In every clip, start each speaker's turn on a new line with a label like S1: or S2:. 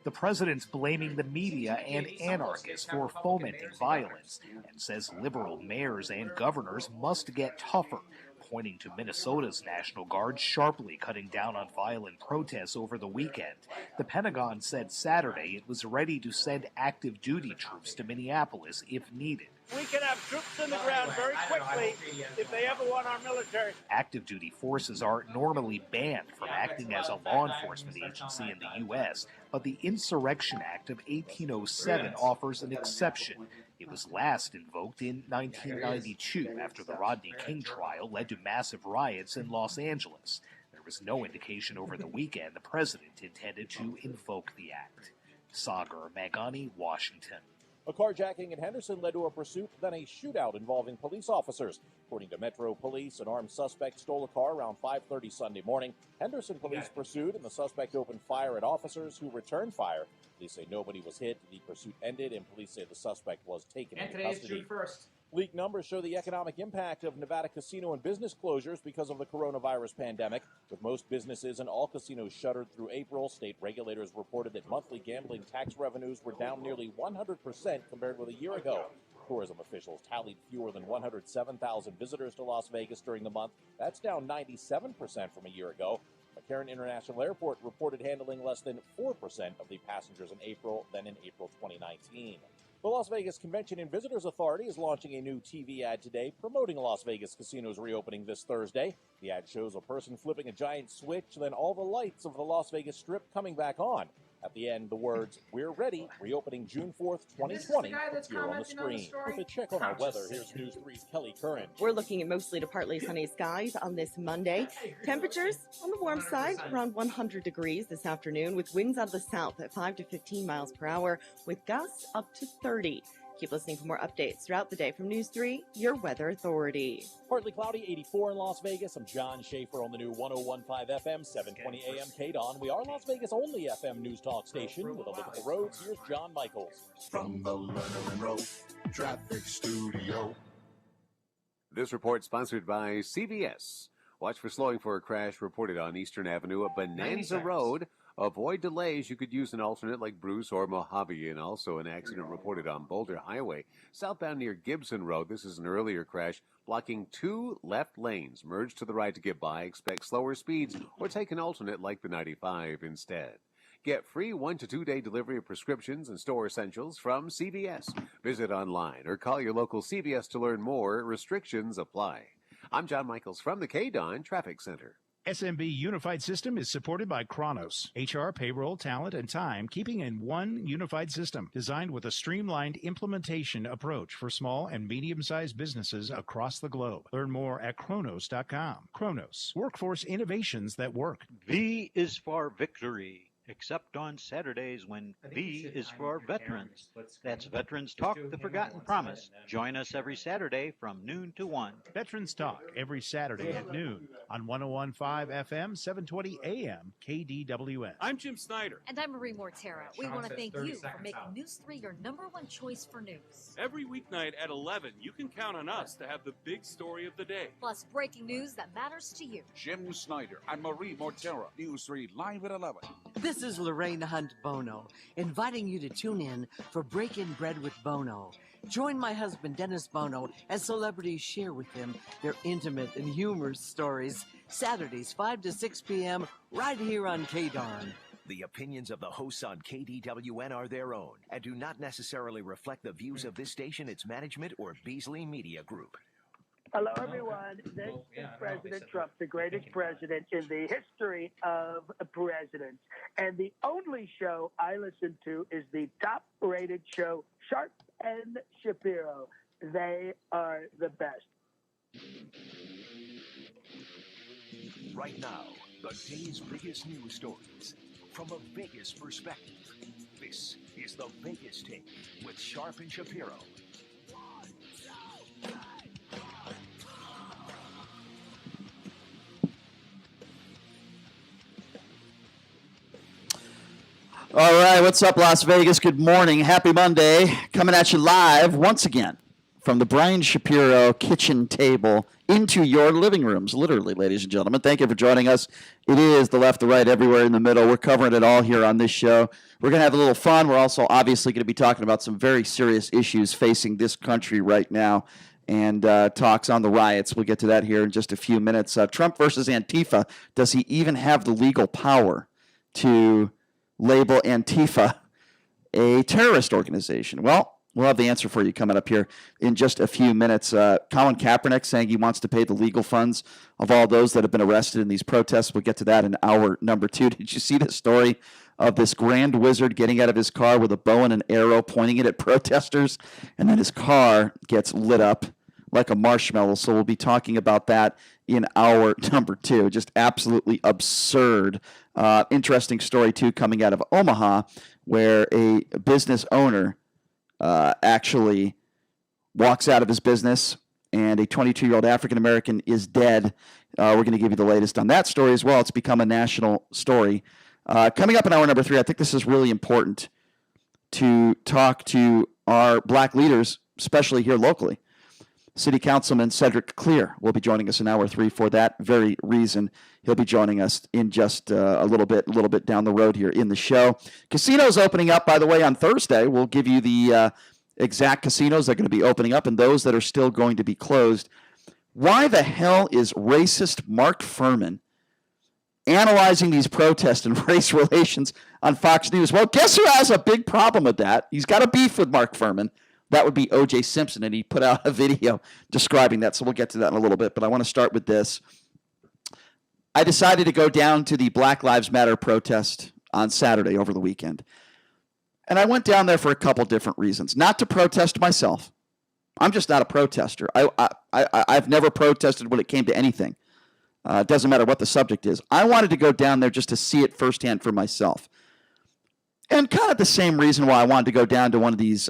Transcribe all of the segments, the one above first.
S1: The president's blaming the media and anarchists for fomenting violence and says liberal mayors and governors must get tougher, pointing to Minnesota's National Guard sharply cutting down on violent protests over the weekend. The Pentagon said Saturday it was ready to send active duty troops to Minneapolis if needed.
S2: We can have troops in the ground very quickly if they ever want our military.
S1: Active duty forces are normally banned from acting as a law enforcement agency in the U.S., but the Insurrection Act of 1807 offers an exception. It was last invoked in 1992 after the Rodney King trial led to massive riots in Los Angeles. There was no indication over the weekend the president intended to invoke the act. Sagar Magani, Washington.
S3: A carjacking in Henderson led to a pursuit, then a shootout involving police officers. According to Metro Police, an armed suspect stole a car around 5:30 Sunday morning. Henderson police pursued, and the suspect opened fire at officers who returned fire. Police say nobody was hit. The pursuit ended, and police say the suspect was taken into custody.
S4: Today is June 1st.
S3: Leaked numbers show the economic impact of Nevada casino and business closures because of the coronavirus pandemic. With most businesses and all casinos shuttered through April, state regulators reported that monthly gambling tax revenues were down nearly 100% compared with a year ago. Tourism officials tallied fewer than 107,000 visitors to Las Vegas during the month. That's down 97% from a year ago. McCarran International Airport reported handling less than 4% of the passengers in April than in April 2019. The Las Vegas Convention and Visitors Authority is launching a new TV ad today promoting Las Vegas casinos reopening this Thursday. The ad shows a person flipping a giant switch, then all the lights of the Las Vegas Strip coming back on. At the end, the words, "We're ready," reopening June 4th, 2020, appear on the screen. With a check on our weather, here's News 3's Kelly Curran.
S5: We're looking at mostly to partly sunny skies on this Monday. Temperatures on the warm side, around 100 degrees this afternoon, with winds out of the south at 5 to 15 miles per hour, with gusts up to 30. Keep listening for more updates throughout the day from News 3, your weather authority.
S3: Partly cloudy, 84 in Las Vegas. I'm John Schaefer on the new 101.5 FM, 720 AM KDON. We are Las Vegas' only FM news talk station. With a look at the roads, here's John Michaels.
S6: From the Leonard Road Traffic Studio.
S7: This report sponsored by CVS. Watch for slowing for a crash reported on Eastern Avenue at Bonanza Road. Avoid delays. You could use an alternate like Bruce or Mojave. And also an accident reported on Boulder Highway, southbound near Gibson Road. This is an earlier crash, blocking 2 left lanes. Merge to the right to get by. Expect slower speeds or take an alternate like the 95 instead. Get free 1 to 2 day delivery of prescriptions and store essentials from CVS. Visit online or call your local CVS to learn more. Restrictions apply. I'm John Michaels from the KDON Traffic Center.
S8: SMB Unified System is supported by Kronos. HR, payroll, talent, and time, keeping in one unified system designed with a streamlined implementation approach for small and medium-sized businesses across the globe. Learn more at Kronos.com. Kronos, workforce innovations that work.
S9: V is for victory, except on Saturdays when V is for veterans. That's Veterans Talk, the Forgotten Promise. Join us every Saturday from noon to 1.
S8: Veterans Talk every Saturday at noon on 101.5 FM, 720 AM, KDWN.
S10: I'm Jim Snyder.
S11: And I'm Marie Mortera. We want to thank you for making News 3 your #1 choice for news.
S10: Every weeknight at 11, you can count on us to have the big story of the day.
S11: Plus breaking news that matters to you.
S12: Jim Snyder and Marie Mortera. News 3 live at 11.
S13: This is Lorraine Hunt Bono, inviting you to tune in for Breaking Bread with Bono. Join my husband, Dennis Bono, as celebrities share with him their intimate and humorous stories. Saturdays, 5 to 6 p.m., right here on KDON.
S14: The opinions of the hosts on KDWN are their own and do not necessarily reflect the views of this station, its management, or Beasley Media Group.
S2: Hello, everyone. This is President Trump, the greatest president in the history of presidents. And the only show I listen to is the top-rated show, Sharp and Shapiro. They are the best.
S14: Right now, the day's biggest news stories from a Vegas perspective. This is the Vegas Take with Sharp and Shapiro.
S15: All right, what's up, Las Vegas? Good morning. Happy Monday. Coming at you live once again
S4: from the Brian Shapiro kitchen table into your living rooms, literally, ladies and gentlemen. Thank you for joining us. It is the left, the right, everywhere in the middle. We're covering it all here on this show. We're going to have a little fun. We're also obviously going to be talking about some very serious issues facing this country right now and talks on the riots. We'll get to that here in just a few minutes. Trump versus Antifa. Does he even have the legal power to label Antifa a terrorist organization? Well, we'll have the answer for you coming up here in just a few minutes. Colin Kaepernick saying he wants to pay the legal funds of all those that have been arrested in these protests. We'll get to that in hour number 2. Did you see the story of this grand wizard getting out of his car with a bow and an arrow, pointing it at protesters, and then his car gets lit up like a marshmallow? So we'll be talking about that in hour number 2. Just absolutely absurd. Interesting story, too, coming out of Omaha, where a business owner actually walks out of his business, and a 22-year-old African-American is dead. We're going to give you the latest on that story as well. It's become a national story. Coming up in hour number 3, I think this is really important to talk to our black leaders, especially here locally. City Councilman Cedric Clear will be joining us in hour 3 for that very reason. He'll be joining us in just a little bit down the road here in the show. Casinos opening up, by the way, on Thursday. We'll give you the exact casinos that are going to be opening up and those that are still going to be closed. Why the hell is racist Mark Furman analyzing these protests and race relations on Fox News? Well, guess who has a big problem with that? He's got a beef with Mark Furman. That would be O.J. Simpson, and he put out a video describing that, so we'll get to that in a little bit. But I want to start with this. I decided to go down to the Black Lives Matter protest on Saturday over the weekend. And I went down there for a couple different reasons. Not to protest myself. I'm just not a protester. I've never protested when it came to anything. It doesn't matter what the subject is. I wanted to go down there just to see it firsthand for myself. And kind of the same reason why I wanted to go down to one of these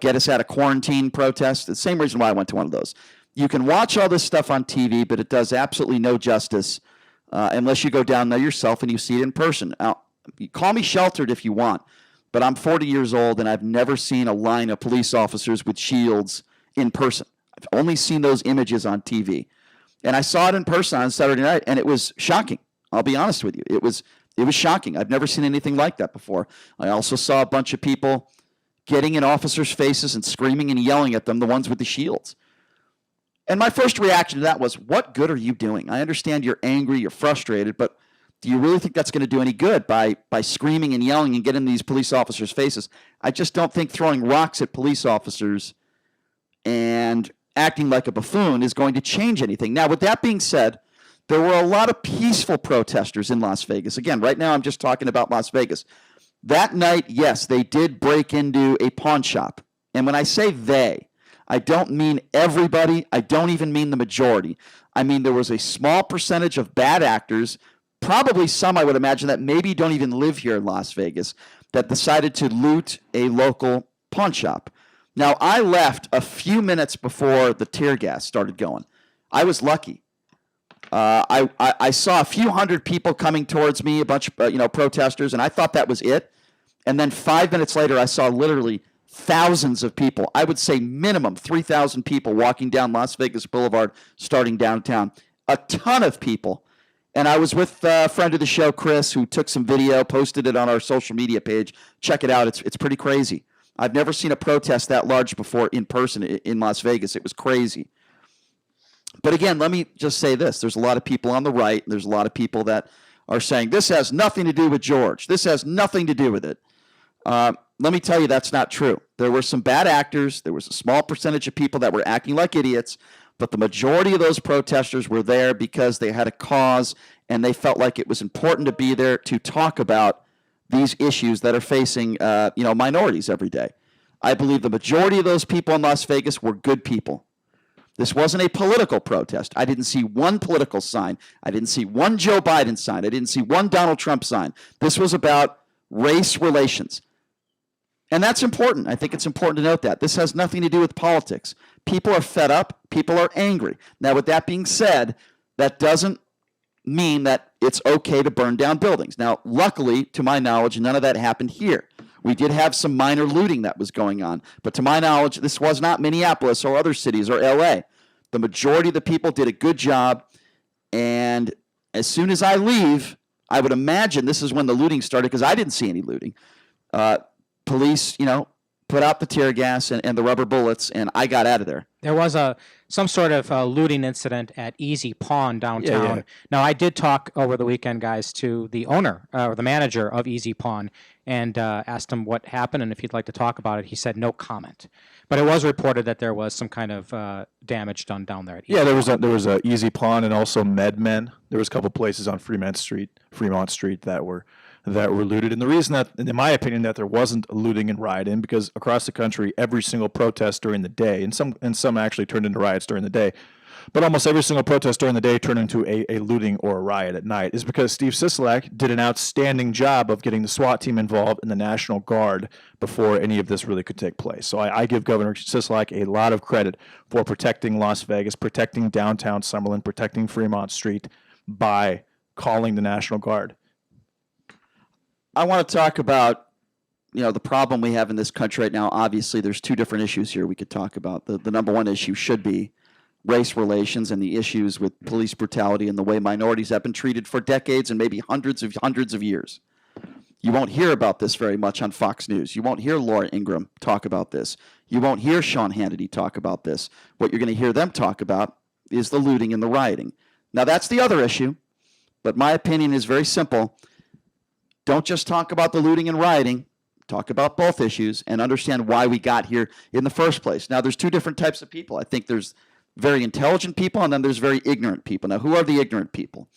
S4: get us out of quarantine protests. The same reason why I went to one of those. You can watch all this stuff on TV, but it does absolutely no justice unless you go down there yourself and you see it in person. Now, call me sheltered if you want, but I'm 40 years old and I've never seen a line of police officers with shields in person. I've only seen those images on TV. And I saw it in person on Saturday night, and it was shocking. I'll be honest with you. It was shocking. I've never seen anything like that before. I also saw a bunch of people getting in officers' faces and screaming and yelling at them, the ones with the shields. And my first reaction to that was, what good are you doing? I understand you're angry, you're frustrated, but do you really think that's going to do any good by screaming and yelling and getting in these police officers' faces? I just don't think throwing rocks at police officers and acting like a buffoon is going to change anything. Now, with that being said, there were a lot of peaceful protesters in Las Vegas. Again, right now I'm just talking about Las Vegas. That night, yes, they did break into a pawn shop. And when I say they, I don't mean everybody. I don't even mean the majority. I mean there was a small percentage of bad actors, probably some I would imagine that maybe don't even live here in Las Vegas, that decided to loot a local pawn shop. Now, I left a few minutes before the tear gas started going. I was lucky. I saw a few hundred people coming towards me, a bunch of protesters, and I thought that was it. And then 5 minutes later, I saw literally thousands of people. I would say minimum 3,000 people walking down Las Vegas Boulevard, starting downtown. A ton of people. And I was with a friend of the show, Chris, who took some video, posted it on our social media page. Check it out. It's pretty crazy. I've never seen a protest that large before in person in Las Vegas. It was crazy. But again, let me just say this. There's a lot of people on the right, and there's a lot of people that are saying, this has nothing to do with George. This has nothing to do with it. Let me tell you, that's not true. There were some bad actors. There was a small percentage of people that were acting like idiots, but the majority of those protesters were there because they had a cause, and they felt like it was important to be there to talk about these issues that are facing minorities every day. I believe the majority of those people in Las Vegas were good people. This wasn't a political protest. I didn't see one political sign. I didn't see one Joe Biden sign. I didn't see one Donald Trump sign. This was about race relations. And that's important. I think it's important to note that. This has nothing to do with politics. People are fed up. People are angry. Now, with that being said, that doesn't mean that it's okay to burn down buildings. Now, luckily, to my knowledge, none of that happened here. We did have some minor looting that was going on. But to my knowledge, this was not Minneapolis or other cities or L.A. The majority of the people did a good job. And as soon as I leave, I would imagine this is when the looting started because I didn't see any looting. Police, put out the tear gas and the rubber bullets, and I got out of there.
S15: There was some sort of looting incident at Easy Pawn downtown.
S4: Yeah.
S15: Now, I did talk over the weekend, guys, to the owner or the manager of Easy Pawn and asked him what happened and if he'd like to talk about it. He said no comment. But it was reported that there was some kind of damage done down there. At Easy
S16: Pawn. There was a Easy Pawn and also MedMen. There was a couple places on Fremont Street that were looted. And the reason that, in my opinion, that there wasn't looting and rioting, because across the country, every single protest during the day, and some actually turned into riots during the day, but almost every single protest during the day turned into a looting or a riot at night, is because Steve Sisolak did an outstanding job of getting the SWAT team involved in the National Guard before any of this really could take place. So I give Governor Sisolak a lot of credit for protecting Las Vegas, protecting downtown Summerlin, protecting Fremont Street by calling the National Guard.
S4: I want to talk about, the problem we have in this country right now. Obviously, there's two different issues here we could talk about. The number one issue should be race relations and the issues with police brutality and the way minorities have been treated for decades and maybe hundreds of years. You won't hear about this very much on Fox News. You won't hear Laura Ingraham talk about this. You won't hear Sean Hannity talk about this. What you're going to hear them talk about is the looting and the rioting. Now, that's the other issue, but my opinion is very simple. Don't just talk about the looting and rioting. Talk about both issues and understand why we got here in the first place. Now, there's two different types of people. I think there's very intelligent people and then there's very ignorant people. Now, who are the ignorant people?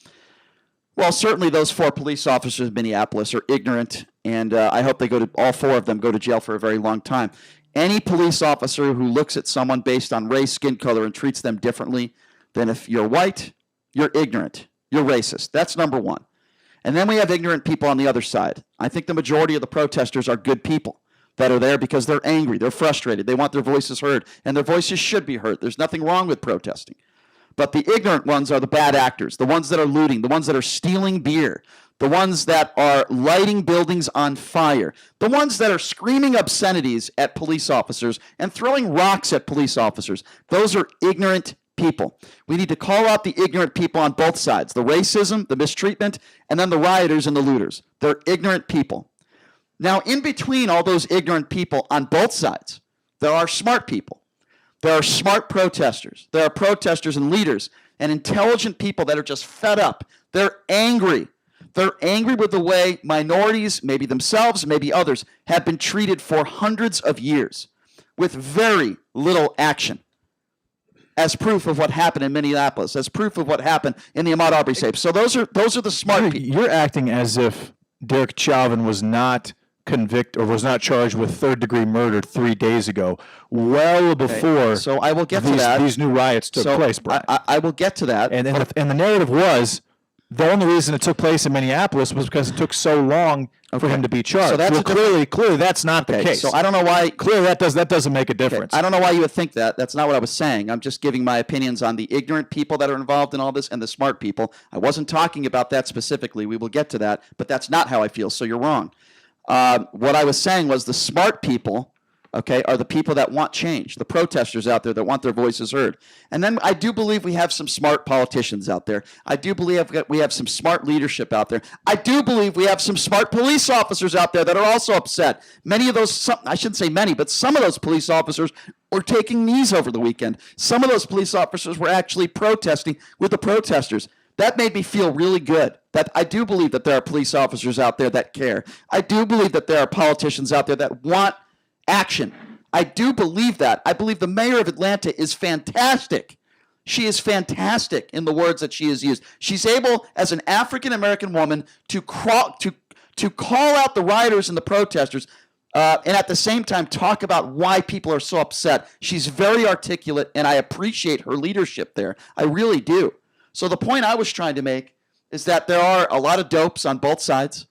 S4: Well, certainly those 4 police officers in Minneapolis are ignorant, and I hope all 4 of them go to jail for a very long time. Any police officer who looks at someone based on race, skin color, and treats them differently than if you're white, you're ignorant. You're racist. That's number one. And then we have ignorant people on the other side. I think the majority of the protesters are good people that are there because they're angry, they're frustrated, they want their voices heard, and their voices should be heard. There's nothing wrong with protesting. But the ignorant ones are the bad actors, the ones that are looting, the ones that are stealing beer, the ones that are lighting buildings on fire, the ones that are screaming obscenities at police officers and throwing rocks at police officers. Those are ignorant people. We need to call out the ignorant people on both sides, the racism, the mistreatment, and then the rioters and the looters. They're ignorant people. Now, in between all those ignorant people on both sides, there are smart people. There are smart protesters. There are protesters and leaders and intelligent people that are just fed up. They're angry. They're angry with the way minorities, maybe themselves, maybe others, have been treated for hundreds of years with very little action. As proof of what happened in Minneapolis, as proof of what happened in the Ahmaud Arbery tape. So those are the smart people.
S16: You're acting as if Derek Chauvin was not convicted or was not charged with third-degree murder 3 days ago, well before.
S4: So I will get to that.
S16: These new riots took place, Brian.
S4: I will get to that.
S16: And the narrative was the only reason it took place in Minneapolis was because it took so long for him to be charged. So that's clearly that's not the case.
S4: So I don't know why.
S16: Clearly that doesn't make a difference.
S4: I don't know why you would think that. That's not what I was saying. I'm just giving my opinions on the ignorant people that are involved in all this and the smart people. I wasn't talking about that specifically. We will get to that, but that's not how I feel. So you're wrong. What I was saying was the smart people, are the people that want change, the protesters out there that want their voices heard. And then I do believe we have some smart politicians out there. I do believe we have some smart leadership out there. I do believe we have some smart police officers out there that are also upset. Many of those, I shouldn't say many, but some of those police officers were taking knees over the weekend. Some of those police officers were actually protesting with the protesters. That made me feel really good. That I do believe that there are police officers out there that care. I do believe that there are politicians out there that want action. I do believe that. I believe the mayor of Atlanta is fantastic. She is fantastic in the words that she has used. She's able, as an African-American woman, to call out the rioters and the protesters, and at the same time talk about why people are so upset. She's very articulate, and I appreciate her leadership there. I really do. So the point I was trying to make is that there are a lot of dopes on both sides,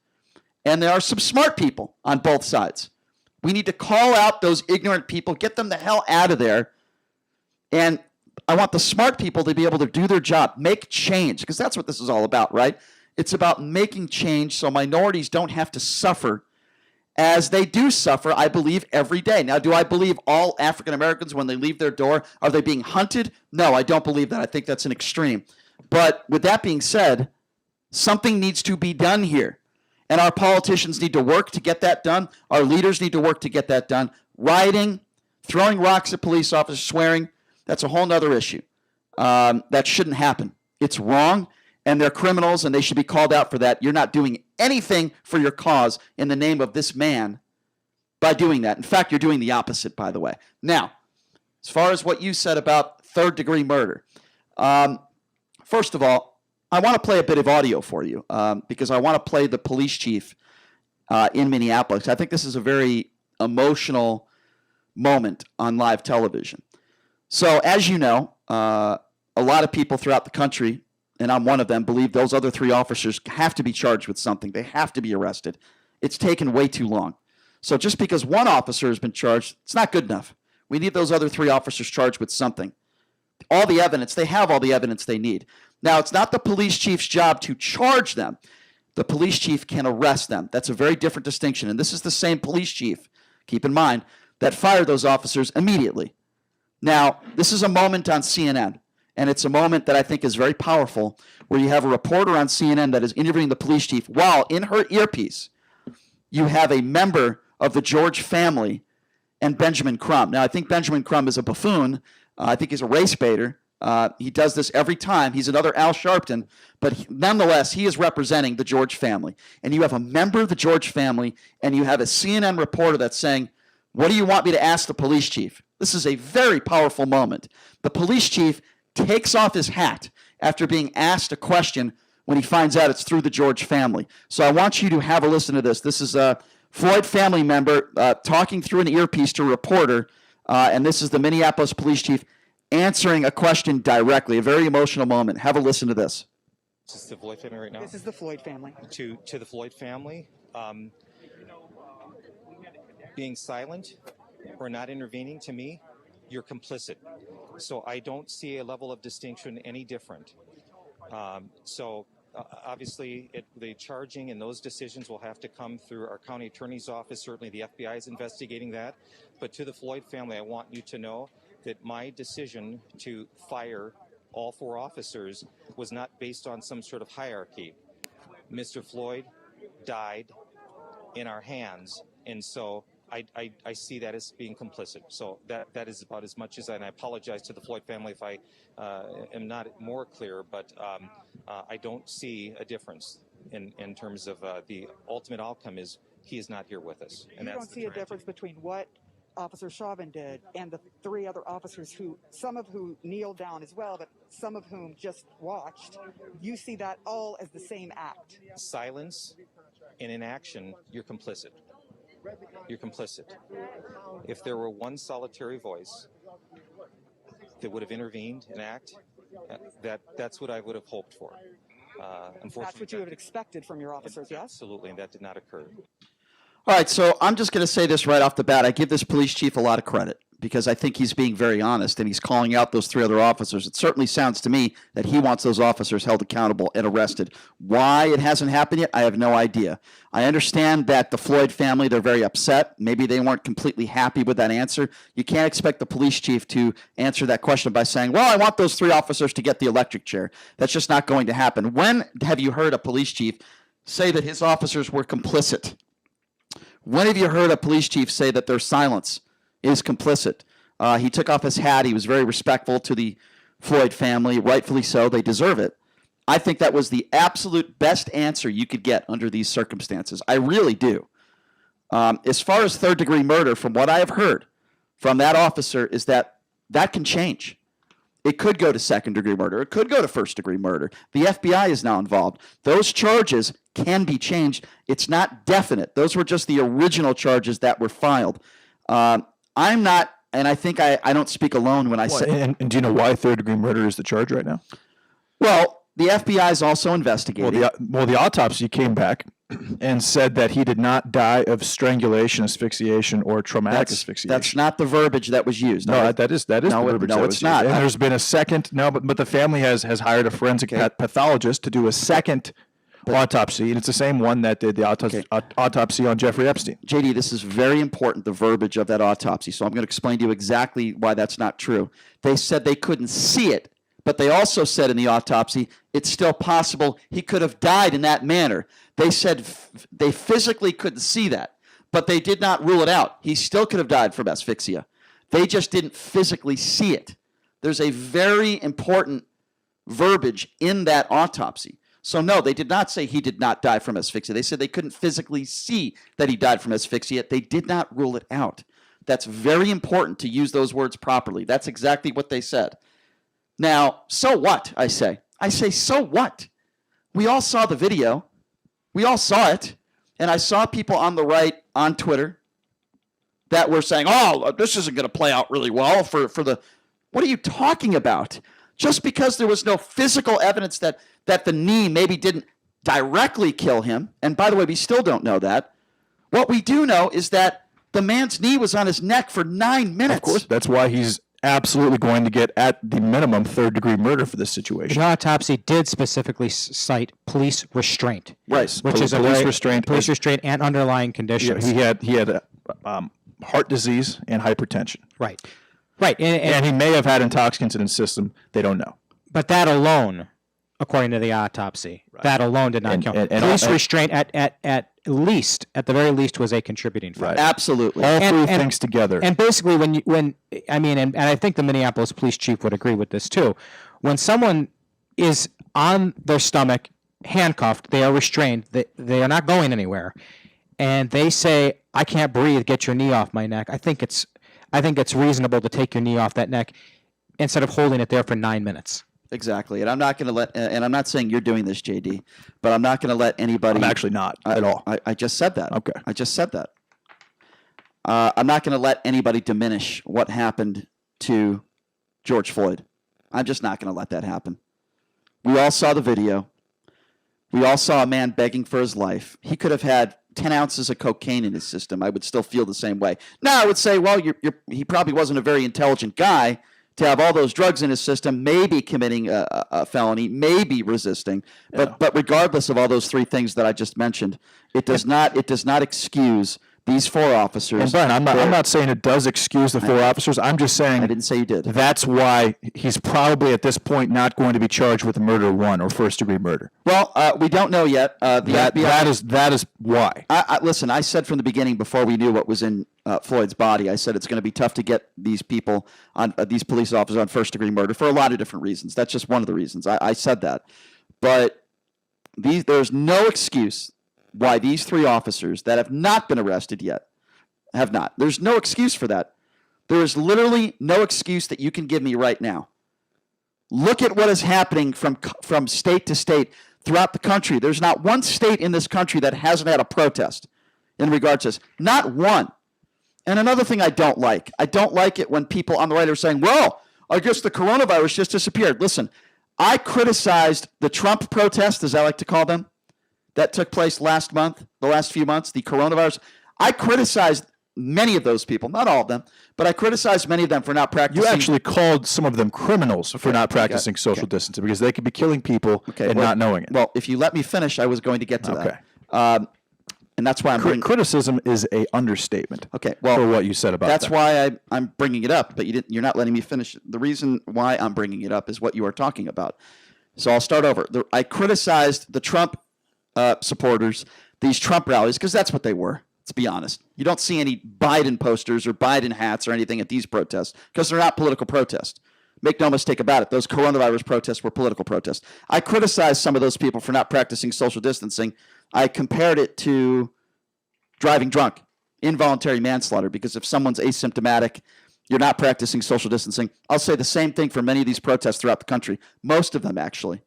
S4: and there are some smart people on both sides. We need to call out those ignorant people, get them the hell out of there, and I want the smart people to be able to do their job, make change, because that's what this is all about, right? It's about making change so minorities don't have to suffer as they do suffer, I believe, every day. Now, do I believe all African Americans, when they leave their door, are they being hunted? No, I don't believe that. I think that's an extreme. But with that being said, something needs to be done here. And our politicians need to work to get that done. Our leaders need to work to get that done. Rioting, throwing rocks at police officers, swearing, that's a whole other issue. That shouldn't happen. It's wrong, and they're criminals, and they should be called out for that. You're not doing anything for your cause in the name of this man by doing that. In fact, you're doing the opposite, by the way. Now, as far as what you said about third-degree murder, first of all, I want to play a bit of audio for you because I want to play the police chief in Minneapolis. I think this is a very emotional moment on live television. So, as you know, a lot of people throughout the country, and I'm one of them, believe those other 3 officers have to be charged with something. They have to be arrested. It's taken way too long. So just because one officer has been charged, it's not good enough. We need those other 3 officers charged with something. All the evidence, they have all the evidence they need. Now, it's not the police chief's job to charge them. The police chief can arrest them. That's a very different distinction. And this is the same police chief, keep in mind, that fired those officers immediately. Now, this is a moment on CNN, and it's a moment that I think is very powerful, where you have a reporter on CNN that is interviewing the police chief while in her earpiece you have a member of the George family and Benjamin Crumb. Now, I think Benjamin Crumb is a buffoon. I think he's a race baiter. He does this every time. He's another Al Sharpton, but nonetheless, he is representing the George family. And you have a member of the George family, and you have a CNN reporter that's saying, "What do you want me to ask the police chief?" This is a very powerful moment. The police chief takes off his hat after being asked a question when he finds out it's through the George family. So I want you to have a listen to this. This is a Floyd family member talking through an earpiece to a reporter, and this is the Minneapolis police chief answering a question directly. A very emotional moment. Have a listen to this.
S17: This is the Floyd family right now?
S18: This is the Floyd family.
S17: To the Floyd family, being silent or not intervening, to me, you're complicit. So I don't see a level of distinction any different. Obviously, the charging and those decisions will have to come through our county attorney's office. Certainly the FBI is investigating that. But to the Floyd family, I want you to know that my decision to fire all 4 officers was not based on some sort of hierarchy. Mr. Floyd died in our hands, and so I see that as being complicit. So that is about as much as, and I apologize to the Floyd family if I am not more clear, but I don't see a difference in terms of the ultimate outcome is he is not here with us. And
S18: you don't see a difference between what Officer Chauvin did and the 3 other officers who, some of who kneeled down as well, but some of whom just watched. You see that all as the same act.
S17: Silence and inaction, you're complicit. You're complicit. If there were one solitary voice that would have intervened and act, that's what I would have hoped for. Unfortunately,
S18: that's what you would have expected from your officers, yes?
S17: Absolutely, and that did not occur.
S4: All right, so I'm just going to say this right off the bat. I give this police chief a lot of credit because I think he's being very honest and he's calling out those 3 other officers. It certainly sounds to me that he wants those officers held accountable and arrested. Why it hasn't happened yet, I have no idea. I understand that the Floyd family, they're very upset. Maybe they weren't completely happy with that answer. You can't expect the police chief to answer that question by saying, well, I want those 3 officers to get the electric chair. That's just not going to happen. When have you heard a police chief say that his officers were complicit? When have you heard a police chief say that their silence is complicit? He took off his hat. He was very respectful to the Floyd family, rightfully so. They deserve it. I think that was the absolute best answer you could get under these circumstances. I really do. As far as third-degree murder, from what I have heard from that officer, is that can change. It could go to second-degree murder. It could go to first-degree murder. The FBI is now involved. Those charges can be changed. It's not definite. Those were just the original charges that were filed. I'm not, and I think I don't speak alone when I say...
S16: And do you know why third-degree murder is the charge right now?
S4: Well, the FBI is also investigating.
S16: Well, the autopsy came back and said that he did not die of strangulation, asphyxiation, or traumatic asphyxiation.
S4: That's not the verbiage that was used.
S16: No, that is the verbiage.
S4: No, it's not.
S16: And there's been a second. No, but the family has hired a forensic pathologist to do a second autopsy, and it's the same one that did the autopsy on Jeffrey Epstein.
S4: JD, this is very important, the verbiage of that autopsy. So I'm going to explain to you exactly why that's not true. They said they couldn't see it, but they also said in the autopsy it's still possible he could have died in that manner. They said they physically couldn't see that, but they did not rule it out. He still could have died from asphyxia. They just didn't physically see it. There's a very important verbiage in that autopsy. So no, they did not say he did not die from asphyxia. They said they couldn't physically see that he died from asphyxia. They did not rule it out. That's very important to use those words properly. That's exactly what they said. Now, so what, I say? I say, so what? We all saw the video. We all saw it. And I saw people on the right on Twitter that were saying, oh, this isn't going to play out really well for the... What are you talking about? Just because there was no physical evidence that the knee maybe didn't directly kill him, and by the way, we still don't know that. What we do know is that the man's knee was on his neck for 9 minutes.
S16: Of course, that's why he's absolutely going to get, at the minimum, third-degree murder for this situation.
S15: The autopsy did specifically cite police restraint.
S16: Right,
S15: which is
S16: police restraint.
S15: Police restraint and underlying conditions.
S16: Yeah, he had heart disease and hypertension.
S15: Right. Right.
S16: And he may have had intoxicants in his system. They don't know.
S15: But that alone, according to the autopsy, that alone did not kill him. Police restraint at the very least, was a contributing factor.
S16: Right.
S4: Absolutely.
S16: All three things together.
S15: And basically, and I think the Minneapolis police chief would agree with this too. When someone is on their stomach, handcuffed, they are restrained, they are not going anywhere, and they say, I can't breathe, get your knee off my neck. I think it's reasonable to take your knee off that neck instead of holding it there for 9 minutes.
S4: Exactly. And I'm not going to let, and I'm not saying you're doing this, JD, but I'm not going to let anybody.
S16: I'm actually not at all.
S4: I just said that.
S16: Okay.
S4: I just said that. I'm not going to let anybody diminish what happened to George Floyd. I'm just not going to let that happen. We all saw the video. We all saw a man begging for his life. He could have had 10 ounces of cocaine in his system. I would still feel the same way. Now, I would say, well, he probably wasn't a very intelligent guy to have all those drugs in his system, maybe committing a felony, maybe resisting. But regardless of all those three things that I just mentioned, it does not excuse these four officers.
S16: And Brian, I'm not saying it does excuse the four officers. I'm just saying
S4: I didn't say you did.
S16: That's why he's probably at this point not going to be charged with murder one or first-degree murder.
S4: Well, we don't know yet.
S16: That is why.
S4: Listen, I said from the beginning, before we knew what was in Floyd's body, I said it's going to be tough to get these people on these police officers on first-degree murder for a lot of different reasons. That's just one of the reasons. I said that, but there's no excuse why these three officers that have not been arrested yet have not. There's no excuse for that. There is literally no excuse that you can give me right now. Look at what is happening from state to state throughout the country. There's not one state in this country that hasn't had a protest in regards to this. Not one. And another thing I don't like it when people on the right are saying, well, I guess the coronavirus just disappeared. Listen, I criticized the Trump protests, as I like to call them, that took place last month, the last few months, the coronavirus. I criticized many of those people, not all of them, but I criticized many of them for not practicing.
S16: You actually called some of them criminals for not practicing social distancing because they could be killing people and not knowing it.
S4: Well, if you let me finish, I was going to get to that. And that's why
S16: criticism is a understatement.
S4: Okay, well,
S16: for what you said about
S4: that's why I'm bringing it up, but you're not letting me finish. The reason why I'm bringing it up is what you are talking about. So I'll start over. I criticized the Trump supporters, these Trump rallies, because that's what they were. Let's be honest. You don't see any Biden posters or Biden hats or anything at these protests because they're not political protests. Make no mistake about it. Those coronavirus protests were political protests. I criticized some of those people for not practicing social distancing. I compared it to driving drunk, involuntary manslaughter, because if someone's asymptomatic, you're not practicing social distancing. I'll say the same thing for many of these protests throughout the country. Most of them, actually.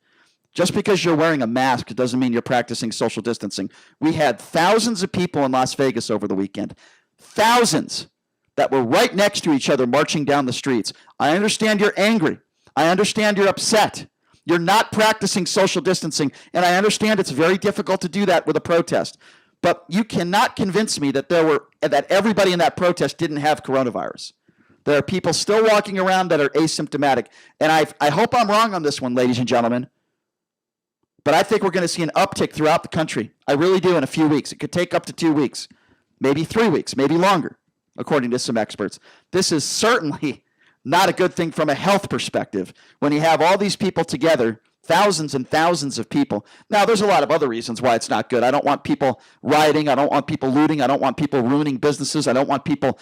S4: Just because you're wearing a mask doesn't mean you're practicing social distancing. We had thousands of people in Las Vegas over the weekend. Thousands that were right next to each other marching down the streets. I understand you're angry. I understand you're upset. You're not practicing social distancing, and I understand it's very difficult to do that with a protest. But you cannot convince me that everybody in that protest didn't have coronavirus. There are people still walking around that are asymptomatic, and I hope I'm wrong on this one, ladies and gentlemen. But I think we're going to see an uptick throughout the country. I really do in a few weeks. It could take up to 2 weeks, maybe 3 weeks, maybe longer, according to some experts. This is certainly not a good thing from a health perspective when you have all these people together, thousands and thousands of people. Now, there's a lot of other reasons why it's not good. I don't want people rioting. I don't want people looting. I don't want people ruining businesses. I don't want people,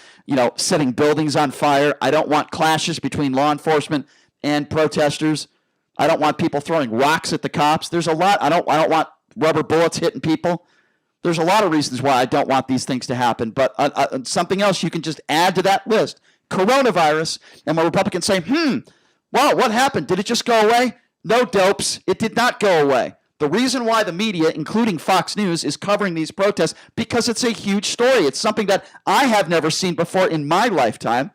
S4: setting buildings on fire. I don't want clashes between law enforcement and protesters. I don't want people throwing rocks at the cops. There's a lot. I don't want rubber bullets hitting people. There's a lot of reasons why I don't want these things to happen. But something else you can just add to that list: coronavirus. And when Republicans say, wow, what happened? Did it just go away? No, dopes. It did not go away. The reason why the media, including Fox News, is covering these protests, because it's a huge story. It's something that I have never seen before in my lifetime.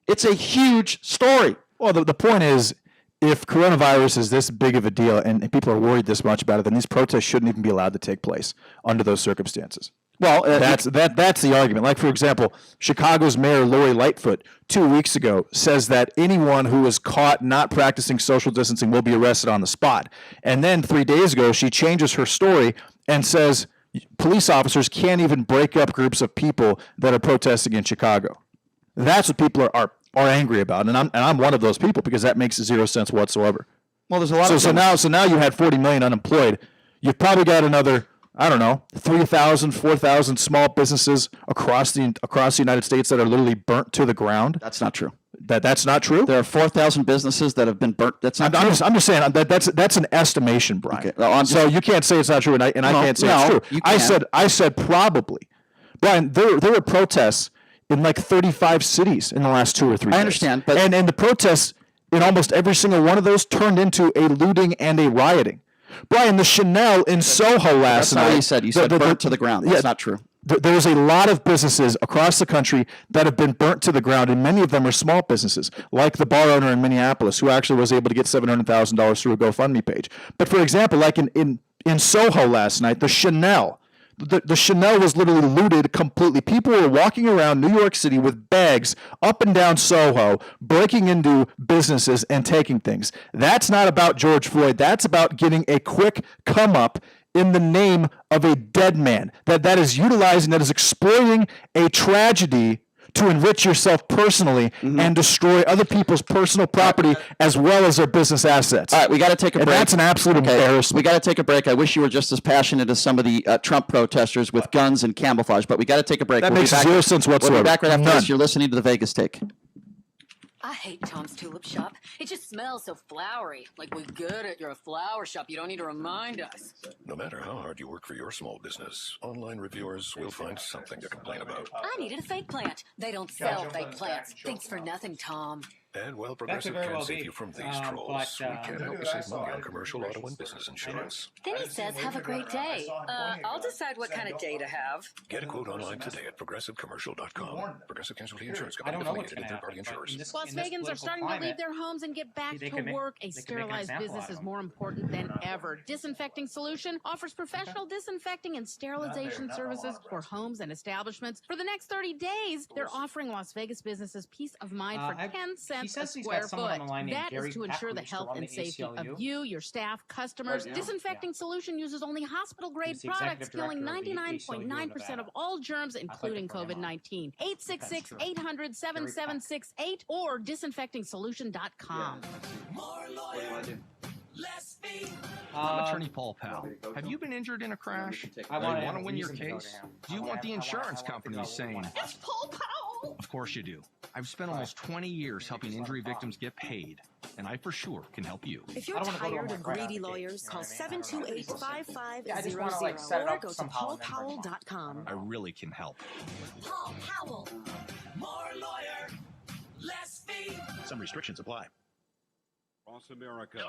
S4: It's a huge story.
S16: Well, the point is, if coronavirus is this big of a deal and people are worried this much about it, then these protests shouldn't even be allowed to take place under those circumstances.
S4: Well,
S16: that's the argument. Like, for example, Chicago's Mayor Lori Lightfoot 2 weeks ago says that anyone who is caught not practicing social distancing will be arrested on the spot. And then 3 days ago, she changes her story and says police officers can't even break up groups of people that are protesting in Chicago. That's what people are angry about, and I'm one of those people, because that makes zero sense whatsoever.
S4: Well, there's a lot of
S16: so now you had 40 million unemployed. You've probably got another, 3,000, 4,000 small businesses across the United States that are literally burnt to the ground.
S4: That's not true.
S16: That's not true.
S4: There are 4,000 businesses that have been burnt. That's not true.
S16: I'm just saying that's an estimation, Brian. Okay. So you can't say it's not true, and I can't say it's true.
S4: You can.
S16: I said probably, Brian. There were protests in like 35 cities in the last 2 or 3 days.
S4: I understand, but
S16: and the protests in almost every single one of those turned into a looting and a rioting. Brian, the Chanel in Soho last night.
S4: That's not what you said. You said burnt to the ground. That's not true.
S16: There's a lot of businesses across the country that have been burnt to the ground, and many of them are small businesses, like the bar owner in Minneapolis, who actually was able to get $700,000 through a GoFundMe page. But for example, like in Soho last night, the Chanel. The Chanel was literally looted completely. People were walking around New York City with bags up and down Soho, breaking into businesses and taking things. That's not about George Floyd. That's about getting a quick come up in the name of a dead man. That is utilizing, that is exploiting a tragedy to enrich yourself personally and destroy other people's personal property as well as their business assets.
S4: All right, we got to take a break.
S16: That's an absolute embarrassment.
S4: We got to take a break. I wish you were just as passionate as some of the Trump protesters with guns and camouflage, but we got to take a break.
S16: That makes zero sense whatsoever.
S4: We'll be back right after this. You're listening to the Vegas Take.
S19: I hate Tom's Tulip Shop. It just smells so flowery. Like we're good at your flower shop. You don't need to remind us.
S20: No matter how hard you work for your small business, online reviewers will find something to complain about.
S19: I needed a fake plant. They don't sell fake plants. Thanks for nothing, Tom.
S20: And while Progressive can save you from these trolls, we can help you save money on commercial auto and business insurance.
S19: Then he says, have a great day. I'll decide what kind of day to have.
S20: Get a quote online today at progressivecommercial.com. Progressive Casualty Insurance Company, affiliated and third-party insurers.
S21: Las Vegans are starting to leave their homes and get back to work. A sterilized business is more important than ever. Disinfecting Solution offers professional disinfecting and sterilization services for homes and establishments. For the next 30 days, they're offering Las Vegas businesses peace of mind for 10 cents a square foot. That is to ensure the health and safety of you, your staff, customers. Disinfecting Solution uses only hospital-grade products, killing 99.9% of all germs, including COVID-19. 866-800-7768 or disinfectingsolution.com.
S22: I'm attorney Paul Powell. Have you been injured in a crash? Do you want to win your case? Do you want the insurance company saying,
S21: It's Paul Powell!
S22: Of course you do. I've spent almost 20 years helping injury victims get paid, and I for sure can help you.
S23: If you're tired of greedy lawyers, call 728-5500 or go to paulpowell.com.
S22: I really can help.
S21: Paul Powell. More lawyer, less fee.
S22: Some restrictions apply.
S24: Across America.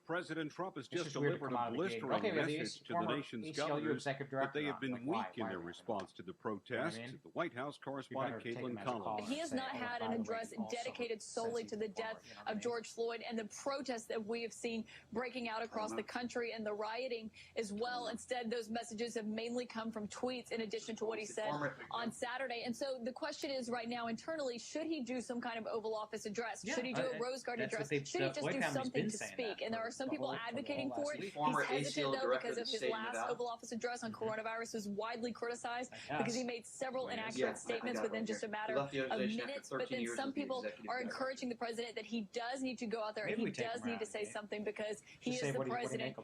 S24: President Trump has just delivered a blistering message to the nation's governors that they have been weak in their response to the protest. The White House correspondent Caitlin Collins.
S25: He has not had an address dedicated solely to the death of George Floyd and the protests that we have seen breaking out across the country and the rioting as well. Instead, those messages have mainly come from tweets in addition to what he said on Saturday. And so the question is right now internally, should he do some kind of Oval Office address? Should he do a Rose Garden address? Should he just do something to speak? And there are some people advocating for it. He's hesitant, though, because of his last Oval Office address on coronavirus was widely criticized because he made several inaccurate statements within just a matter of minutes. But then some people are encouraging the president that he does need to go out there and he does need to say something because he is the president.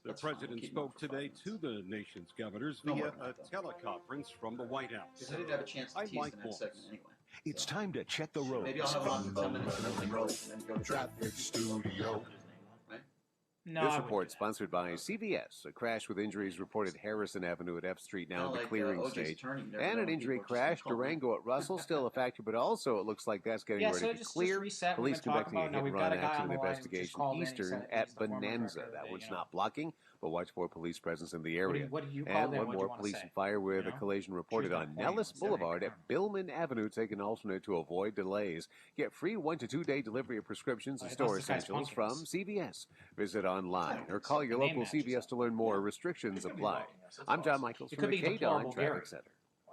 S24: The president spoke today to the nation's governors via a teleconference from the White House.
S4: I didn't have a chance to tease the next segment anyway.
S14: It's time to check the roads.
S4: Maybe I'll have about 10 minutes and then go to
S14: Traffic Studio.
S1: This report sponsored by CVS. A crash with injuries reported Harrison Avenue at F Street now in the clearing stage. And an injury crash, Durango at Russell, still a factor, but also it looks like that's getting ready to clear. Police conducting a hit-and-run accident investigation eastern at Bonanza. That one's not blocking, but watch for police presence in the area. And one more police and fire with a collision reported on Nellis Boulevard at Billman Avenue. Take an alternate to avoid delays. Get free 1 to 2 day delivery of prescriptions and store essentials from CVS. Visit online or call your local CVS to learn more. Restrictions apply. I'm John Michaels from the KDON Traffic Center.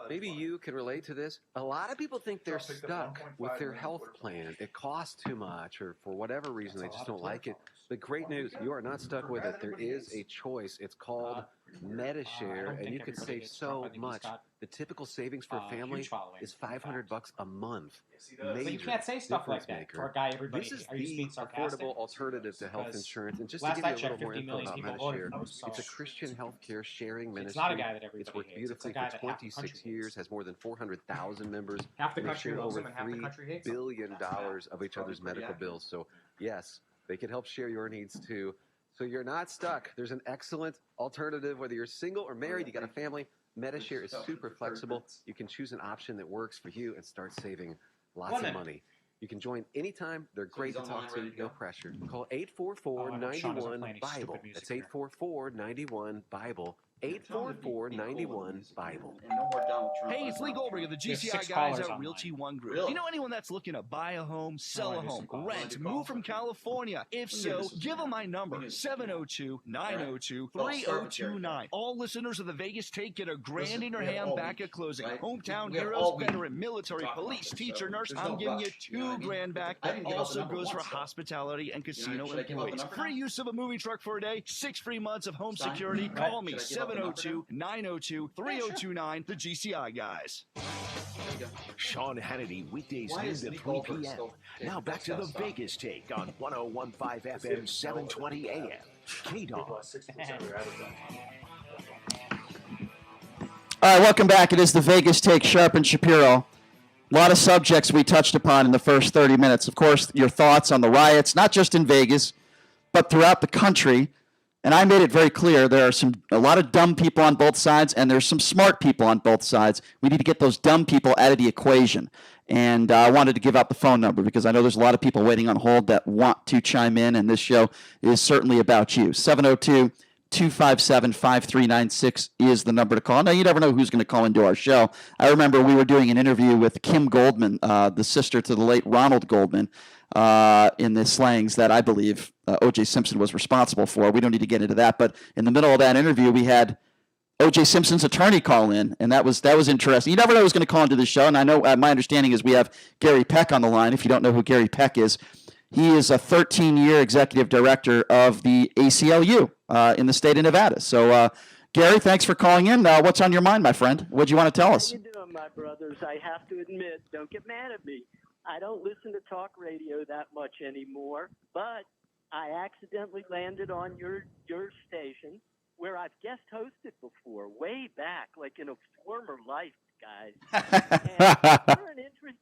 S3: Maybe you can relate to this. A lot of people think they're stuck with their health plan. It costs too much, or for whatever reason, they just don't like it. The great news, you are not stuck with it. There is a choice. It's called MediShare, and you can save so much. The typical savings for a family is $500 a month.
S15: But you can't say stuff like that for a guy everybody.
S3: This is
S15: Are you
S3: the
S15: being sarcastic?
S3: affordable alternative to health insurance. And just to
S15: Last
S3: give
S15: I
S3: you a
S15: checked,
S3: little more
S15: 50
S3: info
S15: million
S3: about
S15: people voted
S3: MediShare,
S15: for those,
S3: it's a
S15: so
S3: Christian healthcare sharing ministry.
S15: it's not a guy that everybody
S3: It's worked
S15: hates. It's a
S3: beautifully
S15: guy
S3: for
S15: that half the
S3: 26
S15: country
S3: years, has more than 400,000 members.
S15: Half the
S3: and they
S15: country
S3: share
S15: loves
S3: over
S15: him and half the
S3: $3
S15: country hates him.
S3: billion of each other's medical bills. So yes, they can help share your needs too. So you're not stuck. There's an excellent alternative, whether you're single or married, you got a family. MediShare is super flexible. You can choose an option that works for you and start saving lots of money. You can join anytime. They're great to talk to. No pressure. Call 844-91-BIBLE. That's 844-91-BIBLE. 844-91-BIBLE.
S5: Hey, it's Lee Goldberg of the GCI guys at Realty One Group. Do you know anyone that's looking to buy a home, sell a home, rent, move from California? If so, give them my number, 702-902-3029. All listeners of the Vegas Take get a grand in your hand back at closing. Hometown heroes, veteran, military, police, teacher, nurse, I'm giving you $2,000 back. That also goes for hospitality and casino employees. Free use of a moving truck for a day, 6 free months of home security. Call me, 702-902-3029, the GCI guys.
S14: Sean Hannity, weekdays noon to 3 p.m. Now back to the Vegas Take on 101.5 FM, 720 AM. KDON.
S4: All right, welcome back. It is the Vegas Take, Sharp and Shapiro. A lot of subjects we touched upon in the first 30 minutes. Of course, your thoughts on the riots, not just in Vegas, but throughout the country. And I made it very clear there are a lot of dumb people on both sides, and there's some smart people on both sides. We need to get those dumb people out of the equation. And I wanted to give out the phone number because I know there's a lot of people waiting on hold that want to chime in, and this show is certainly about you. 702-257-5396 is the number to call. Now, you never know who's going to call into our show. I remember we were doing an interview with Kim Goldman, the sister to the late Ronald Goldman, in the slangs that I believe O.J. Simpson was responsible for. We don't need to get into that, but in the middle of that interview, we had O.J. Simpson's attorney call in, and that was interesting. You never know who's going to call into the show, and I know my understanding is we have Gary Peck on the line. If you don't know who Gary Peck is, he is a 13-year executive director of the ACLU in the state of Nevada. So, Gary, thanks for calling in. What's on your mind, my friend? What do you want to tell us?
S6: How you doing, my brothers? I have to admit, don't get mad at me. I don't listen to talk radio that much anymore, but I accidentally landed on your station where I've guest hosted before, way back, like in a former life, guys. And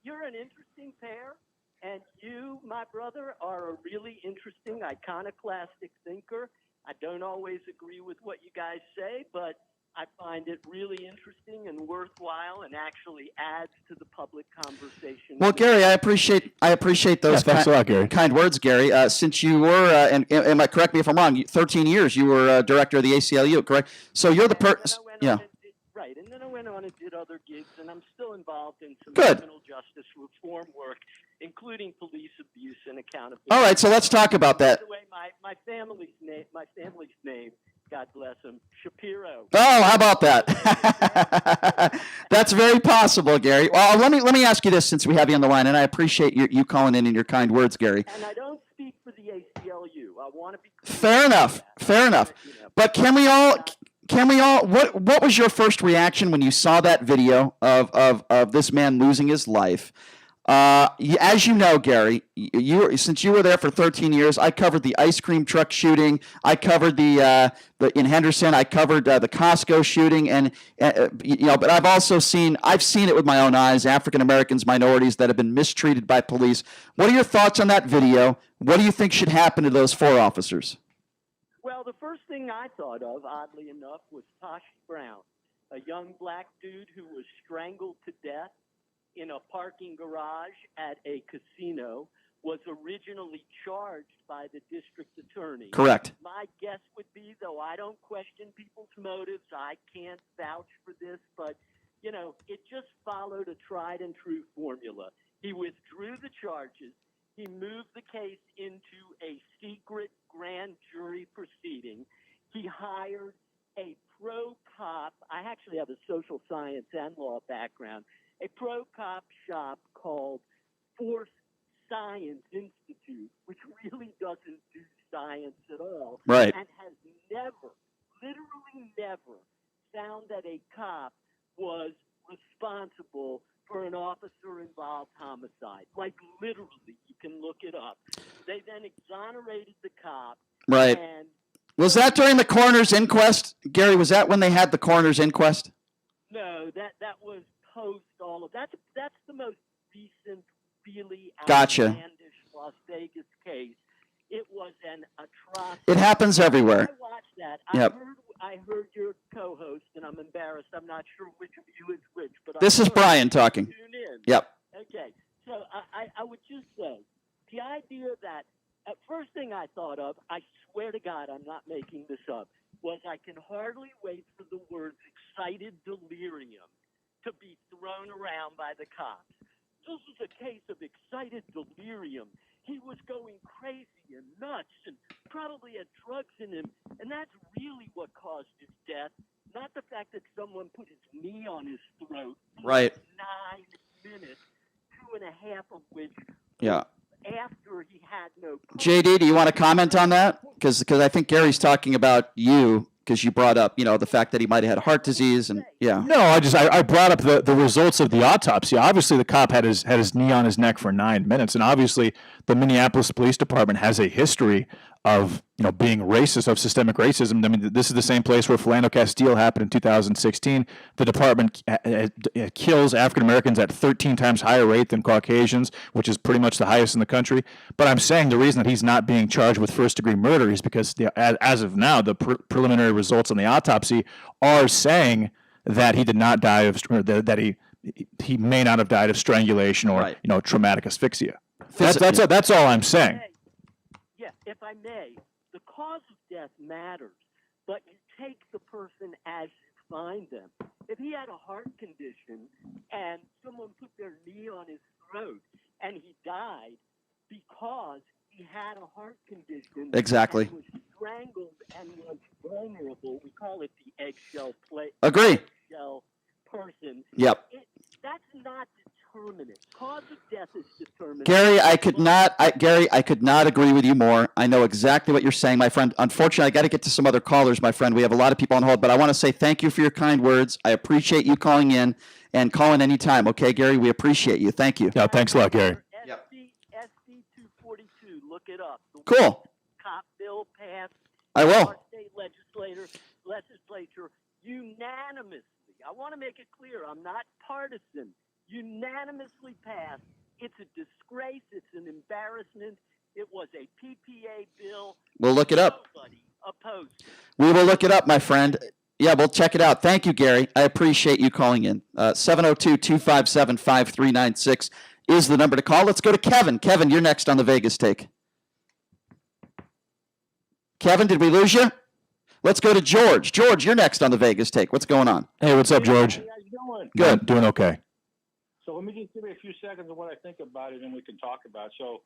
S6: you're an interesting pair, and you, my brother, are a really interesting, iconoclastic thinker. I don't always agree with what you guys say, but I find it really interesting and worthwhile, and actually adds to the public conversation.
S4: Well, Gary, I appreciate those
S16: thanks a lot, Gary.
S4: kind words, Gary. Since you were, and correct me if I'm wrong, 13 years you were director of the ACLU, correct? So you're the person, yeah.
S6: Right, and then I went on and did other gigs, and I'm still involved in some
S4: Good.
S6: criminal justice reform work, including police abuse and accountability.
S4: All right, so let's talk about that.
S6: By the way, my family's name, God bless him, Shapiro.
S4: Oh, how about that? That's very possible, Gary. Well, let me ask you this, since we have you on the line, and I appreciate you calling in and your kind words, Gary.
S6: And I don't speak for the ACLU. I want want to be
S4: Fair enough. Fair enough. But can we all? What was your first reaction when you saw that video of this man losing his life? As you know, Gary, since you were there for 13 years, I covered the ice cream truck shooting. I covered the in Henderson. I covered the Costco shooting, and but I've also seen it with my own eyes. African Americans, minorities that have been mistreated by police. What are your thoughts on that video? What do you think should happen to those 4 officers?
S6: Well, the first thing I thought of, oddly enough, was Tosh Brown, a young black dude who was strangled to death in a parking garage at a casino, was originally charged by the district attorney.
S4: Correct.
S6: My guess would be, though I don't question people's motives, I can't vouch for this, but, it just followed a tried and true formula. He withdrew the charges. He moved the case into a secret grand jury proceeding. He hired a pro-cop. I actually have a social science and law background. A pro-cop shop called Force Science Institute, which really doesn't do science at all.
S4: Right.
S6: And has never, literally never, found that a cop was responsible for an officer-involved homicide. Like, literally, you can look it up. They then exonerated the cop.
S4: Right.
S6: And
S4: Was that during the coroner's inquest, Gary? Was that when they had the coroner's inquest?
S6: no, that was post all of that's the most recent, really
S4: Gotcha.
S6: outlandish Las Vegas case. It was an atrocity.
S4: It happens everywhere.
S6: I watched that.
S4: Yep.
S6: I heard your co-host, and I'm embarrassed. I'm not sure which of you is which, but
S4: This is Brian talking.
S6: Tune in.
S4: Yep.
S6: Okay, so I would just say the idea that first thing I thought of, I swear to God, I'm not making this up, was I can hardly wait for the words excited delirium to be thrown around by the cops. This is a case of excited delirium. He was going crazy and nuts and probably had drugs in him, and that's really what caused his death, not the fact that someone put his knee on his throat.
S4: Right.
S6: 9 minutes, 2.5 of which
S4: Yeah.
S6: after he had no.
S4: JD, do you want to comment on that? Because I think Gary's talking about you, because you brought up, the fact that he might have had heart disease, and yeah.
S16: No, I brought up the results of the autopsy. Obviously, the cop had his knee on his neck for 9 minutes, and obviously, the Minneapolis Police Department has a history of being racist, of systemic racism. I mean, this is the same place where Philando Castile happened in 2016. The department kills African Americans at 13 times higher rate than Caucasians, which is pretty much the highest in the country. But I'm saying the reason that he's not being charged with first-degree murder is because, as of now, the preliminary results on the autopsy are saying that he did not die of, that he may not have died of strangulation or traumatic asphyxia. That's all I'm saying.
S6: Yeah, if I may, the cause of death matters, but you take the person as you find them. If he had a heart condition and someone put their knee on his throat and he died because he had a heart condition,
S4: Exactly.
S6: and was strangled and was vulnerable, we call it the eggshell play.
S4: Agree.
S6: Eggshell person.
S4: Yep.
S6: That's not determinate. Cause of death is determinate.
S4: Gary, I could not agree with you more. I know exactly what you're saying, my friend. Unfortunately, I got to get to some other callers, my friend. We have a lot of people on hold, but I want to say thank you for your kind words. I appreciate you calling in, and call in anytime. Okay, Gary, we appreciate you. Thank you.
S16: Yeah, thanks a lot, Gary.
S6: SB 242, look it up. The
S4: Cool.
S6: Cop bill passed.
S4: I will.
S6: Our state legislature unanimously. I want to make it clear, I'm not partisan. Unanimously passed. It's a disgrace. It's an embarrassment. It was a PPA bill.
S4: We'll look it up.
S6: Nobody opposed.
S4: We will look it up, my friend. Yeah, we'll check it out. Thank you, Gary. I appreciate you calling in. 702-257-5396 is the number to call. Let's go to Kevin. Kevin, you're next on the Vegas Take. Kevin, did we lose you? Let's go to George. George, you're next on the Vegas Take. What's going on?
S16: Hey, what's up, George?
S7: How you guys doing?
S16: Good. Doing okay.
S7: So let me just give you a few seconds of what I think about it, and we can talk about it. So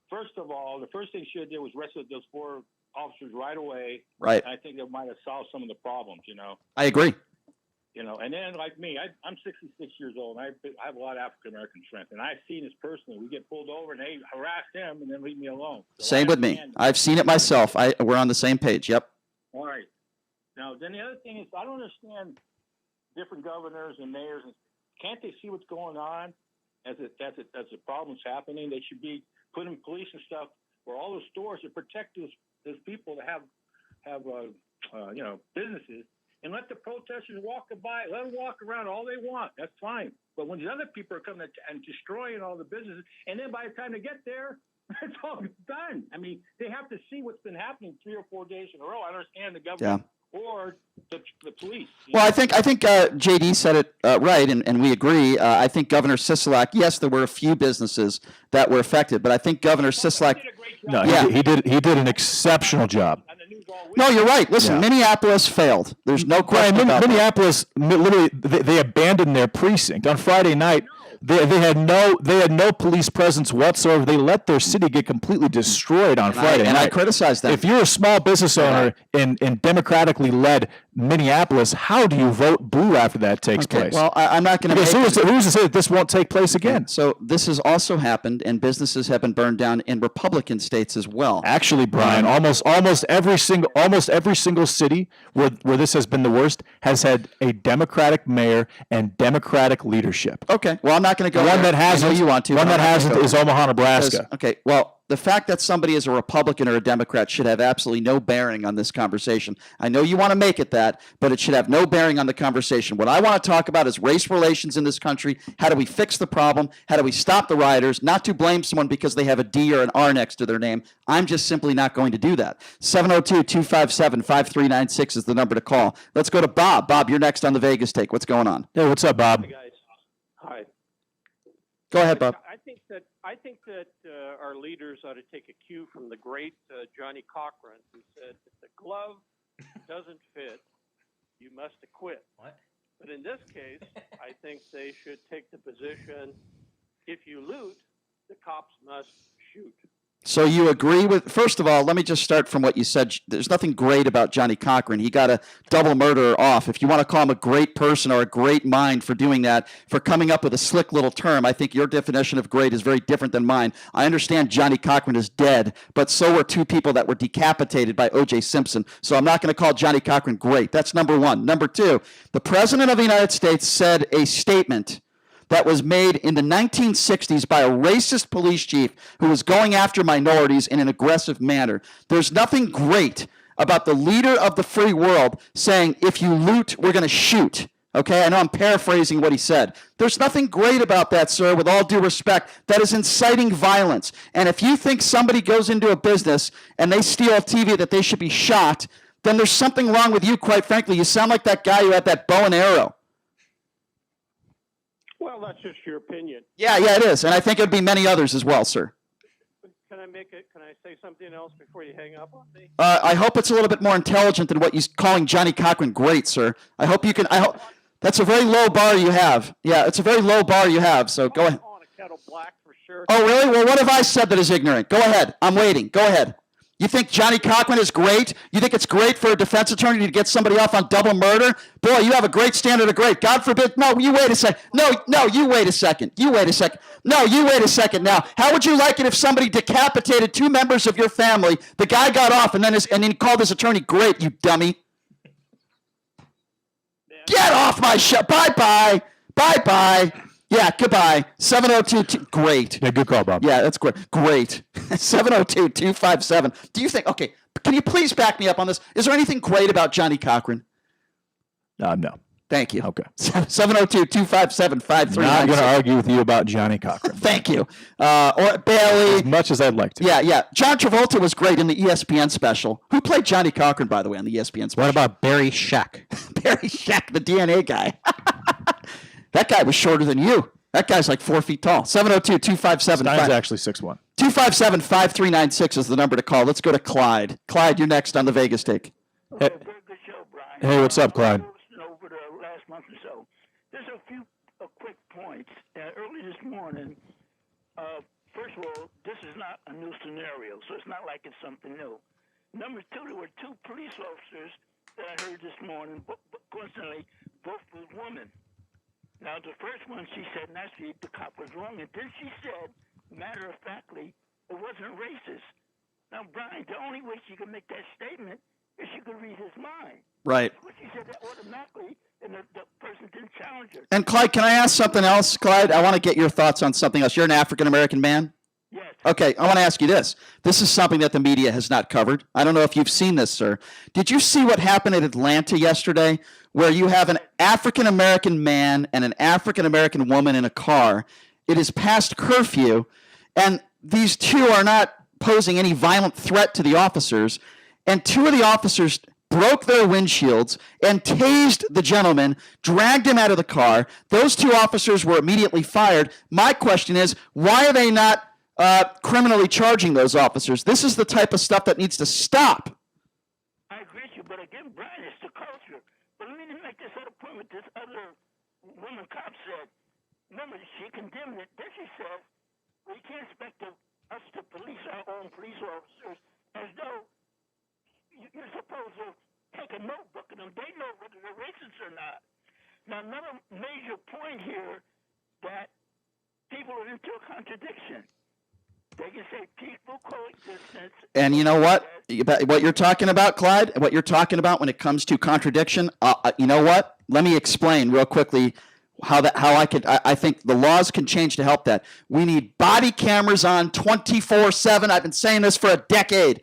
S7: first of all, the first thing she did was arrest those 4 officers right away.
S4: Right.
S7: And I think that might have solved some of the problems,
S4: I agree.
S7: You know, and then like me, I'm 66 years old, and I have a lot of African American friends, and I've seen this personally. We get pulled over, and they harass them, and then leave me alone. So
S4: Same with me. I've seen it myself. We're on the same page. Yep.
S7: All right. Now, then the other thing is, I don't understand different governors and mayors. Can't they see what's going on as the problem's happening? They should be putting police and stuff where all those stores to protect those people that have businesses, and let the protesters walk by. Let them walk around all they want. That's fine. But when these other people are coming and destroying all the businesses, and then by the time they get there, it's all done. I mean, they have to see what's been happening 3 or 4 days in a row. I understand the government or the police.
S4: Well, I think JD said it right, and we agree. I think Governor Sisolak, yes, there were a few businesses that were affected, but I think Governor Sisolak.
S16: No, he did an exceptional job.
S4: No, you're right. Listen, Minneapolis failed. There's no question about
S16: Minneapolis, literally, they abandoned their precinct on Friday night. They had no police presence whatsoever. They let their city get completely destroyed on Friday night.
S4: And I criticize them.
S16: If you're a small business owner in democratically led Minneapolis, how do you vote blue after that takes place?
S4: Well, I'm not going to.
S16: Who's to say that this won't take place again?
S4: So this has also happened, and businesses have been burned down in Republican states as well.
S16: Actually, Brian, almost every single city where this has been the worst has had a Democratic mayor and Democratic leadership.
S4: Okay, well, I'm not going to go.
S16: One that hasn't.
S4: You want to?
S16: One that hasn't is Omaha, Nebraska.
S4: Okay, well, the fact that somebody is a Republican or a Democrat should have absolutely no bearing on this conversation. I know you want to make it that, but it should have no bearing on the conversation. What I want to talk about is race relations in this country. How do we fix the problem? How do we stop the rioters? Not to blame someone because they have a D or an R next to their name. I'm just simply not going to do that. 702-257-5396 is the number to call. Let's go to Bob. Bob, you're next on the Vegas Take. What's going on?
S16: Hey, what's up, Bob?
S8: Hey, guys. Hi.
S4: Go ahead, Bob.
S8: I think that our leaders ought to take a cue from the great Johnny Cochran, who said, if the glove doesn't fit, you must acquit.
S9: What?
S8: But in this case, I think they should take the position, if you loot, the cops must shoot.
S4: So you agree with, first of all, let me just start from what you said. There's nothing great about Johnny Cochran. He got a double murderer off. If you want to call him a great person or a great mind for doing that, for coming up with a slick little term, I think your definition of great is very different than mine. I understand Johnny Cochran is dead, but so were two people that were decapitated by O.J. Simpson. So I'm not going to call Johnny Cochran great. That's number one. Number two, the President of the United States said a statement that was made in the 1960s by a racist police chief who was going after minorities in an aggressive manner. There's nothing great about the leader of the free world saying, if you loot, we're going to shoot. Okay, I know I'm paraphrasing what he said. There's nothing great about that, sir, with all due respect. That is inciting violence. And if you think somebody goes into a business and they steal a TV that they should be shot, then there's something wrong with you, quite frankly. You sound like that guy who had that bow and arrow.
S8: Well, that's just your opinion.
S4: Yeah, it is. And I think it would be many others as well, sir.
S8: Can I say something else before you hang up on me?
S4: I hope it's a little bit more intelligent than what you're calling Johnny Cochran great, sir. I hope you can. That's a very low bar you have. Yeah, it's a very low bar you have. So go ahead.
S8: On a kettle black for sure.
S4: Oh, really? Well, what have I said that is ignorant? Go ahead. I'm waiting. Go ahead. You think Johnny Cochran is great? You think it's great for a defense attorney to get somebody off on double murder? Boy, you have a great standard of great. God forbid. No, you wait a second. No, you wait a second. You wait a second. No, you wait a second now. How would you like it if somebody decapitated two members of your family? The guy got off and then he called his attorney great, you dummy. Get off my show. Bye-bye. Bye-bye. Yeah, goodbye. 702, great.
S16: Yeah, good call, Bob.
S4: Yeah, that's great. Great. 702-257. Do you think, okay, can you please back me up on this? Is there anything great about Johnny Cochran?
S16: No.
S4: Thank you.
S16: Okay.
S4: 702-257-5396.
S16: Not going to argue with you about Johnny Cochran.
S4: Thank you. Or Bailey.
S16: As much as I'd like to.
S4: Yeah. John Travolta was great in the ESPN special. Who played Johnny Cochran, by the way, on the ESPN special?
S15: What about Barry Scheck?
S4: Barry Scheck, the DNA guy. That guy was shorter than you. That guy's like 4 feet tall. 702-257.
S16: Stein's actually 6'1".
S4: 257-5396 is the number to call. Let's go to Clyde. Clyde, you're next on the Vegas Take.
S16: Hey, what's up, Clyde?
S10: Over the last month or so, there's a few quick points. Early this morning, first of all, this is not a new scenario, so it's not like it's something new. Number two, there were two police officers that I heard this morning, coincidentally, both were women. Now, the first one, she said, naturally, the cop was wrong. And then she said, matter of factly, it wasn't racist. Now, Brian, the only way she could make that statement is she could read his mind.
S4: Right.
S10: But she said that automatically, and the person didn't challenge her.
S4: And Clyde, can I ask something else? Clyde, I want to get your thoughts on something else. You're an African-American man?
S10: Yes.
S4: Okay, I want to ask you this. This is something that the media has not covered. I don't know if you've seen this, sir. Did you see what happened in Atlanta yesterday, where you have an African-American man and an African-American woman in a car? It is past curfew, and these two are not posing any violent threat to the officers, and two of the officers broke their windshields and tased the gentleman, dragged him out of the car. Those two officers were immediately fired. My question is, why are they not criminally charging those officers? This is the type of stuff that needs to stop.
S10: I agree with you, but again, Brian, it's the culture. But let me make this other point with this other woman cop said. Remember, she condemned it. Then she said, we can't expect us to police our own police officers as though you're supposed to take a notebook and them. They know whether they're racist or not. Now, another major point here that people are into a contradiction. They can say peaceful coexistence.
S4: And you know what? What you're talking about, Clyde, what you're talking about when it comes to contradiction, you know what? Let me explain real quickly I think the laws can change to help that. We need body cameras on 24/7. I've been saying this for a decade.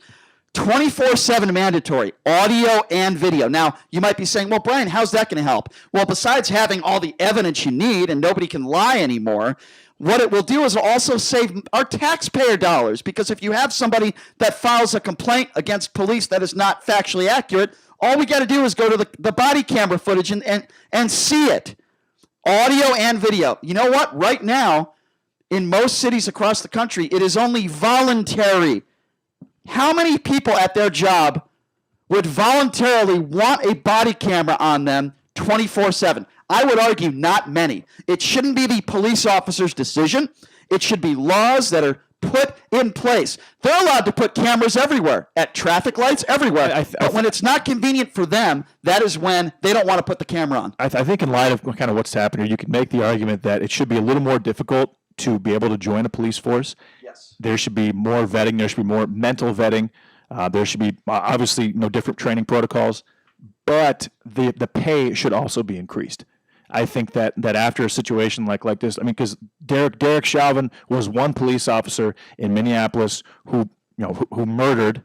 S4: 24/7 mandatory, audio and video. Now, you might be saying, well, Brian, how's that going to help? Well, besides having all the evidence you need and nobody can lie anymore, what it will do is also save our taxpayer dollars, because if you have somebody that files a complaint against police that is not factually accurate, all we got to do is go to the body camera footage and see it. Audio and video. You know what? Right now, in most cities across the country, it is only voluntary. How many people at their job would voluntarily want a body camera on them 24/7? I would argue not many. It shouldn't be the police officer's decision. It should be laws that are put in place. They're allowed to put cameras everywhere, at traffic lights, everywhere. But when it's not convenient for them, that is when they don't want to put the camera on.
S16: I think in light of kind of what's happening, you can make the argument that it should be a little more difficult to be able to join a police force.
S4: Yes.
S16: There should be more vetting. There should be more mental vetting. There should be obviously different training protocols, but the pay should also be increased. I think that after a situation like this, I mean, because Derek Chauvin was one police officer in Minneapolis who murdered,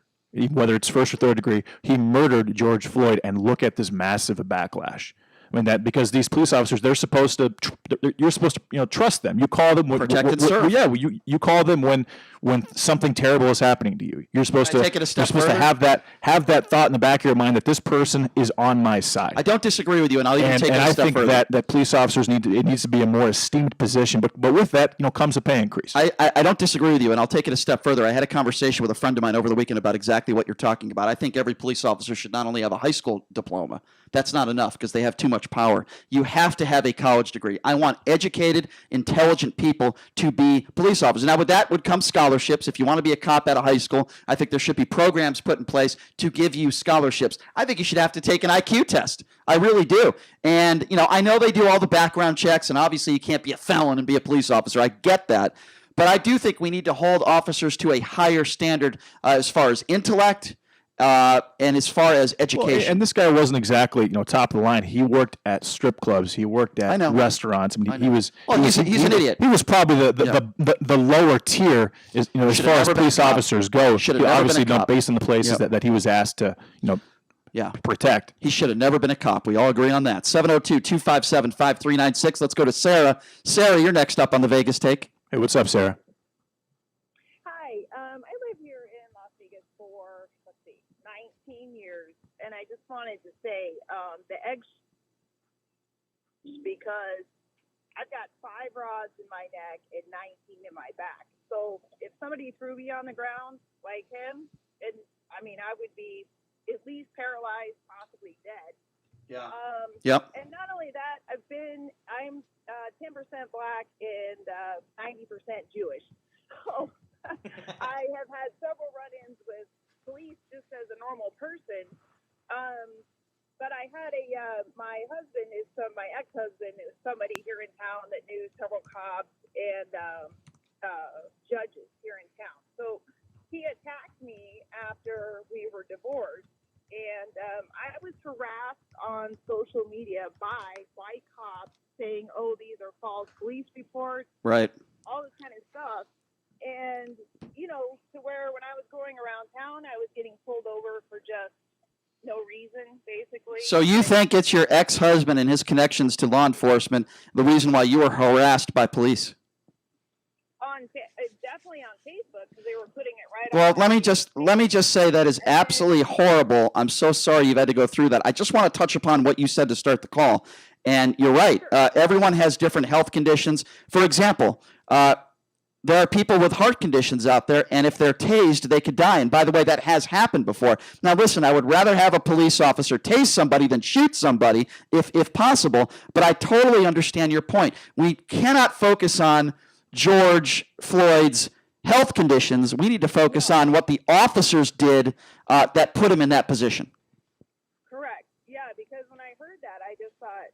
S16: whether it's first or third degree, he murdered George Floyd, and look at this massive backlash. I mean, that because these police officers, you're supposed to trust them. You call them
S4: protect and serve.
S16: Yeah, you call them when something terrible is happening to you. You're supposed to
S4: take it a step
S16: you're supposed
S4: further?
S16: to have that thought in the back of your mind that this person is on my side.
S4: I don't disagree with you, and I'll even take it a step further.
S16: And I think that police officers it needs to be a more esteemed position. But with that, comes a pay increase.
S4: I don't disagree with you, and I'll take it a step further. I had a conversation with a friend of mine over the weekend about exactly what you're talking about. I think every police officer should not only have a high school diploma. That's not enough because they have too much power. You have to have a college degree. I want educated, intelligent people to be police officers. Now, with that would come scholarships. If you want to be a cop out of high school, I think there should be programs put in place to give you scholarships. I think you should have to take an IQ test. I really do. And, I know they do all the background checks, and obviously you can't be a felon and be a police officer. I get that. But I do think we need to hold officers to a higher standard as far as intellect, and as far as education.
S16: Well, and this guy wasn't exactly top of the line. He worked at strip clubs. He worked at restaurants. I mean, he was.
S4: He's an idiot.
S16: He was probably the lower tier, as far as police officers go. Obviously, based on the places that he was asked to protect.
S4: He should have never been a cop. We all agree on that. 702-257-5396. Let's go to Sarah. Sarah, you're next up on the Vegas Take.
S16: Hey, what's up, Sarah?
S2: Hi, I live here in Las Vegas for 19 years, and I just wanted to say the eggs, because I've got 5 rods in my neck and 19 in my back. So if somebody threw me on the ground like him, I would be at least paralyzed, possibly dead.
S4: Yeah.
S2: Yep. And not only that, I'm 10% black and 90% Jewish. So I have had several run-ins with police just as a normal person. But I had my ex-husband is somebody here in town that knew several cops and judges here in town. So he attacked me after we were divorced, and I was harassed on social media by white cops saying, "Oh, these are false police reports,"
S4: Right.
S2: all this kind of stuff. And, to where when I was going around town, I was getting pulled over for just no reason, basically.
S4: So you think it's your ex-husband and his connections to law enforcement the reason why you were harassed by police?
S2: Definitely on Facebook, because they were putting it right
S4: Well,
S2: on.
S4: let me just say that is absolutely horrible. I'm so sorry you've had to go through that. I just want to touch upon what you said to start the call. And you're right. Everyone has different health conditions. For example, there are people with heart conditions out there, and if they're tased, they could die. And by the way, that has happened before. Now, listen, I would rather have a police officer tase somebody than shoot somebody if possible, but I totally understand your point. We cannot focus on George Floyd's health conditions. We need to focus on what the officers did that put him in that position.
S2: Correct. Yeah, because when I heard that, I just thought,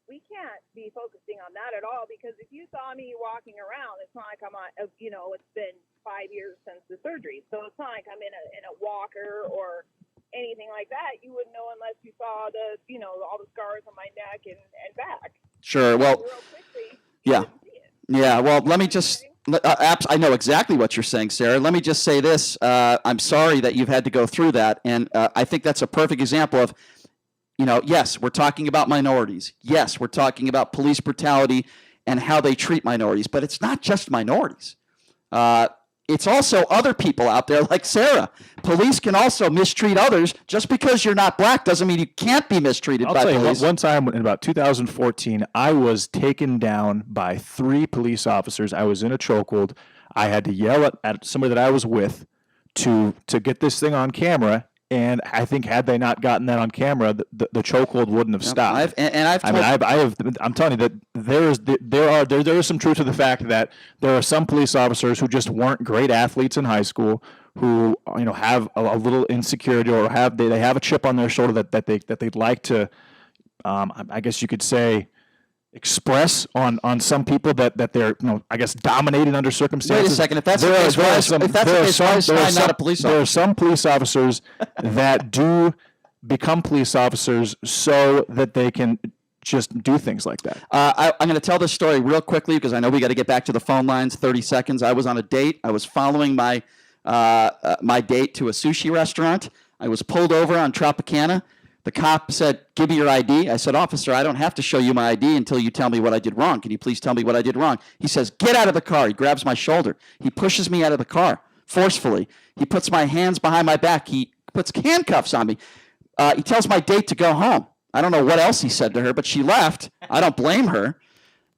S2: we can't be focusing on that at all, because if you saw me walking around, it's not like I'm on, it's been 5 years since the surgery. So it's not like I'm in a walker or anything like that. You wouldn't know unless you saw all the scars on my neck and back.
S4: Sure. Well,
S2: real quickly,
S4: yeah. Yeah. Well, let me just, I know exactly what you're saying, Sarah. Let me just say this. I'm sorry that you've had to go through that. And I think that's a perfect example of, yes, we're talking about minorities. Yes, we're talking about police brutality and how they treat minorities. But it's not just minorities. It's also other people out there like Sarah. Police can also mistreat others. Just because you're not black doesn't mean you can't be mistreated by police.
S16: I'll tell you, one time in about 2014, I was taken down by 3 police officers. I was in a chokehold. I had to yell at somebody that I was with to get this thing on camera. And I think had they not gotten that on camera, the chokehold wouldn't have stopped. I'm telling you that there is some truth to the fact that there are some police officers who just weren't great athletes in high school, who have a little insecurity or they have a chip on their shoulder that they'd like to, I guess you could say, express on some people that they're I guess dominated under circumstances.
S4: Wait a second, if that's the case, why is not a police officer?
S16: There are some police officers that do become police officers so that they can just do things like that.
S4: I'm going to tell this story real quickly because I know we got to get back to the phone lines. 30 seconds. I was on a date. I was following my date to a sushi restaurant. I was pulled over on Tropicana. The cop said, "Give me your ID." I said, "Officer, I don't have to show you my ID until you tell me what I did wrong. Can you please tell me what I did wrong?" He says, "Get out of the car." He grabs my shoulder. He pushes me out of the car forcefully. He puts my hands behind my back. He puts handcuffs on me. He tells my date to go home. I don't know what else he said to her, but she left. I don't blame her.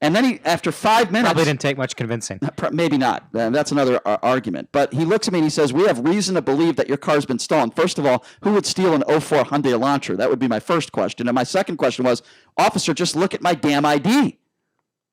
S4: And then after 5 minutes...
S15: Probably didn't take much convincing.
S4: Maybe not. That's another argument. But he looks at me and he says, "We have reason to believe that your car's been stolen." First of all, who would steal an 04 Hyundai Elantra? That would be my first question. And my second question was, "Officer, just look at my damn ID.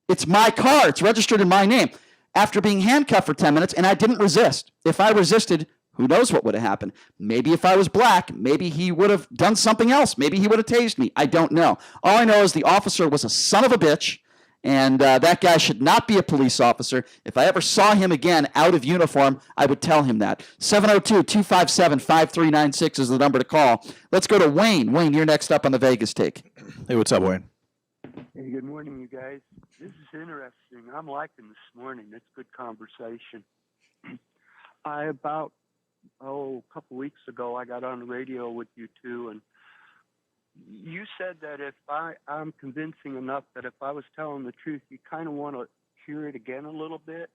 S4: It's my car. It's registered in my name." After being handcuffed for 10 minutes, and I didn't resist. If I resisted, who knows what would have happened? Maybe if I was black, maybe he would have done something else. Maybe he would have tased me. I don't know. All I know is the officer was a son of a bitch. And that guy should not be a police officer. If I ever saw him again out of uniform, I would tell him that. 702-257-5396 is the number to call. Let's go to Wayne. Wayne, you're next up on the Vegas Take.
S16: Hey, what's up, Wayne?
S9: Hey, good morning, you guys. This is interesting. I'm liking this morning. It's good conversation. A couple weeks ago, I got on the radio with you two, and you said that if I'm convincing enough that if I was telling the truth, you kind of want to hear it again a little bit.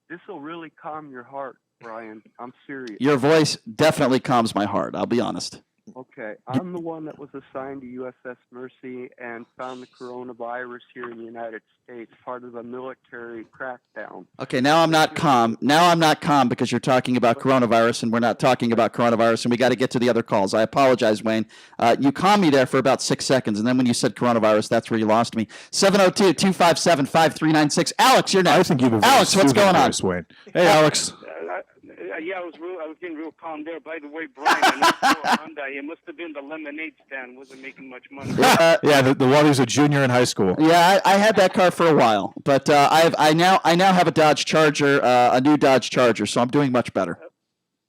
S9: This will really calm your heart, Brian. I'm serious.
S4: Your voice definitely calms my heart. I'll be honest.
S9: Okay. I'm the one that was assigned to USS Mercy and found the coronavirus here in the United States, part of a military crackdown.
S4: Okay, now I'm not calm. Now I'm not calm because you're talking about coronavirus, and we're not talking about coronavirus, and we got to get to the other calls. I apologize, Wayne. You calmed me there for about 6 seconds, and then when you said coronavirus, that's where you lost me. 702-257-5396. Alex, you're next.
S16: I think you've
S4: Alex, what's going on?
S16: Wayne. Hey, Alex.
S11: Yeah, I was getting real calm there. By the way, Brian, I know for Hyundai, it must have been the lemonade stand. Wasn't making much money.
S16: Yeah, the one who's a junior in high school.
S4: Yeah, I had that car for a while, but I now have a Dodge Charger, a new Dodge Charger, so I'm doing much better.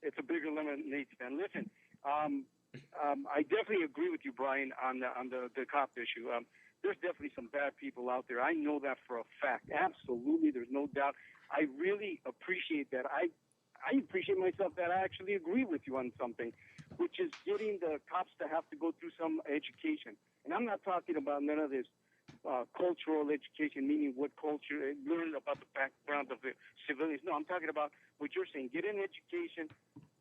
S11: It's a bigger lemonade stand. Listen, I definitely agree with you, Brian, on the cop issue. There's definitely some bad people out there. I know that for a fact. Absolutely, there's no doubt. I really appreciate that. I appreciate myself that I actually agree with you on something, which is getting the cops to have to go through some education. And I'm not talking about none of this cultural education, meaning what culture, learn about the background of the civilians. No, I'm talking about what you're saying. Get an education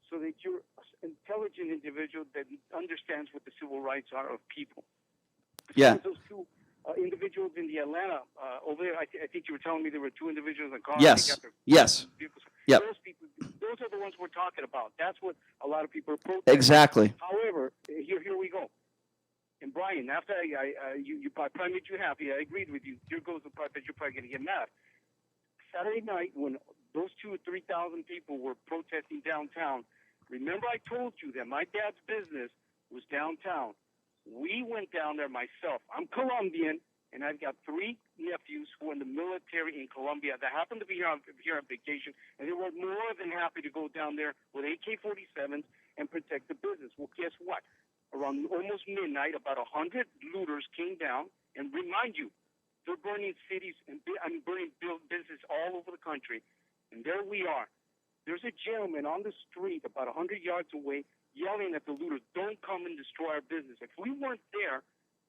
S11: so that you're an intelligent individual that understands what the civil rights are of people.
S4: Yeah.
S11: Those two individuals in the Atlanta over there, I think you were telling me there were two individuals in cars.
S4: Yes. Yes. Yep.
S11: Those people, those are the ones we're talking about. That's what a lot of people are protesting.
S4: Exactly.
S11: However, here we go. And Brian, after I probably made you happy. I agreed with you. Here goes the part that you're probably going to get mad. Saturday night, when those 2,000 or 3,000 people were protesting downtown, remember I told you that my dad's business was downtown. We went down there myself. I'm Colombian, and I've got 3 nephews who are in the military in Colombia that happen to be here on vacation, and they were more than happy to go down there with AK-47s and protect the business. Well, guess what? Around almost midnight, about 100 looters came down, and remind you, they're burning cities and burning business all over the country. And there we are. There's a gentleman on the street about 100 yards away yelling at the looters, don't come and destroy our business. If we weren't there,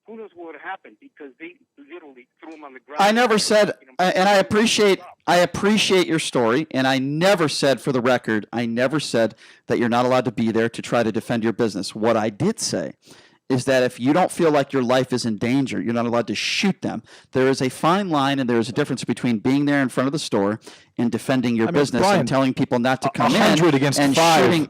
S11: who knows what would have happened, because they literally threw him on the ground.
S4: I never said, and I appreciate your story, and I never said, for the record, I never said that you're not allowed to be there to try to defend your business. What I did say is that if you don't feel like your life is in danger, you're not allowed to shoot them. There is a fine line, and there is a difference between being there in front of the store and defending your business,
S16: Brian,
S4: and telling people not to come in.
S16: 100 against
S4: and
S16: 5
S4: shooting,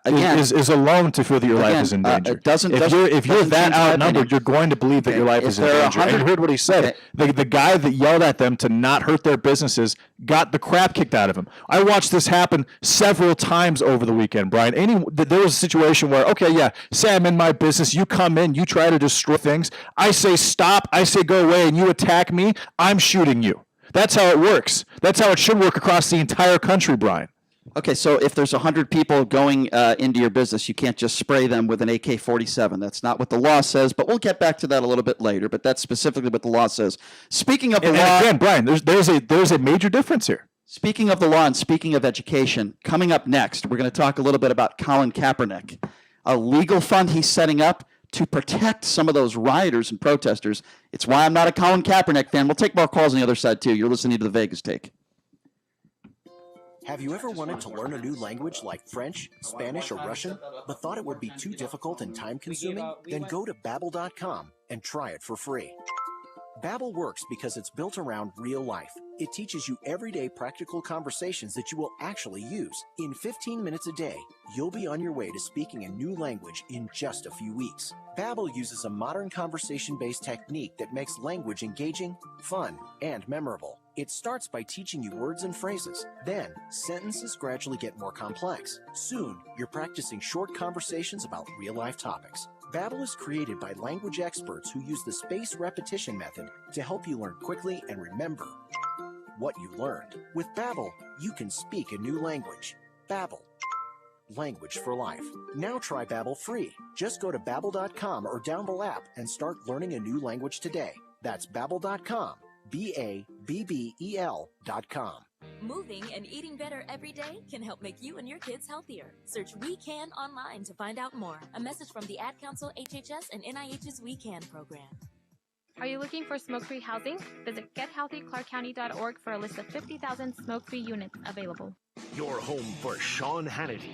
S4: again,
S16: is alone to feel that your life is in danger. If you're that outnumbered, you're going to believe that your life is in danger. And you heard what he said. The guy that yelled at them to not hurt their businesses got the crap kicked out of him. I watched this happen several times over the weekend, Brian. There was a situation where, okay, yeah, say I'm in my business, you come in, you try to destroy things, I say stop, I say go away, and you attack me, I'm shooting you. That's how it works. That's how it should work across the entire country, Brian.
S4: Okay, so if there's 100 people going into your business, you can't just spray them with an AK-47. That's not what the law says, but we'll get back to that a little bit later. But that's specifically what the law says. Speaking of the law,
S16: again, Brian, there's a major difference here.
S4: Speaking of the law and speaking of education, coming up next, we're going to talk a little bit about Colin Kaepernick, a legal fund he's setting up to protect some of those rioters and protesters. It's why I'm not a Colin Kaepernick fan. We'll take more calls on the other side, too. You're listening to The Vegas Take.
S12: Have you ever wanted to learn a new language like French, Spanish, or Russian, but thought it would be too difficult and time-consuming? Then go to Babbel.com and try it for free. Babbel works because it's built around real life. It teaches you everyday practical conversations that you will actually use. In 15 minutes a day, you'll be on your way to speaking a new language in just a few weeks. Babbel uses a modern conversation-based technique that makes language engaging, fun, and memorable. It starts by teaching you words and phrases. Then, sentences gradually get more complex. Soon, you're practicing short conversations about real-life topics. Babbel is created by language experts who use the spaced repetition method to help you learn quickly and remember what you learned. With Babbel, you can speak a new language. Babbel. Language for life. Now try Babbel free. Just go to Babbel.com or download the app and start learning a new language today. That's Babbel.com. Babbel.com.
S13: Moving and eating better every day can help make you and your kids healthier. Search We Can online to find out more. A message from the Ad Council, HHS, and NIH's We Can program.
S17: Are you looking for smoke-free housing? Visit GetHealthyClarkCounty.org for a list of 50,000 smoke-free units available.
S14: Your home for Sean Hannity,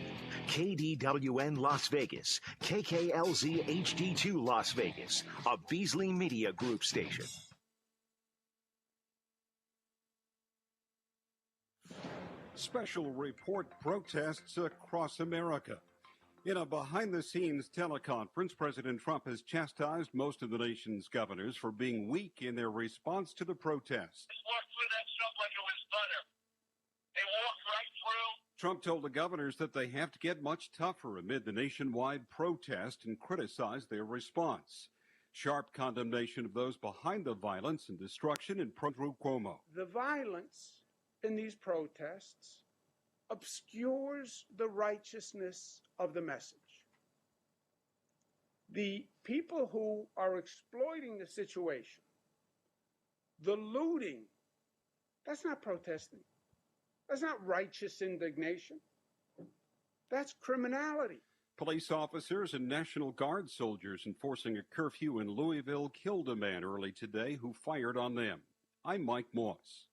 S14: KDWN Las Vegas, KKLZ HD2 Las Vegas, a Beasley Media Group station.
S24: Special report protests across America. In a behind-the-scenes teleconference, President Trump has chastised most of the nation's governors for being weak in their response to the protests.
S10: Walked through that stuff like it was butter. They walked right through.
S24: Trump told the governors that they have to get much tougher amid the nationwide protest and criticized their response. Sharp condemnation of those behind the violence and destruction in Andrew Cuomo.
S18: The violence in these protests obscures the righteousness of the message. The people who are exploiting the situation, the looting, that's not protesting. That's not righteous indignation. That's criminality.
S24: Police officers and National Guard soldiers enforcing a curfew in Louisville killed a man early today who fired on them. I'm Mike Moss.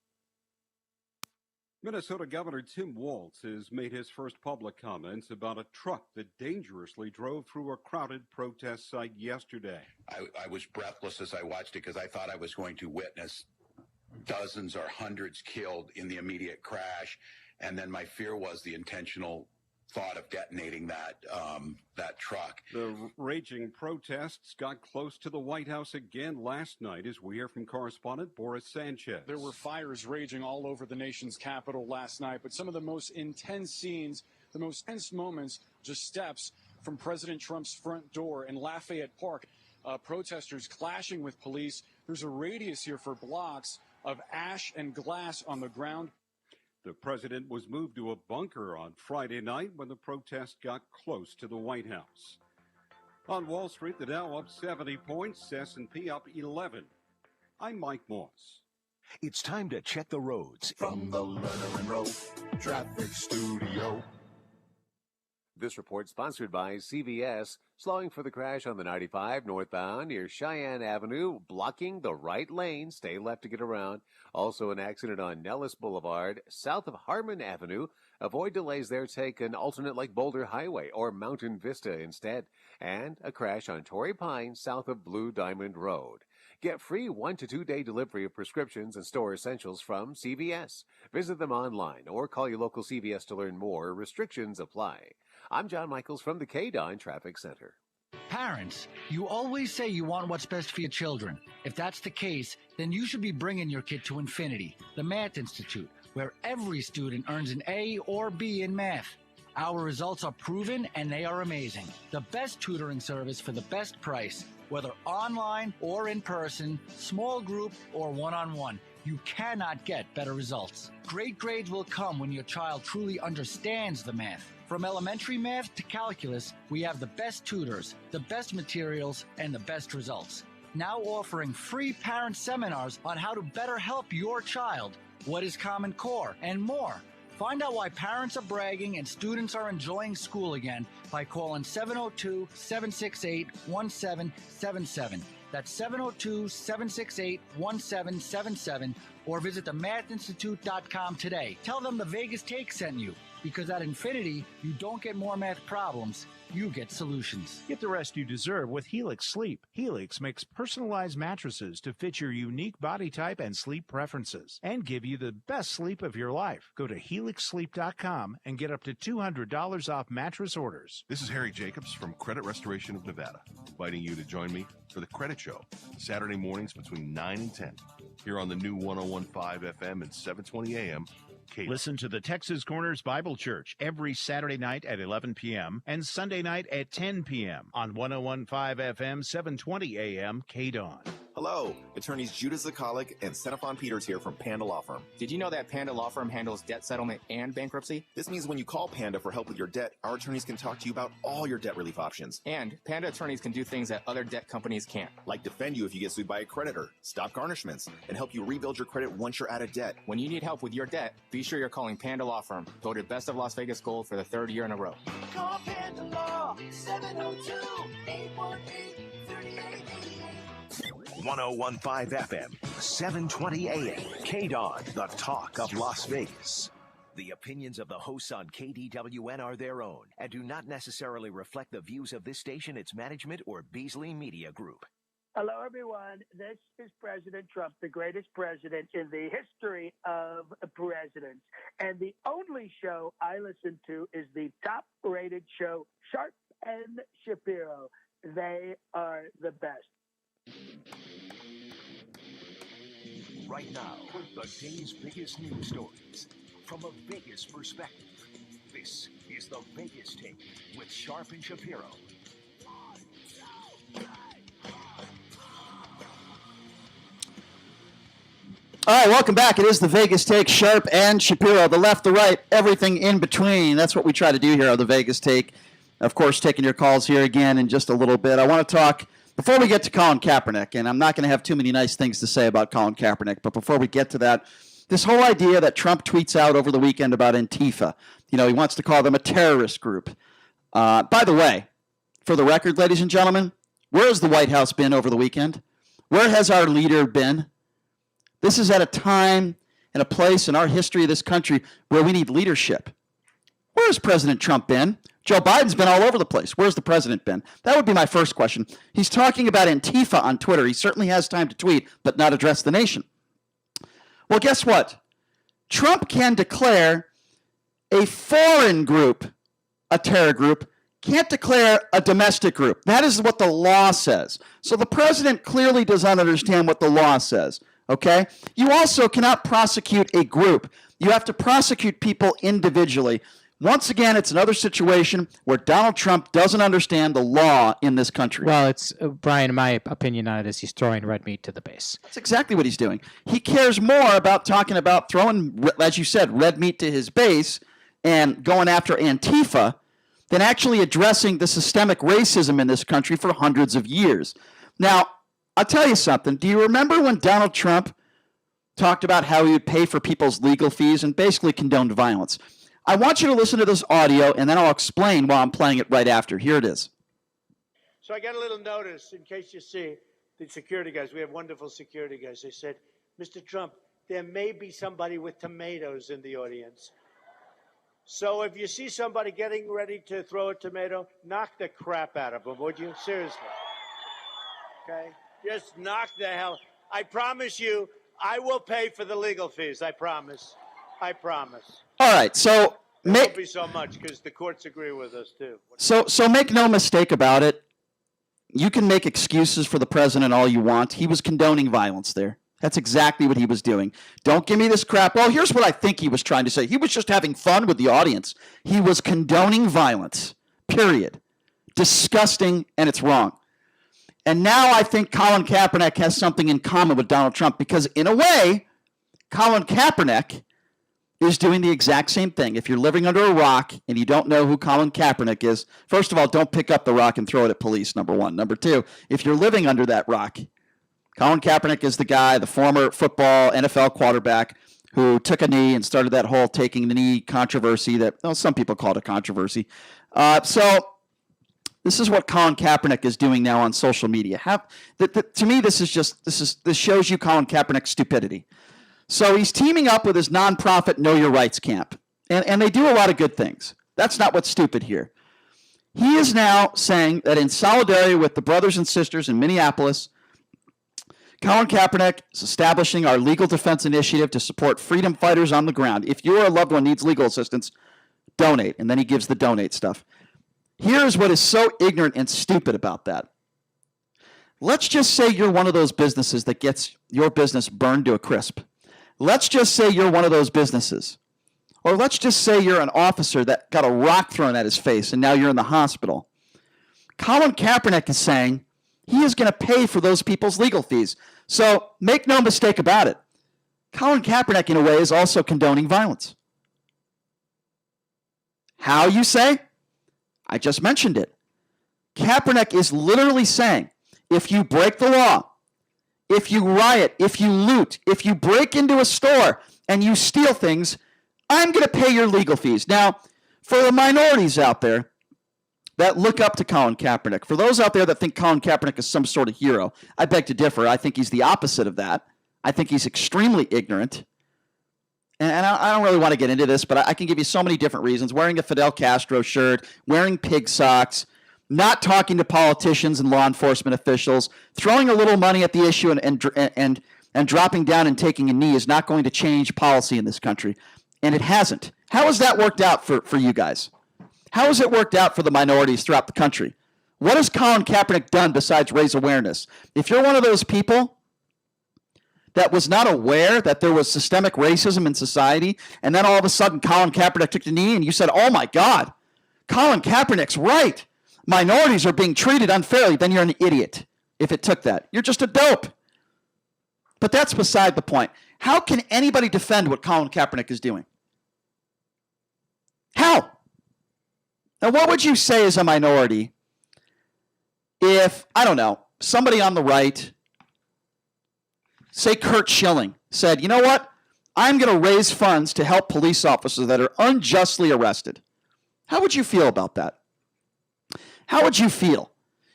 S24: Minnesota Governor Tim Walz has made his first public comments about a truck that dangerously drove through a crowded protest site yesterday.
S19: I was breathless as I watched it because I thought I was going to witness dozens or hundreds killed in the immediate crash. And then my fear was the intentional thought of detonating that truck.
S24: The raging protests got close to the White House again last night, as we hear from correspondent Boris Sanchez.
S20: There were fires raging all over the nation's capital last night, but some of the most intense scenes, the most tense moments, just steps from President Trump's front door in Lafayette Park. Protesters clashing with police. There's a radius here for blocks of ash and glass on the ground.
S24: The president was moved to a bunker on Friday night when the protest got close to the White House. On Wall Street, the Dow up 70 points, S&P up 11. I'm Mike Moss.
S14: It's time to check the roads from the Letterman Road Traffic Studio.
S1: This report sponsored by CVS. Slowing for the crash on the 95 northbound near Cheyenne Avenue, blocking the right lane. Stay left to get around. Also an accident on Nellis Boulevard, south of Harmon Avenue. Avoid delays there. Take an alternate like Boulder Highway or Mountain Vista instead. And a crash on Torrey Pine, south of Blue Diamond Road. Get free 1 to 2 day delivery of prescriptions and store essentials from CVS. Visit them online or call your local CVS to learn more. Restrictions apply. I'm John Michaels from the KDON Traffic Center.
S21: Parents, you always say you want what's best for your children. If that's the case, then you should be bringing your kid to Infinity, the Math Institute, where every student earns an A or B in math. Our results are proven and they are amazing. The best tutoring service for the best price, whether online or in person, small group or one-on-one. You cannot get better results. Great grades will come when your child truly understands the math. From elementary math to calculus, we have the best tutors, the best materials, and the best results. Now offering free parent seminars on how to better help your child, what is Common Core, and more. Find out why parents are bragging and students are enjoying school again by calling 702-768-1777. That's 702-768-1777 or visit themathinstitute.com today. Tell them the Vegas Take sent you, because at Infinity, you don't get more math problems, you get solutions.
S23: Get the rest you deserve with Helix Sleep. Helix makes personalized mattresses to fit your unique body type and sleep preferences and give you the best sleep of your life. Go to helixsleep.com and get up to $200 off mattress orders.
S26: This is Harry Jacobs from Credit Restoration of Nevada, inviting you to join me for the Credit Show, Saturday mornings between 9 and 10, here on the new 101.5 FM and 720 AM.
S23: Listen to the Texas Corners Bible Church every Saturday night at 11 p.m. and Sunday night at 10 p.m. on 101.5 FM, 720 AM, KDON.
S27: Hello, attorneys Judah Zakalik and Xenophon Peters here from Panda Law Firm.
S28: Did you know that Panda Law Firm handles debt settlement and bankruptcy?
S27: This means when you call Panda for help with your debt, our attorneys can talk to you about all your debt relief options.
S28: And Panda attorneys can do things that other debt companies can't.
S27: Like defend you if you get sued by a creditor, stop garnishments, and help you rebuild your credit once you're out of debt.
S28: When you need help with your debt, be sure you're calling Panda Law Firm, voted Best of Las Vegas Gold for the 3rd year in a row.
S14: Call Panda Law, 702-818-3888. 101.5 FM, 720 AM, KDON, the talk of Las Vegas. The opinions of the hosts on KDWN are their own and do not necessarily reflect the views of this station, its management, or Beasley Media Group.
S6: Hello, everyone. This is President Trump, the greatest president in the history of presidents. And the only show I listen to is the top-rated show, Sharp and Shapiro. They are the best.
S14: Right now, the day's biggest news stories from a Vegas perspective. This is the Vegas Take with Sharp and Shapiro.
S4: All right, welcome back. It is the Vegas Take, Sharp and Shapiro, the left, the right, everything in between. That's what we try to do here on the Vegas Take. Of course, taking your calls here again in just a little bit. I want to talk, before we get to Colin Kaepernick, and I'm not going to have too many nice things to say about Colin Kaepernick, but before we get to that, this whole idea that Trump tweets out over the weekend about Antifa, he wants to call them a terrorist group. By the way, for the record, ladies and gentlemen, where has the White House been over the weekend? Where has our leader been? This is at a time and a place in our history of this country where we need leadership. Where has President Trump been? Joe Biden's been all over the place. Where's the president been? That would be my first question. He's talking about Antifa on Twitter. He certainly has time to tweet, but not address the nation. Well, guess what? Trump can declare a foreign group a terror group, can't declare a domestic group. That is what the law says. So the president clearly does not understand what the law says. Okay? You also cannot prosecute a group. You have to prosecute people individually. Once again, it's another situation where Donald Trump doesn't understand the law in this country.
S2: Well, it's Brian, my opinion on it is he's throwing red meat to the base.
S4: That's exactly what he's doing. He cares more about talking about throwing, as you said, red meat to his base and going after Antifa than actually addressing the systemic racism in this country for hundreds of years. Now, I'll tell you something. Do you remember when Donald Trump talked about how he would pay for people's legal fees and basically condoned violence? I want you to listen to this audio, and then I'll explain why I'm playing it right after. Here it is.
S3: So I got a little notice, in case you see, the security guys. We have wonderful security guys. They said, Mr. Trump, there may be somebody with tomatoes in the audience. So if you see somebody getting ready to throw a tomato, knock the crap out of them, would you? Seriously. Okay? Just knock the hell. I promise you, I will pay for the legal fees. I promise. I promise.
S4: All right, so
S3: It won't be so much because the courts agree with us too.
S4: So make no mistake about it. You can make excuses for the president all you want. He was condoning violence there. That's exactly what he was doing. Don't give me this crap. Well, here's what I think he was trying to say. He was just having fun with the audience. He was condoning violence, period. Disgusting, and it's wrong. And now I think Colin Kaepernick has something in common with Donald Trump because, in a way, Colin Kaepernick is doing the exact same thing. If you're living under a rock and you don't know who Colin Kaepernick is, first of all, don't pick up the rock and throw it at police, number one. Number two, if you're living under that rock, Colin Kaepernick is the guy, the former football NFL quarterback who took a knee and started that whole taking the knee controversy that, well, some people call it a controversy. So this is what Colin Kaepernick is doing now on social media. To me, this shows you Colin Kaepernick's stupidity. So he's teaming up with his nonprofit Know Your Rights camp, and they do a lot of good things. That's not what's stupid here. He is now saying that in solidarity with the brothers and sisters in Minneapolis, Colin Kaepernick is establishing our legal defense initiative to support freedom fighters on the ground. If you or a loved one needs legal assistance, donate. And then he gives the donate stuff. Here's what is so ignorant and stupid about that. Let's just say you're one of those businesses that gets your business burned to a crisp. Let's just say you're one of those businesses. Or let's just say you're an officer that got a rock thrown at his face and now you're in the hospital. Colin Kaepernick is saying he is going to pay for those people's legal fees. So make no mistake about it. Colin Kaepernick, in a way, is also condoning violence. How, you say? I just mentioned it. Kaepernick is literally saying, if you break the law, if you riot, if you loot, if you break into a store and you steal things, I'm going to pay your legal fees. Now, for the minorities out there that look up to Colin Kaepernick, for those out there that think Colin Kaepernick is some sort of hero, I beg to differ. I think he's the opposite of that. I think he's extremely ignorant. And I don't really want to get into this, but I can give you so many different reasons. Wearing a Fidel Castro shirt, wearing pig socks, not talking to politicians and law enforcement officials, throwing a little money at the issue and dropping down and taking a knee is not going to change policy in this country. And it hasn't. How has that worked out for you guys? How has it worked out for the minorities throughout the country? What has Colin Kaepernick done besides raise awareness? If you're one of those people that was not aware that there was systemic racism in society, and then all of a sudden Colin Kaepernick took the knee and you said, oh my God, Colin Kaepernick's right. Minorities are being treated unfairly, then you're an idiot if it took that. You're just a dope. But that's beside the point. How can anybody defend what Colin Kaepernick is doing? How? Now, what would you say as a minority if, I don't know, somebody on the right, say Kurt Schilling, said, you know what? I'm going to raise funds to help police officers that are unjustly arrested. How would you feel about that? How would you feel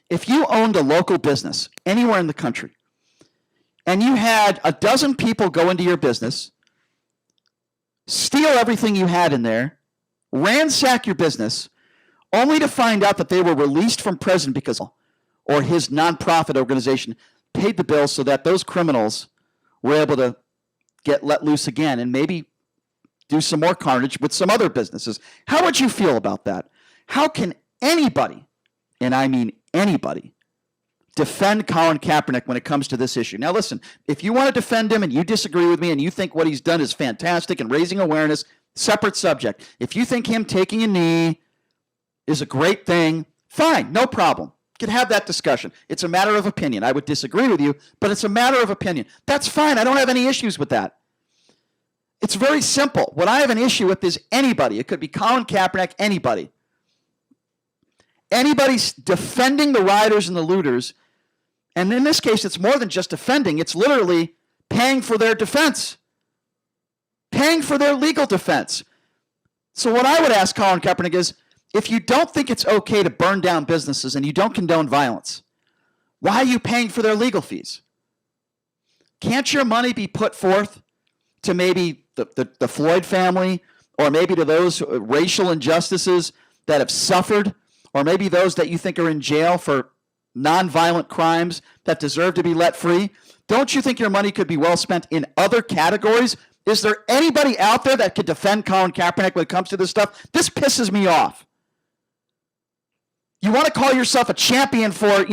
S4: if you owned a local business anywhere in the country and you had a dozen people go into your business, steal everything you had in there, ransack your business, only to find out that they were released from prison because or his nonprofit organization paid the bill so that those criminals were able to get let loose again and maybe do some more carnage with some other businesses? How would you feel about that? How can anybody, and I mean anybody, defend Colin Kaepernick when it comes to this issue? Now listen, if you want to defend him and you disagree with me and you think what he's done is fantastic and raising awareness, separate subject. If you think him taking a knee is a great thing, fine, no problem. You can have that discussion. It's a matter of opinion. I would disagree with you, but it's a matter of opinion. That's fine. I don't have any issues with that. It's very simple. What I have an issue with is anybody. It could be Colin Kaepernick, anybody. Anybody's defending the rioters and the looters, and in this case, it's more than just defending. It's literally paying for their defense, paying for their legal defense. So what I would ask Colin Kaepernick is, if you don't think it's okay to burn down businesses and you don't condone violence, why are you paying for their legal fees? Can't your money be put forth to maybe the Floyd family, or maybe to those racial injustices that have suffered, or maybe those that you think are in jail for nonviolent crimes that deserve to be let free? Don't you think your money could be well spent in other categories? Is there anybody out there that could defend Colin Kaepernick when it comes to this stuff? This pisses me off. You want to call yourself a champion for,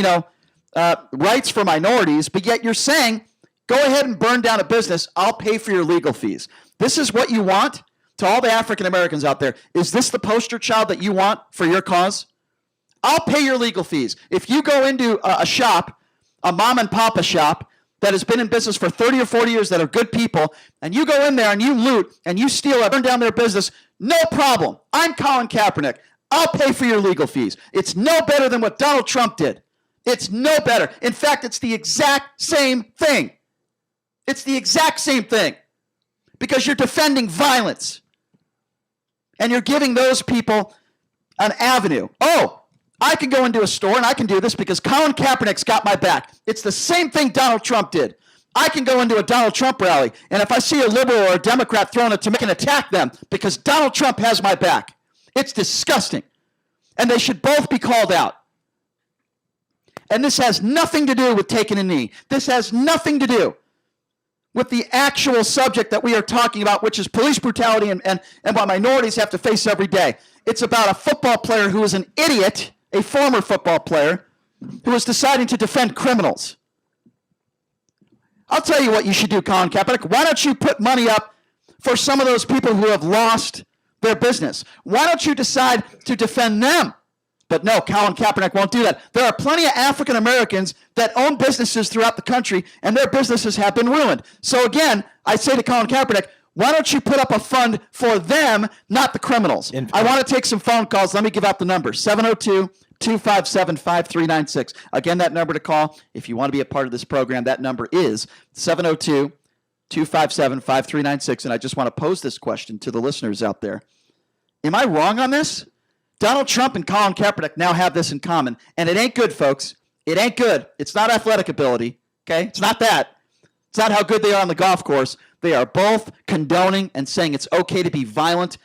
S4: rights for minorities, but yet you're saying, go ahead and burn down a business. I'll pay for your legal fees. This is what you want to all the African Americans out there. Is this the poster child that you want for your cause? I'll pay your legal fees. If you go into a shop, a mom and papa shop that has been in business for 30 or 40 years that are good people, and you go in there and you loot and you steal and burn down their business, no problem. I'm Colin Kaepernick. I'll pay for your legal fees. It's no better than what Donald Trump did. It's no better. In fact, it's the exact same thing. It's the exact same thing. Because you're defending violence. And you're giving those people an avenue. Oh, I can go into a store and I can do this because Colin Kaepernick's got my back. It's the same thing Donald Trump did. I can go into a Donald Trump rally, and if I see a liberal or a Democrat throwing a tomato, I can attack them because Donald Trump has my back. It's disgusting. And they should both be called out. And this has nothing to do with taking a knee. This has nothing to do with the actual subject that we are talking about, which is police brutality and what minorities have to face every day. It's about a football player who is an idiot, a former football player, who is deciding to defend criminals. I'll tell you what you should do, Colin Kaepernick. Why don't you put money up for some of those people who have lost their business? Why don't you decide to defend them? But no, Colin Kaepernick won't do that. There are plenty of African Americans that own businesses throughout the country, and their businesses have been ruined. So again, I say to Colin Kaepernick, why don't you put up a fund for them, not the criminals? I want to take some phone calls. Let me give out the number, 702-257-5396. Again, that number to call if you want to be a part of this program, that number is 702-257-5396. And I just want to pose this question to the listeners out there. Am I wrong on this? Donald Trump and Colin Kaepernick now have this in common, and it ain't good, folks. It ain't good. It's not athletic ability, okay? It's not that. It's not how good they are on the golf course. They are both condoning and saying it's okay to be violent.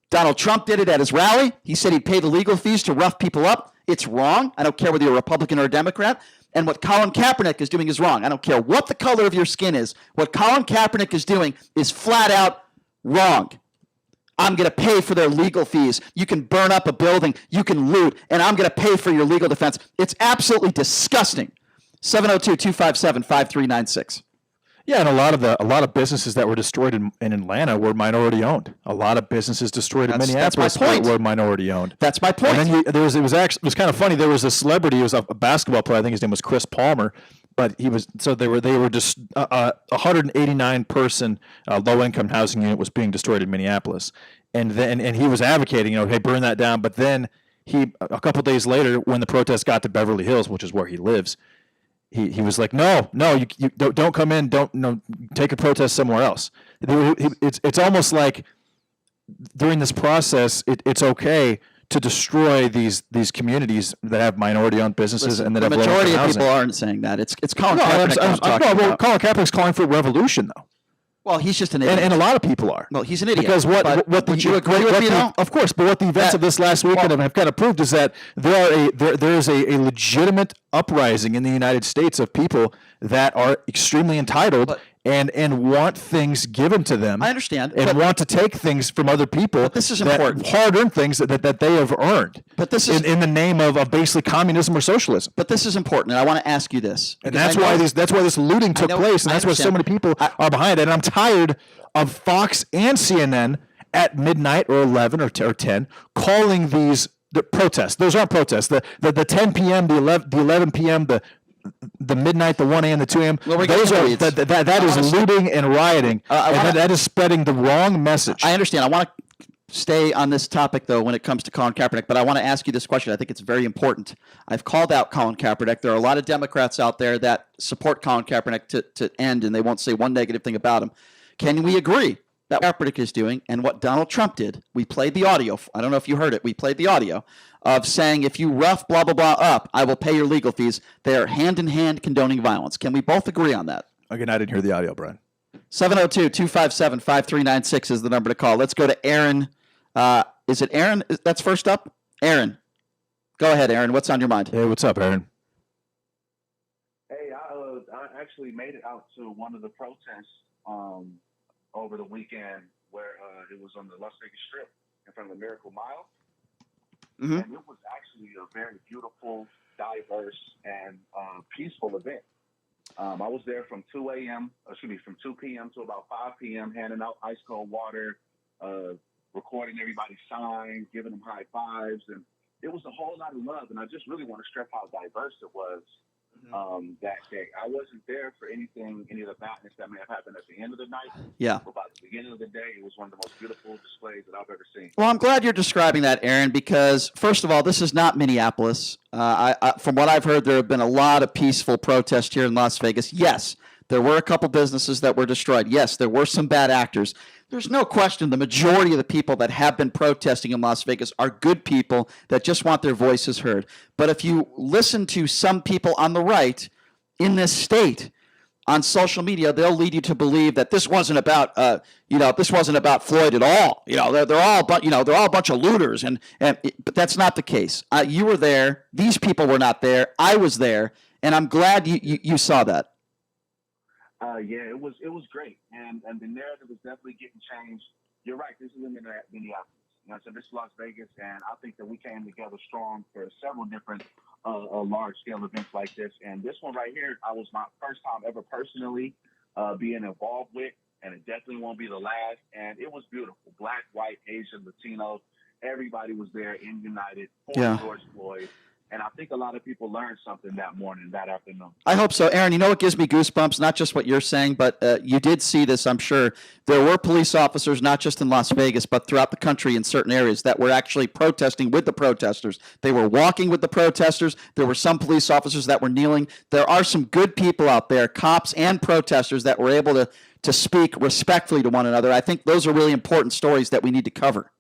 S4: Donald Trump did it at his rally. He said he'd pay the legal fees to rough people up. It's wrong. I don't care whether you're a Republican or a Democrat. And what Colin Kaepernick is doing is wrong. I don't care what the color of your skin is. What Colin Kaepernick is doing is flat out wrong. I'm going to pay for their legal fees. You can burn up a building. You can loot. And I'm going to pay for your legal defense. It's absolutely disgusting. 702-257-5396.
S16: Yeah, and a lot of businesses that were destroyed in Atlanta were minority owned. A lot of businesses destroyed in Minneapolis
S4: that's my point.
S16: were minority owned.
S4: That's my point.
S16: And then it was kind of funny. There was a celebrity. It was a basketball player. I think his name was Chris Palmer. But they were just 189 person low income housing unit was being destroyed in Minneapolis, and he was advocating, hey, burn that down. But then a couple days later, when the protest got to Beverly Hills, which is where he lives, he was like, no, you don't come in, take a protest somewhere else. It's almost like during this process, it's okay to destroy these communities that have minority-owned businesses.
S4: Listen,
S16: And that
S4: the
S16: have
S4: majority of
S16: housing.
S4: people aren't saying that. It's Colin Kaepernick I'm talking about.
S16: Colin Kaepernick's calling for a revolution, though.
S4: Well, he's just an idiot.
S16: And a lot of people are.
S4: Well, he's an idiot.
S16: Because
S4: would you agree with me, though?
S16: Of course, but what the events of this last weekend have kind of proved is that there is a legitimate uprising in the United States of people that are extremely entitled and want things given to them.
S4: I understand.
S16: And want to take things from other people.
S4: But this is important.
S16: Hard-earned things that they have earned.
S4: But this is
S16: in the name of basically communism or socialism.
S4: But this is important, and I want to ask you this.
S16: And that's why this looting took place, and that's why so many people are behind it. And I'm tired of Fox and CNN at midnight or 11 or 10 calling these the protests. Those aren't protests. The 10 p.m., the 11 p.m., the midnight, the 1 a.m., the 2 a.m.
S4: Well,
S16: that is looting and rioting, and that is spreading the wrong message.
S4: I understand. I want to stay on this topic, though, when it comes to Colin Kaepernick, but I want to ask you this question. I think it's very important. I've called out Colin Kaepernick. There are a lot of Democrats out there that support Colin Kaepernick to end, and they won't say one negative thing about him. Can we agree that what Kaepernick is doing and what Donald Trump did? We played the audio. I don't know if you heard it. We played the audio of saying, if you rough blah, blah, blah up, I will pay your legal fees. They are hand-in-hand condoning violence. Can we both agree on that?
S16: Again, I didn't hear the audio, Brian.
S4: 702-257-5396 is the number to call. Let's go to Aaron. Is it Aaron that's first up? Aaron. Go ahead, Aaron. What's on your mind?
S16: Hey, what's up, Aaron?
S5: Hey, I actually made it out to one of the protests over the weekend where it was on the Las Vegas Strip in front of the Miracle Mile.
S4: Mm-hmm.
S5: And it was actually a very beautiful, diverse, and peaceful event. I was there from 2 p.m. to about 5 p.m., handing out ice cold water, recording everybody's signs, giving them high fives, and it was a whole lot of love. And I just really want to stress how diverse it was that day. I wasn't there for any of the madness that may have happened at the end of the night.
S4: Yeah.
S5: But by the beginning of the day, it was one of the most beautiful displays that I've ever seen.
S4: Well, I'm glad you're describing that, Aaron, because, first of all, this is not Minneapolis. From what I've heard, there have been a lot of peaceful protests here in Las Vegas. Yes, there were a couple businesses that were destroyed. Yes, there were some bad actors. There's no question the majority of the people that have been protesting in Las Vegas are good people that just want their voices heard. But if you listen to some people on the right in this state on social media, they'll lead you to believe that this wasn't about, this wasn't about Floyd at all. They're all a bunch of looters, but that's not the case. You were there. These people were not there. I was there, and I'm glad you saw that.
S5: Yeah, it was great, and the narrative is definitely getting changed. You're right. This is in Minneapolis. So this is Las Vegas, and I think that we came together strong for several different large-scale events like this. And this one right here, I was my first time ever personally being involved with, and it definitely won't be the last. And it was beautiful. Black, white, Asian, Latino, everybody was there and united for George Floyd. And I think a lot of people learned something that afternoon.
S4: I hope so. Aaron, you know what gives me goosebumps? Not just what you're saying, but you did see this, I'm sure. There were police officers, not just in Las Vegas, but throughout the country in certain areas that were actually protesting with the protesters. They were walking with the protesters. There were some police officers that were kneeling. There are some good people out there, cops and protesters, that were able to speak respectfully to one another. I think those are really important stories that we need to cover.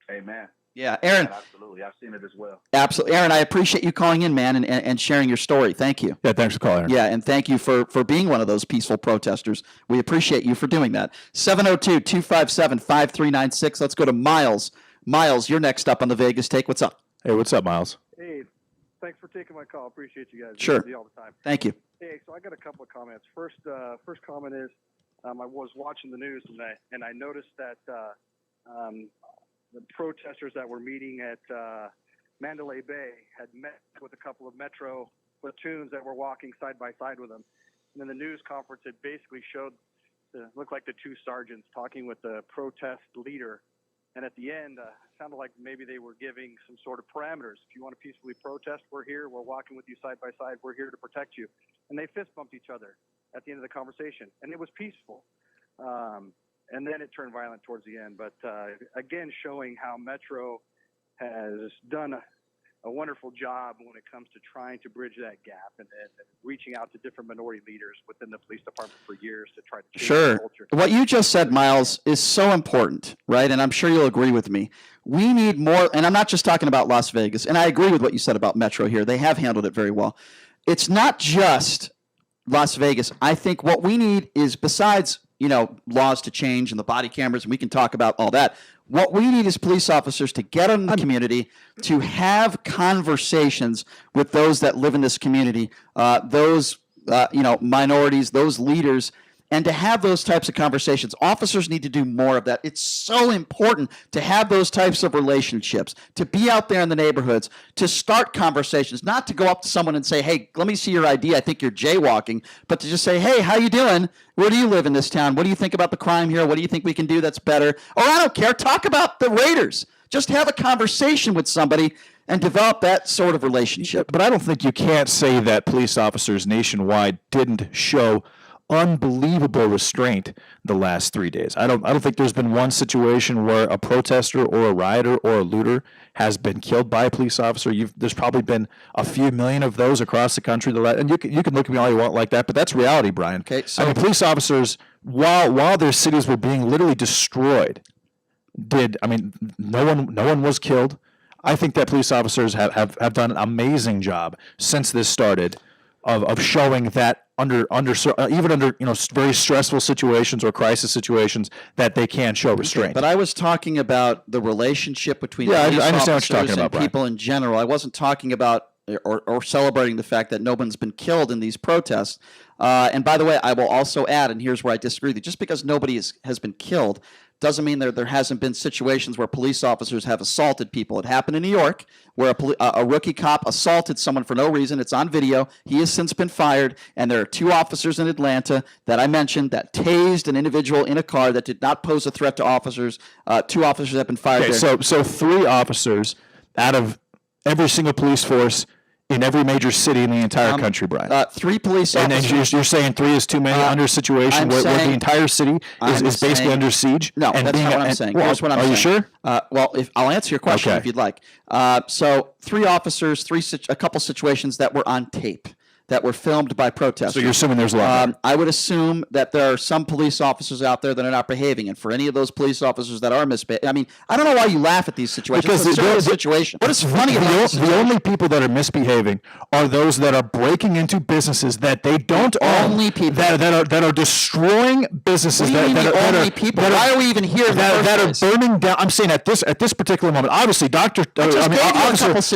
S5: Amen.
S4: Yeah, Aaron.
S5: Yeah, absolutely. I've seen it as well.
S4: Absolutely. Aaron, I appreciate you calling in, man, and sharing your story. Thank you.
S16: Yeah, thanks for calling, Aaron.
S4: Yeah, and thank you for being one of those peaceful protesters. We appreciate you for doing that. 702-257-5396. Let's go to Miles. Miles, you're next up on the Vegas Take. What's up?
S16: Hey, what's up, Miles?
S7: Hey, thanks for taking my call. Appreciate you guys.
S4: Sure.
S7: I see you all the time.
S4: Thank you.
S7: Hey, so I got a couple of comments. First comment is I was watching the news and I noticed that the protesters that were meeting at Mandalay Bay had met with a couple of Metro platoons that were walking side by side with them. And then the news conference, it basically showed, looked like the two sergeants talking with the protest leader. And at the end, it sounded like maybe they were giving some sort of parameters. If you want to peacefully protest, we're here. We're walking with you side by side. We're here to protect you. And they fist bumped each other at the end of the conversation. And it was peaceful. And then it turned violent towards the end. But again, showing how Metro has done a wonderful job when it comes to trying to bridge that gap and reaching out to different minority leaders within the police department for years to try to change the culture.
S4: What you just said, Miles, is so important, right? And I'm sure you'll agree with me. We need more, and I'm not just talking about Las Vegas, and I agree with what you said about Metro here. They have handled it very well. It's not just Las Vegas. I think what we need is, besides, laws to change and the body cameras, and we can talk about all that, what we need is police officers to get in the community, to have conversations with those that live in this community, those minorities, those leaders, and to have those types of conversations. Officers need to do more of that. It's so important to have those types of relationships, to be out there in the neighborhoods, to start conversations, not to go up to someone and say, hey, let me see your ID. I think you're jaywalking, but to just say, hey, how you doing? Where do you live in this town? What do you think about the crime here? What do you think we can do that's better? Or I don't care. Talk about the Raiders. Just have a conversation with somebody and develop that sort of relationship.
S16: But I don't think you can't say that police officers nationwide didn't show unbelievable restraint the last 3 days. I don't think there's been one situation where a protester or a rioter or a looter has been killed by a police officer. There's probably been a few million of those across the country. And you can look at me all you want like that, but that's reality, Brian.
S4: Okay, so
S16: police officers, while their cities were being literally destroyed, no one was killed. I think that police officers have done an amazing job since this started of showing that even under very stressful situations or crisis situations that they can show restraint.
S4: But I was talking about the relationship between
S16: I
S4: police
S16: understand what you're
S4: officers
S16: talking about,
S4: and
S16: Brian.
S4: people in general. I wasn't talking about or celebrating the fact that no one's been killed in these protests. And by the way, I will also add, and here's where I disagree with you, just because nobody has been killed doesn't mean there hasn't been situations where police officers have assaulted people. It happened in New York where a rookie cop assaulted someone for no reason. It's on video. He has since been fired. And there are two officers in Atlanta that I mentioned that tased an individual in a car that did not pose a threat to officers. Two officers have been fired.
S16: Okay, so 3 officers out of every single police force in every major city in the entire country, Brian.
S4: 3 police officers.
S16: And you're saying 3 is too many under a situation where the entire city is basically under siege?
S4: No, that's not what I'm saying. Here's what I'm saying.
S16: Are you sure?
S4: Well, I'll answer your question if you'd like. So 3 officers, a couple situations that were on tape, that were filmed by protesters.
S16: So you're assuming there's a lot.
S4: I would assume that there are some police officers out there that are not behaving, and for any of those police officers that are misbehaving, I don't know why you laugh at these situations.
S16: Because
S4: it's a situation. What is funny about this?
S16: The only people that are misbehaving are those that are breaking into businesses that they don't own.
S4: Only people
S16: that are destroying businesses.
S4: What do you mean the only people? Why are we even here in the first place?
S16: That are burning down? I'm saying at this particular moment, obviously,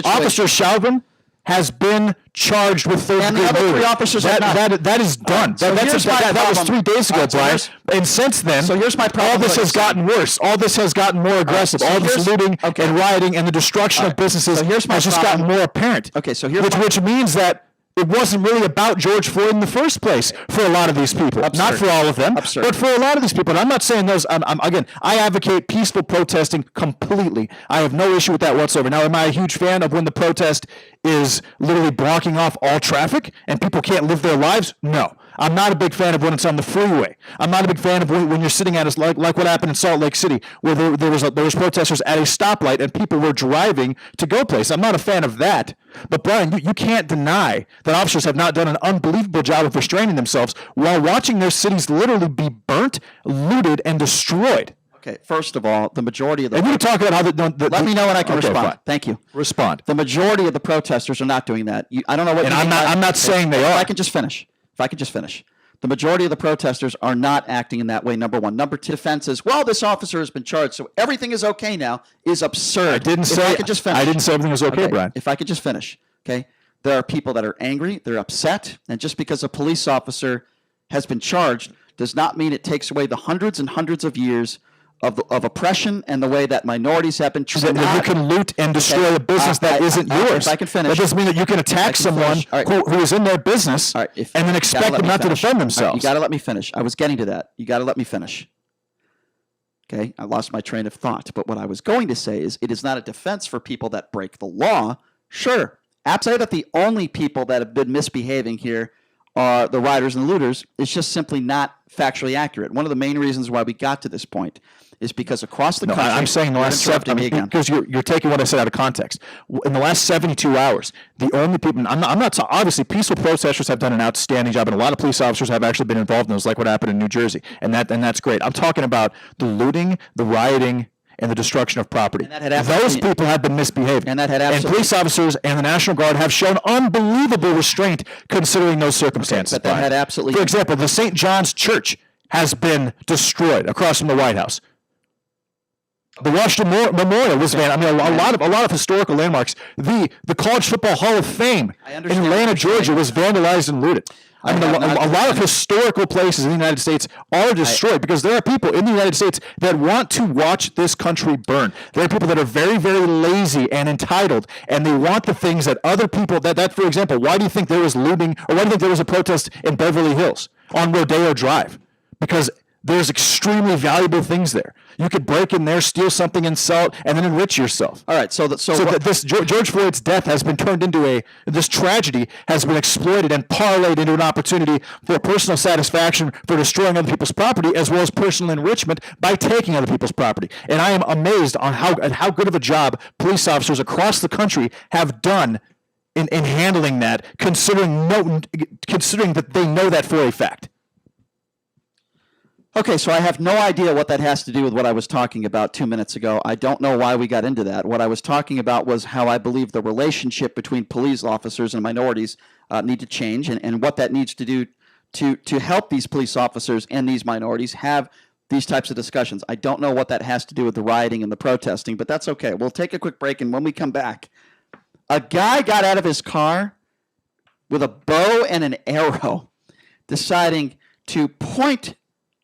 S16: Officer Chauvin has been charged with third-degree murder.
S4: And the other 3 officers have not.
S16: That is done. That was 3 days ago, Brian. And since then,
S4: here's my problem.
S16: All this has gotten worse. All this has gotten more aggressive. All this looting and rioting and the destruction of businesses has just gotten more apparent.
S4: Okay, so
S16: which means that it wasn't really about George Floyd in the first place for a lot of these people. Not for all of them, but for a lot of these people. And I'm not saying those. Again, I advocate peaceful protesting completely. I have no issue with that whatsoever. Now, am I a huge fan of when the protest is literally blocking off all traffic and people can't live their lives? No. I'm not a big fan of when it's on the freeway. I'm not a big fan of when you're sitting at like what happened in Salt Lake City, where there was protesters at a stoplight and people were driving to go place. I'm not a fan of that. But Brian, you can't deny that officers have not done an unbelievable job of restraining themselves while watching their cities literally be burnt, looted, and destroyed.
S4: Okay, first of all, the majority of the...
S16: And you talk about how
S4: let me know when I can respond.
S16: Fine.
S4: Thank you.
S16: Respond.
S4: The majority of the protesters are not doing that. I don't know what...
S16: And I'm not saying they are.
S4: If I can just finish. The majority of the protesters are not acting in that way, number one. Number 2, defense is, well, this officer has been charged, so everything is okay now, is absurd.
S16: I didn't say everything was okay, Brian.
S4: If I could just finish, okay? There are people that are angry, they're upset, and just because a police officer has been charged does not mean it takes away the hundreds and hundreds of years of oppression and the way that minorities have been treated.
S16: That you can loot and destroy a business that isn't yours.
S4: If I can finish.
S16: That doesn't mean that you can attack someone who is in their business and then expect them not to defend themselves.
S4: You got to let me finish. I was getting to that. You got to let me finish. Okay, I lost my train of thought. But what I was going to say is it is not a defense for people that break the law. Sure, absolutely that the only people that have been misbehaving here are the rioters and the looters. It's just simply not factually accurate. One of the main reasons why we got to this point is because across the country,
S16: I'm saying the last 7 because you're taking what I said out of context. In the last 72 hours, the only people I'm not obviously peaceful protesters have done an outstanding job, and a lot of police officers have actually been involved in those, like what happened in New Jersey, and that's great. I'm talking about the looting, the rioting, and the destruction of property. Those people have been misbehaving. And police officers and the National Guard have shown unbelievable restraint considering those circumstances.
S4: Okay, but that had absolutely...
S16: For example, the St. John's Church has been destroyed across from the White House. The Washington Memorial was vandalized. I mean, a lot of historical landmarks. The College Football Hall of Fame in Atlanta, Georgia, was vandalized and looted. I mean, a lot of historical places in the United States are destroyed because there are people in the United States that want to watch this country burn. There are people that are very, very lazy and entitled, and they want the things that other people, that for example, why do you think there was looting, or why do you think there was a protest in Beverly Hills on Rodeo Drive? Because there's extremely valuable things there. You could break in there, steal something, and sell it, and then enrich yourself.
S4: All right, so
S16: this George Floyd's death has been turned into this tragedy has been exploited and parlayed into an opportunity for personal satisfaction for destroying other people's property, as well as personal enrichment by taking other people's property. And I am amazed on how good of a job police officers across the country have done in handling that, considering that they know that for a fact.
S4: Okay, so I have no idea what that has to do with what I was talking about 2 minutes ago. I don't know why we got into that. What I was talking about was how I believe the relationship between police officers and minorities need to change, and what that needs to do to help these police officers and these minorities have these types of discussions. I don't know what that has to do with the rioting and the protesting, but that's okay. We'll take a quick break, and when we come back, a guy got out of his car with a bow and an arrow, deciding to point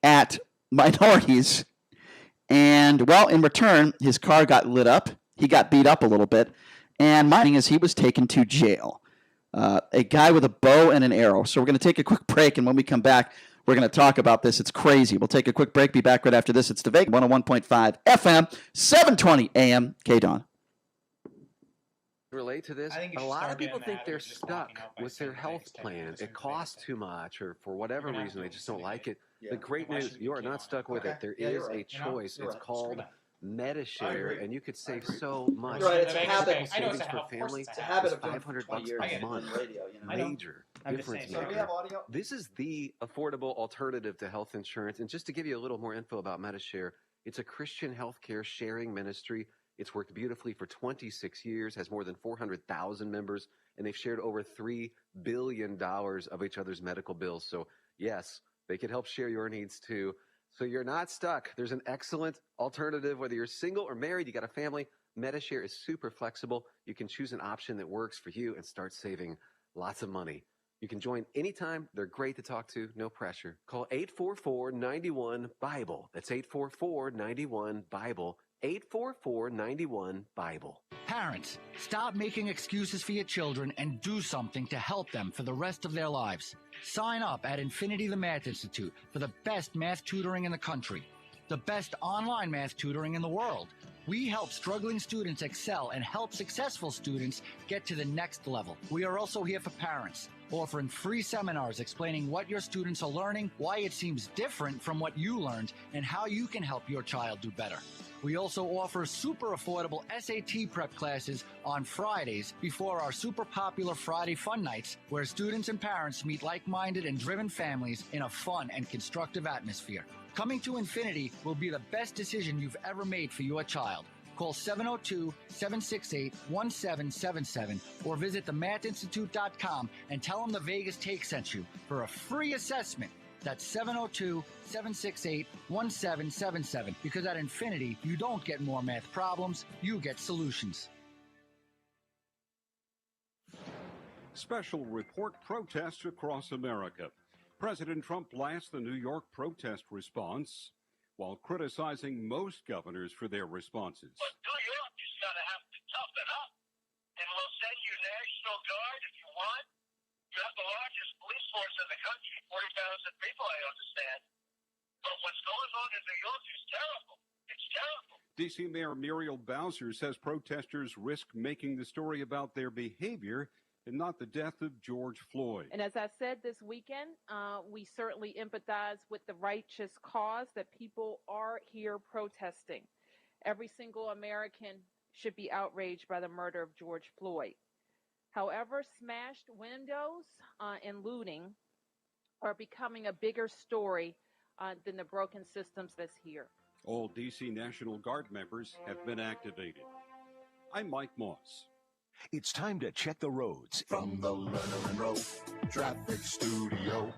S4: at minorities, and well, in return, his car got lit up. He got beat up a little bit, and my thing is he was taken to jail. A guy with a bow and an arrow. So we're going to take a quick break, and when we come back, we're going to talk about this. It's crazy. We'll take a quick break. Be back right after this. It's the Vegas 101.5 FM, 720 AM, KDON.
S8: Relate to this? A lot of people think they're stuck with their health plan. It costs too much, or for whatever reason, they just don't like it. The great news, you are not stuck with it. There is a choice. It's called MediShare, and you could save so much.
S4: You're right, it's a habit.
S8: Savings per family.
S4: It's a habit of
S8: $500 a month. Major difference maker. This is the affordable alternative to health insurance. And just to give you a little more info about MediShare, it's a Christian healthcare sharing ministry. It's worked beautifully for 26 years, has more than 400,000 members, and they've shared over $3 billion of each other's medical bills. So yes, they can help share your needs too. So you're not stuck. There's an excellent alternative, whether you're single or married, you got a family. MediShare is super flexible. You can choose an option that works for you and start saving lots of money. You can join anytime. They're great to talk to. No pressure. Call 844-91-BIBLE. That's 844-91-BIBLE. 844-91-BIBLE.
S21: Parents, stop making excuses for your children and do something to help them for the rest of their lives. Sign up at Infinity the Math Institute for the best math tutoring in the country, the best online math tutoring in the world. We help struggling students excel and help successful students get to the next level. We are also here for parents, offering free seminars explaining what your students are learning, why it seems different from what you learned, and how you can help your child do better. We also offer super affordable SAT prep classes on Fridays before our super popular Friday Fun Nights, where students and parents meet like-minded and driven families in a fun and constructive atmosphere. Coming to Infinity will be the best decision you've ever made for your child. Call 702-768-1777 or visit themathinstitute.com and tell them the Vegas Take sent you for a free assessment. That's 702-768-1777, because at Infinity, you don't get more math problems, you get solutions.
S24: Special report protests across America. President Trump blasts the New York protest response. while criticizing most governors for their responses.
S10: But New York is going to have to toughen up, and we'll send you National Guard if you want. You have the largest police force in the country, 40,000 people, I understand. But what's going on in New York is terrible. It's terrible.
S24: D.C. Mayor Muriel Bowser says protesters risk making the story about their behavior and not the death of George Floyd.
S9: And as I said this weekend, we certainly empathize with the righteous cause that people are here protesting. Every single American should be outraged by the murder of George Floyd. However, smashed windows and looting are becoming a bigger story than the broken systems that's here.
S24: All D.C. National Guard members have been activated. I'm Mike Moss.
S14: It's time to check the roads.
S11: From the Lerner and Rowe Traffic Studio.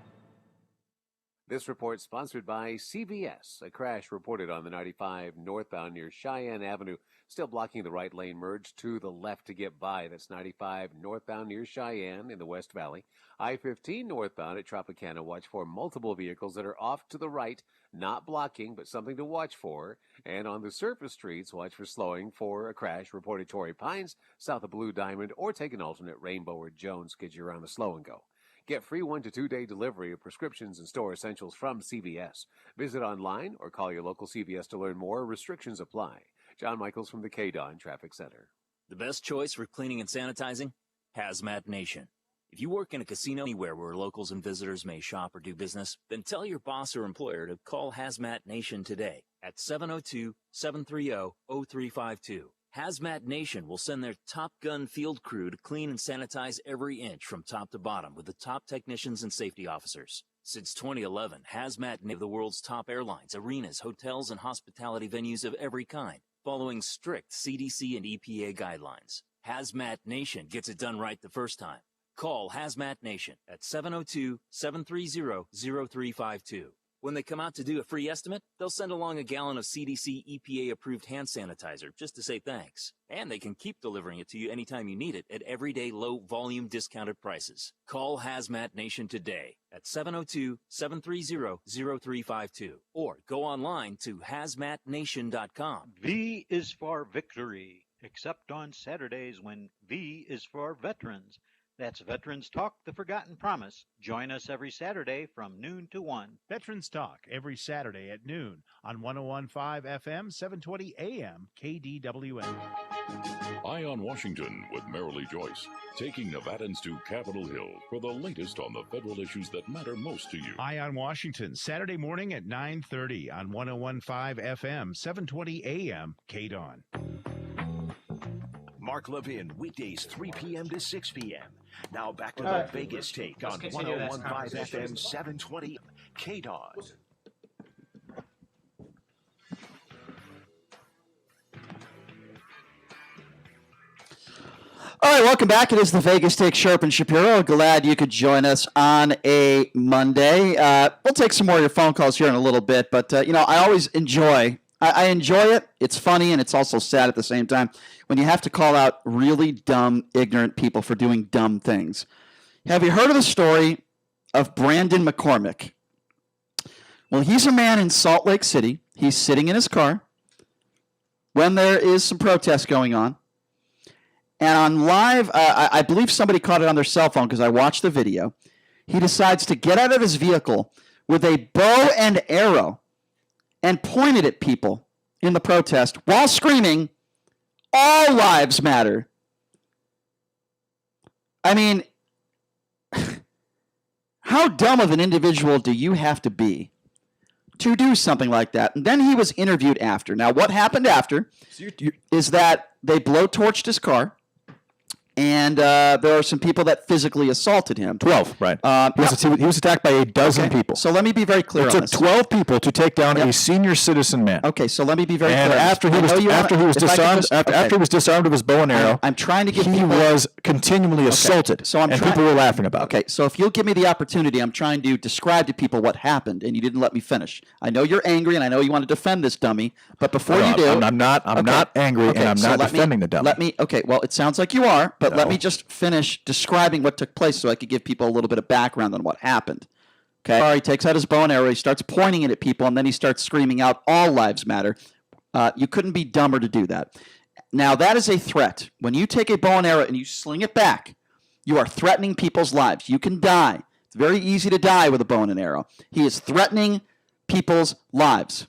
S1: This report sponsored by CVS. A crash reported on the 95 northbound near Cheyenne Avenue, still blocking the right lane merge to the left to get by. That's 95 northbound near Cheyenne in the West Valley. I-15 northbound at Tropicana. Watch for multiple vehicles that are off to the right, not blocking, but something to watch for. And on the surface streets, watch for slowing for a crash reported Torrey Pines, south of Blue Diamond, or take an alternate Rainbow or Jones, get you around the slow and go. Get free 1 to 2 day delivery of prescriptions and store essentials from CVS. Visit online or call your local CVS to learn more. Restrictions apply. John Michaels from the KDON Traffic Center.
S12: The best choice for cleaning and sanitizing? Hazmat Nation. If you work in a casino anywhere where locals and visitors may shop or do business, then tell your boss or employer to call Hazmat Nation today at 702-730-0352. Hazmat Nation will send their Top Gun field crew to clean and sanitize every inch from top to bottom with the top technicians and safety officers. Since 2011, Hazmat Nation of the world's top airlines, arenas, hotels, and hospitality venues of every kind, following strict CDC and EPA guidelines. Hazmat Nation gets it done right the first time. Call Hazmat Nation at 702-730-0352. When they come out to do a free estimate, they'll send along a gallon of CDC EPA-approved hand sanitizer just to say thanks. And they can keep delivering it to you anytime you need it at everyday low-volume discounted prices. Call Hazmat Nation today at 702-730-0352 or go online to hazmatnation.com.
S13: V is for victory, except on Saturdays when V is for veterans. That's Veterans Talk, The Forgotten Promise. Join us every Saturday from noon to 1.
S23: Veterans Talk every Saturday at noon on 101.5 FM, 720 AM, KDWN.
S15: Eye on Washington with Marilee Joyce, taking Nevadans to Capitol Hill for the latest on the federal issues that matter most to you.
S23: Eye on Washington, Saturday morning at 9:30 on 101.5 FM, 720 AM, KDON.
S14: Mark Levin, weekdays 3 p.m. to 6 p.m. Now back to the Vegas take on 101.5 FM 720 KDON.
S4: All right, welcome back. It is the Vegas Take, Sharp and Shapiro. Glad you could join us on a Monday. We'll take some more of your phone calls here in a little bit, but I always enjoy. I enjoy it. It's funny, and it's also sad at the same time when you have to call out really dumb, ignorant people for doing dumb things. Have you heard of the story of Brandon McCormick? Well, he's a man in Salt Lake City. He's sitting in his car when there is some protest going on. And on live, I believe somebody caught it on their cell phone because I watched the video. He decides to get out of his vehicle with a bow and arrow and pointed at people in the protest while screaming, "All lives matter." I mean, how dumb of an individual do you have to be to do something like that? And then he was interviewed after. Now, what happened after is that they blowtorched his car. And there are some people that physically assaulted him.
S16: 12, right. He was attacked by a dozen people.
S4: So let me be very clear on this.
S16: It took 12 people to take down a senior citizen man.
S4: Okay, so let me be very clear.
S16: And after he was disarmed of his bow and arrow,
S4: I'm trying to give
S16: he was continually assaulted,
S4: so
S16: people were laughing about it.
S4: Okay, so if you'll give me the opportunity, I'm trying to describe to people what happened, and you didn't let me finish. I know you're angry, and I know you want to defend this dummy, but before you do...
S16: I'm not angry, and I'm not defending the dummy.
S4: Okay, well, it sounds like you are, but let me just finish describing what took place so I could give people a little bit of background on what happened. Okay, he takes out his bow and arrow, he starts pointing it at people, and then he starts screaming out, all lives matter. You couldn't be dumber to do that. Now, that is a threat. When you take a bow and arrow and you sling it back, you are threatening people's lives. You can die. It's very easy to die with a bow and an arrow. He is threatening people's lives.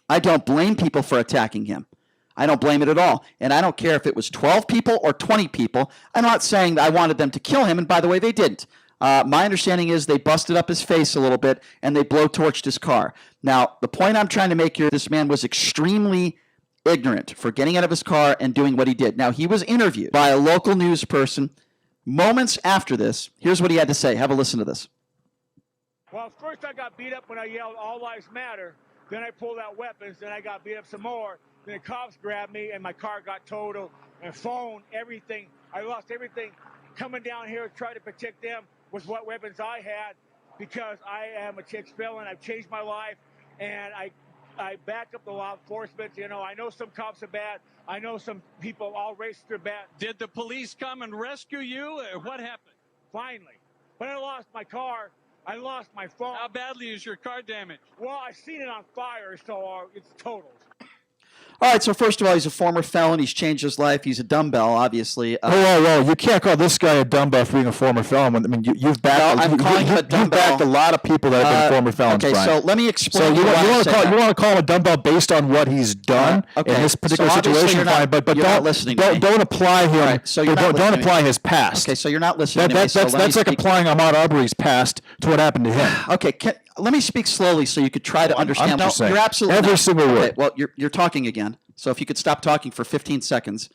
S4: I don't blame people for attacking him. I don't blame it at all. And I don't care if it was 12 people or 20 people. I'm not saying that I wanted them to kill him, and by the way, they didn't. My understanding is they busted up his face a little bit, and they blowtorched his car. Now, the point I'm trying to make here, this man was extremely ignorant for getting out of his car and doing what he did. Now, he was interviewed by a local news person moments after this. Here's what he had to say. Have a listen to this.
S17: Well, first I got beat up when I yelled, all lives matter. Then I pulled out weapons. Then I got beat up some more. Then the cops grabbed me, and my car got totaled. My phone, everything. I lost everything. Coming down here to try to protect them was what weapons I had, because I am a chick felon. I've changed my life, and I back up the law enforcement. You know, I know some cops are bad. I know some people, all races are bad.
S18: Did the police come and rescue you? What happened?
S17: Finally. But I lost my car. I lost my phone.
S18: How badly is your car damaged?
S17: Well, I seen it on fire, so it's totaled.
S4: All right, so first of all, he's a former felon. He's changed his life. He's a dumbbell, obviously.
S16: Whoa. You can't call this guy a dumbbell for being a former felon. I mean, you've backed,
S4: I'm calling him a dumbbell.
S16: You've backed a lot of people that have been former felons,
S4: okay,
S16: Brian.
S4: so let me explain.
S16: So you want to call him a dumbbell based on what he's done in this particular situation, fine, but don't apply him. Right, so don't apply his past.
S4: Okay, so you're not listening to me.
S16: That's like applying Ahmaud Arbery's past to what happened to him.
S4: Okay, let me speak slowly so you could try to understand.
S16: I'm just saying.
S4: You're absolutely
S16: every single word.
S4: Okay, well, you're talking again. So if you could stop talking for 15 seconds.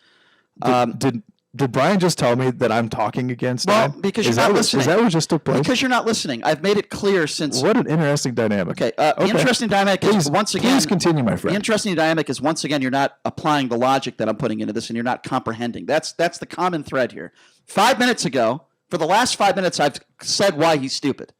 S16: Did Brian just tell me that I'm talking against him?
S4: Well, because you're not listening.
S16: Is that what just took place?
S4: Because you're not listening. I've made it clear since...
S16: What an interesting dynamic.
S4: Okay, the interesting dynamic is, once again...
S16: Please continue, my friend.
S4: The interesting dynamic is, once again, you're not applying the logic that I'm putting into this, and you're not comprehending. That's the common thread here. 5 minutes ago, for the last 5 minutes, I've said why he's stupid.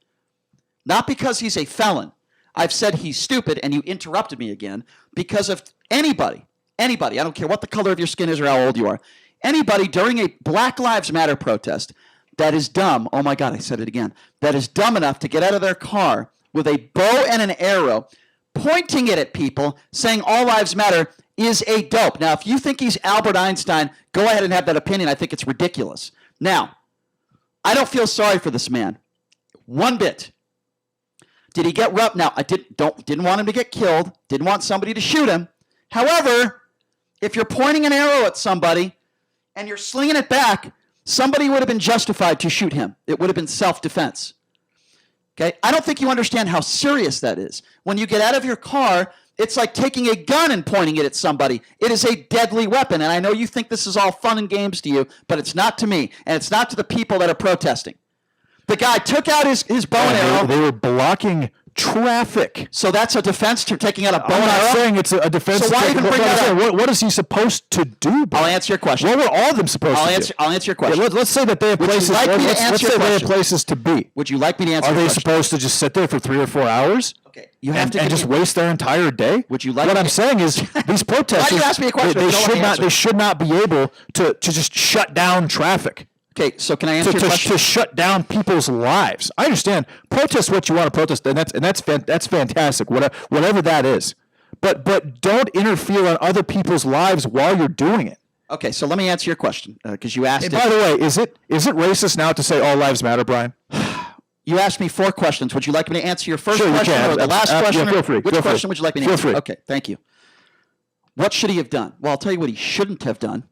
S4: Not because he's a felon. I've said he's stupid, and you interrupted me again, because of anybody, I don't care what the color of your skin is or how old you are, anybody during a Black Lives Matter protest that is dumb, oh my God, I said it again, that is dumb enough to get out of their car with a bow and an arrow, pointing it at people, saying all lives matter, is a dope. Now, if you think he's Albert Einstein, go ahead and have that opinion. I think it's ridiculous. Now, I don't feel sorry for this man. One bit. Did he get rough? Now, I didn't want him to get killed, didn't want somebody to shoot him. However, if you're pointing an arrow at somebody and you're slinging it back, somebody would have been justified to shoot him. It would have been self-defense. Okay? I don't think you understand how serious that is. When you get out of your car, it's like taking a gun and pointing it at somebody. It is a deadly weapon, and I know you think this is all fun and games to you, but it's not to me, and it's not to the people that are protesting. The guy took out his bow and arrow.
S16: They were blocking traffic.
S4: So that's a defense to taking out a bow and arrow?
S16: I'm not saying it's a defense.
S4: So why even bring that up?
S16: What is he supposed to do?
S4: I'll answer your question.
S16: What were all of them supposed to do?
S4: I'll answer your question.
S16: Yeah, let's say that they have places. Let's say they have places to be.
S4: Would you like me to answer your question?
S16: Are they supposed to just sit there for 3 or 4 hours?
S4: Okay. You have
S16: and just waste their entire day?
S4: Would you like
S16: What I'm saying is these protesters,
S4: why do you ask me a question?
S16: They should not be able to just shut down traffic.
S4: Okay, so can I answer your question?
S16: To shut down people's lives. I understand. Protest what you want to protest, and that's fantastic, whatever that is. But don't interfere on other people's lives while you're doing it.
S4: Okay, so let me answer your question, because you asked
S16: it. By the way, is it racist now to say all lives matter, Brian?
S4: You asked me 4 questions. Would you like me to answer your first question or the last question?
S16: Feel free.
S4: Which question would you like me to answer?
S16: Feel free.
S4: Okay, thank you. What should he have done? Well, I'll tell you what he shouldn't have done.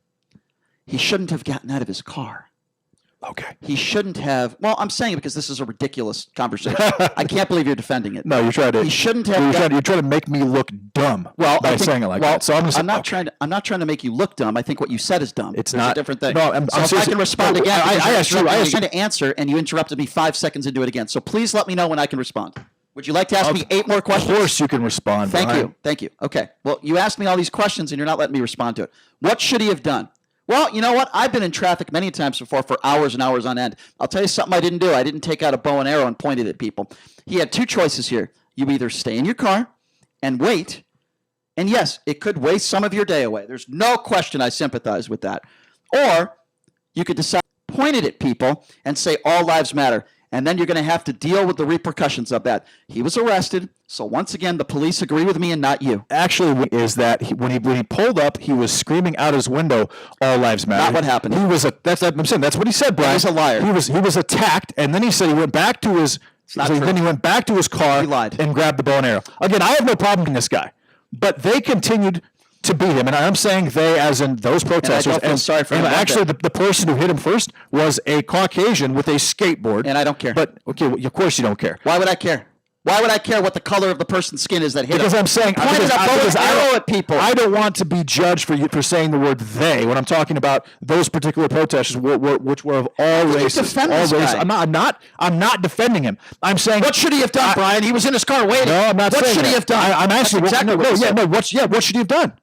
S4: He shouldn't have gotten out of his car.
S16: Okay.
S4: He shouldn't have. Well, I'm saying it because this is a ridiculous conversation. I can't believe you're defending it.
S16: No, you're trying to.
S4: He shouldn't have.
S16: You're trying to make me look dumb.
S4: By
S16: saying it like that. So
S4: I'm not trying to make you look dumb. I think what you said is dumb.
S16: It's
S4: There's
S16: not
S4: a different thing.
S16: No,
S4: so if I can respond again,
S16: I asked you. I was
S4: trying to answer, and you interrupted me 5 seconds into it again. So please let me know when I can respond. Would you like to ask me 8 more questions?
S16: Of course, you can respond.
S4: Thank you. Okay. Well, you asked me all these questions, and you're not letting me respond to it. What should he have done? Well, you know what? I've been in traffic many times before for hours and hours on end. I'll tell you something I didn't do. I didn't take out a bow and arrow and point it at people. He had 2 choices here. You either stay in your car and wait, and yes, it could waste some of your day away. There's no question I sympathize with that. Or you could decide to point it at people and say all lives matter. And then you're going to have to deal with the repercussions of that. He was arrested, so once again, the police agree with me and not you.
S16: Actually, is that when he pulled up, he was screaming out his window, "All lives matter."
S4: Not what happened.
S16: I'm saying that's what he said, Brian.
S4: He's a liar.
S16: He was attacked, and then he said he went back to his. Then he went back to his car and grabbed the bow and arrow. Again, I have no problem with this guy, but they continued to beat him, and I'm saying they, as in those protesters.
S4: And I don't feel sorry for him.
S16: Actually, the person who hit him first was a Caucasian with a skateboard.
S4: And I don't care.
S16: But okay, well, of course you don't care.
S4: Why would I care? Why would I care what the color of the person's skin is that hit him?
S16: Because I'm saying
S4: pointed a bow and arrow at people.
S16: I don't want to be judged for saying the word "they" when I'm talking about those particular protesters, which were of all races.
S4: Defend this guy.
S16: I'm not defending him. I'm saying
S4: what should he have done, Brian? He was in his car waiting.
S16: No, I'm not saying
S4: what should he have done?
S16: I'm asking
S4: exactly
S16: what should he have done?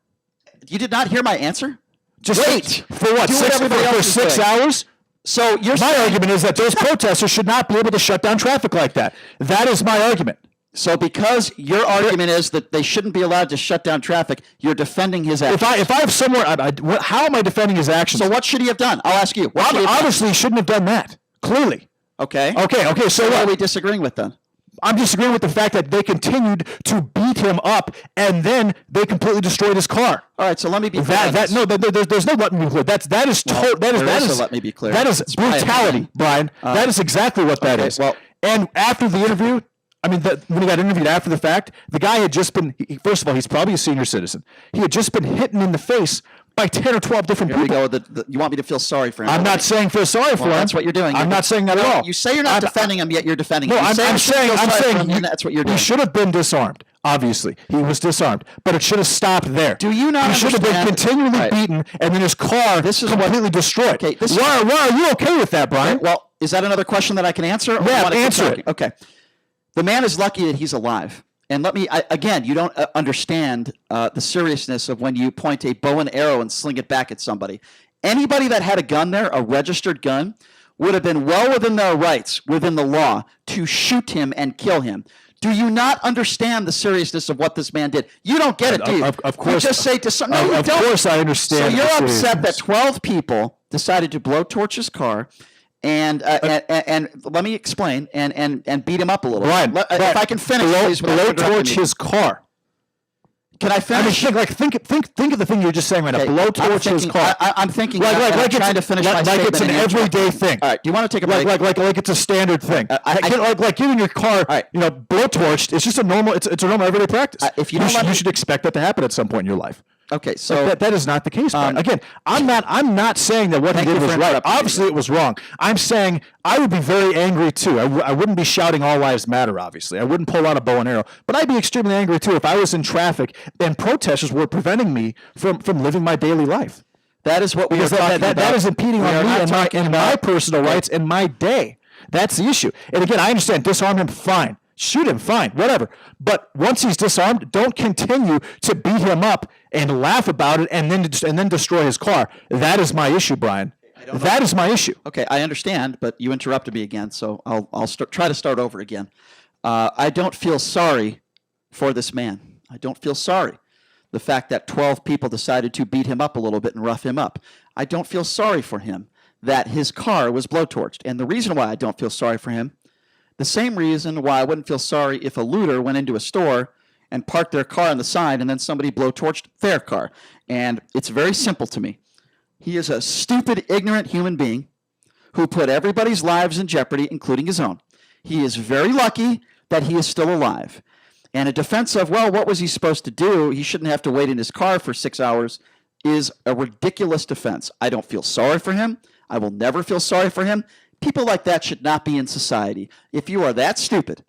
S4: You did not hear my answer?
S16: Just
S4: wait.
S16: For what?
S4: Do what everybody else
S16: for
S4: is
S16: 6
S4: saying.
S16: hours?
S4: So
S16: my argument is that those protesters should not be able to shut down traffic like that. That is my argument.
S4: So because your argument is that they shouldn't be allowed to shut down traffic, you're defending his actions.
S16: If I have somewhere, how am I defending his actions?
S4: So what should he have done? I'll ask you.
S16: Obviously, he shouldn't have done that. Clearly.
S4: Okay.
S16: So
S4: what are we disagreeing with then?
S16: I'm disagreeing with the fact that they continued to beat him up, and then they completely destroyed his car.
S4: All right, so let me be clear.
S16: There's no let me be clear. That is
S4: let me be clear.
S16: That is brutality, Brian. That is exactly what that is.
S4: Well,
S16: and after the interview, when he got interviewed after the fact, the guy had just been. First of all, he's probably a senior citizen. He had just been hitten in the face by 10 or 12 different people.
S4: Here we go. You want me to feel sorry for him?
S16: I'm not saying feel sorry for him.
S4: That's what you're doing.
S16: I'm not saying that at all.
S4: You say you're not defending him, yet you're defending him.
S16: No, I'm saying
S4: that's what you're doing.
S16: He should have been disarmed. Obviously, he was disarmed, but it should have stopped there.
S4: Do you not?
S16: He should have been continually beaten, and then his car completely destroyed. Okay, why are you okay with that, Brian?
S4: Well, is that another question that I can answer?
S16: Yeah, answer it.
S4: Okay. The man is lucky that he's alive. And again, you don't understand the seriousness of when you point a bow and arrow and sling it back at somebody. Anybody that had a gun there, a registered gun, would have been well within their rights, within the law, to shoot him and kill him. Do you not understand the seriousness of what this man did? You don't get it, do you?
S16: Of course.
S4: You just say to some. No, you don't.
S16: Of course, I understand.
S4: So you're upset that 12 people decided to blowtorch his car. And let me explain and beat him up a little.
S16: Brian,
S4: if I can finish, please.
S16: Blowtorch his car.
S4: Can I finish?
S16: Think of the thing you were just saying right now. Blowtorch his car.
S4: I'm thinking.
S16: I'm
S4: trying to finish my
S16: statement. Like it's an everyday thing.
S4: All right. Do you want to take a break?
S16: Like it's a standard thing. Like getting your car, blowtorched. It's just a normal. It's a normal everyday practice.
S4: If you
S16: should expect that to happen at some point in your life.
S4: Okay, so
S16: that is not the case. Again, I'm not saying that what he did was right. Obviously, it was wrong. I'm saying I would be very angry too. I wouldn't be shouting "All Lives Matter." Obviously, I wouldn't pull out a bow and arrow, but I'd be extremely angry too if I was in traffic and protesters were preventing me from living my daily life.
S4: That is what we are talking about.
S16: That is impeding on me and my personal rights and my day. That's the issue. And again, I understand disarm him, fine. Shoot him, fine, whatever. But once he's disarmed, don't continue to beat him up and laugh about it and then destroy his car. That is my issue, Brian. That is my issue.
S4: Okay, I understand, but you interrupted me again, so I'll try to start over again. I don't feel sorry for this man. I don't feel sorry. The fact that 12 people decided to beat him up a little bit and rough him up. I don't feel sorry for him that his car was blowtorched. And the reason why I don't feel sorry for him, the same reason why I wouldn't feel sorry if a looter went into a store and parked their car on the side and then somebody blowtorched their car. And it's very simple to me. He is a stupid, ignorant human being who put everybody's lives in jeopardy, including his own. He is very lucky that he is still alive. And a defense of, well, what was he supposed to do? He shouldn't have to wait in his car for 6 hours is a ridiculous defense. I don't feel sorry for him. I will never feel sorry for him. People like that should not be in society. If you are that stupid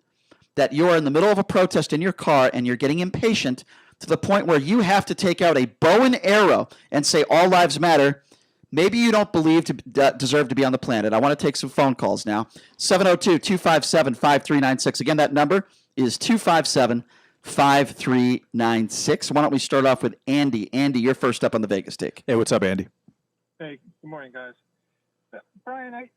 S4: that you are in the middle of a protest in your car and you're getting impatient to the point where you have to take out a bow and arrow and say all lives matter, maybe you don't deserve to be on the planet. I want to take some phone calls now. 702-257-5396. Again, that number is 257-5396. Why don't we start off with Andy? Andy, you're first up on the Vegas take.
S16: Hey, what's up, Andy?
S6: Hey, good morning, guys. Brian, I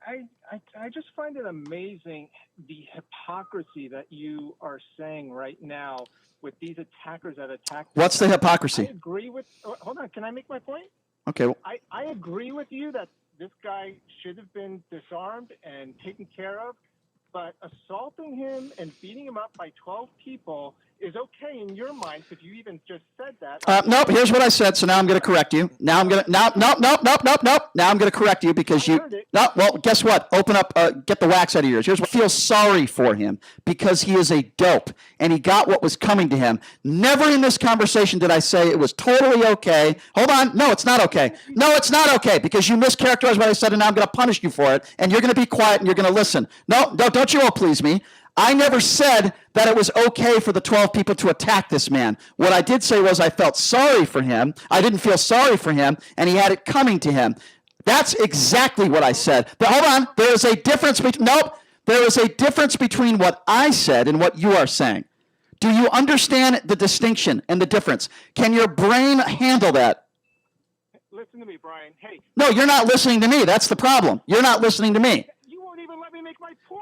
S6: just find it amazing the hypocrisy that you are saying right now with these attackers that attack.
S4: What's the hypocrisy?
S6: I agree with. Hold on, can I make my point?
S4: Okay.
S6: I agree with you that this guy should have been disarmed and taken care of. but assaulting him and beating him up by 12 people is okay in your mind because you even just said that.
S4: Nope. Here's what I said. So now I'm going to correct you. Now I'm going to nope. Now I'm going to correct you because you. No. Well, guess what? Open up. Get the wax out of your ears. Here's what. I feel sorry for him because he is a dope and he got what was coming to him. Never in this conversation did I say it was totally okay. Hold on. No, it's not okay. No, it's not okay because you mischaracterized what I said and now I'm going to punish you for it and you're going to be quiet and you're going to listen. No, don't you all please me. I never said that it was okay for the 12 people to attack this man. What I did say was I felt sorry for him. I didn't feel sorry for him, and he had it coming to him. That's exactly what I said. But hold on. There is a difference between there is a difference between what I said and what you are saying. Do you understand the distinction and the difference? Can your brain handle that?
S6: Listen to me, Brian. Hey.
S4: No, you're not listening to me. That's the problem. You're not listening to me.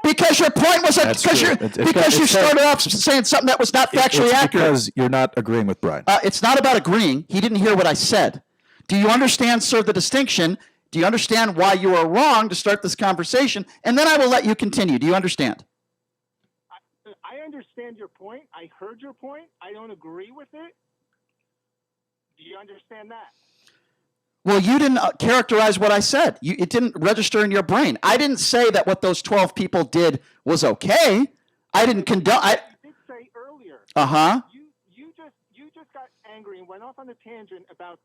S4: Because your point was because you started off saying something that was not factually accurate.
S16: Because you're not agreeing with Brian.
S4: It's not about agreeing. He didn't hear what I said. Do you understand, sir, the distinction? Do you understand why you are wrong to start this conversation? And then I will let you continue. Do you understand?
S6: I understand your point. I heard your point. I don't agree with it. Do you understand that?
S4: Well, you didn't characterize what I said. It didn't register in your brain. I didn't say that what those 12 people did was okay. I didn't condone.
S6: You did say earlier. You just got angry and went off on a tangent about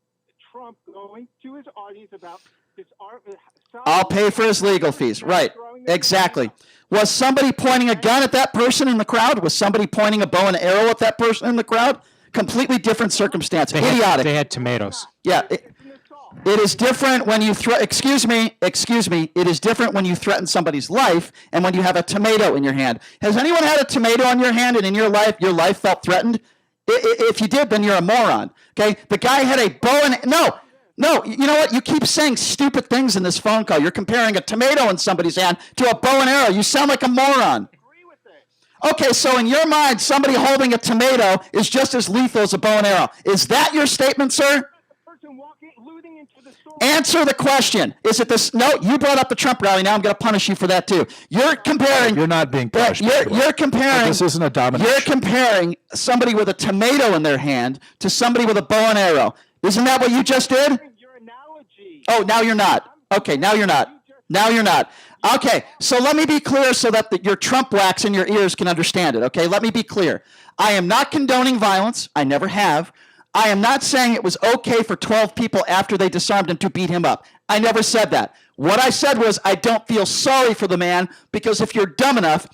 S6: Trump going to his audience about this.
S4: I'll pay for his legal fees. Right. Exactly. Was somebody pointing a gun at that person in the crowd? Was somebody pointing a bow and arrow at that person in the crowd? Completely different circumstance. Idiotic.
S2: They had tomatoes.
S4: Yeah. It is different when you excuse me. It is different when you threaten somebody's life and when you have a tomato in your hand. Has anyone had a tomato in your hand and in your life felt threatened? If you did, then you're a moron. Okay? The guy had a bow and no. You know what? You keep saying stupid things in this phone call. You're comparing a tomato in somebody's hand to a bow and arrow. You sound like a moron. Okay, so in your mind, somebody holding a tomato is just as lethal as a bow and arrow. Is that your statement, sir? Answer the question. Is it this? No, you brought up the Trump rally. Now I'm going to punish you for that too. You're comparing.
S16: You're not being punished.
S4: You're comparing.
S16: This isn't a domination.
S4: You're comparing somebody with a tomato in their hand to somebody with a bow and arrow. Isn't that what you just did? Oh, now you're not. Okay, now you're not. Now you're not. Okay, so let me be clear so that your Trump wax in your ears can understand it. Okay, let me be clear. I am not condoning violence. I never have. I am not saying it was okay for 12 people after they disarmed him to beat him up. I never said that. What I said was I don't feel sorry for the man because if you're dumb enough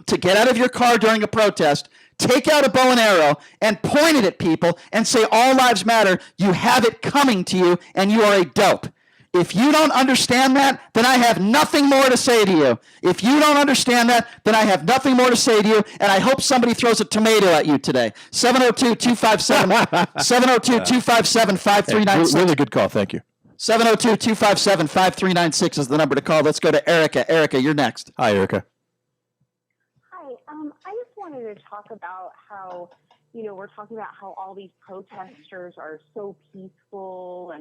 S4: to get out of your car during a protest, take out a bow and arrow and point it at people and say all lives matter, you have it coming to you and you are a dope. If you don't understand that, then I have nothing more to say to you. If you don't understand that, then I have nothing more to say to you, and I hope somebody throws a tomato at you today. 702-257-5396.
S16: Really good call. Thank you.
S4: 702-257-5396 is the number to call. Let's go to Erica. Erica, you're next.
S16: Hi, Erica.
S19: Hi. I just wanted to talk about how, we're talking about how all these protesters are so peaceful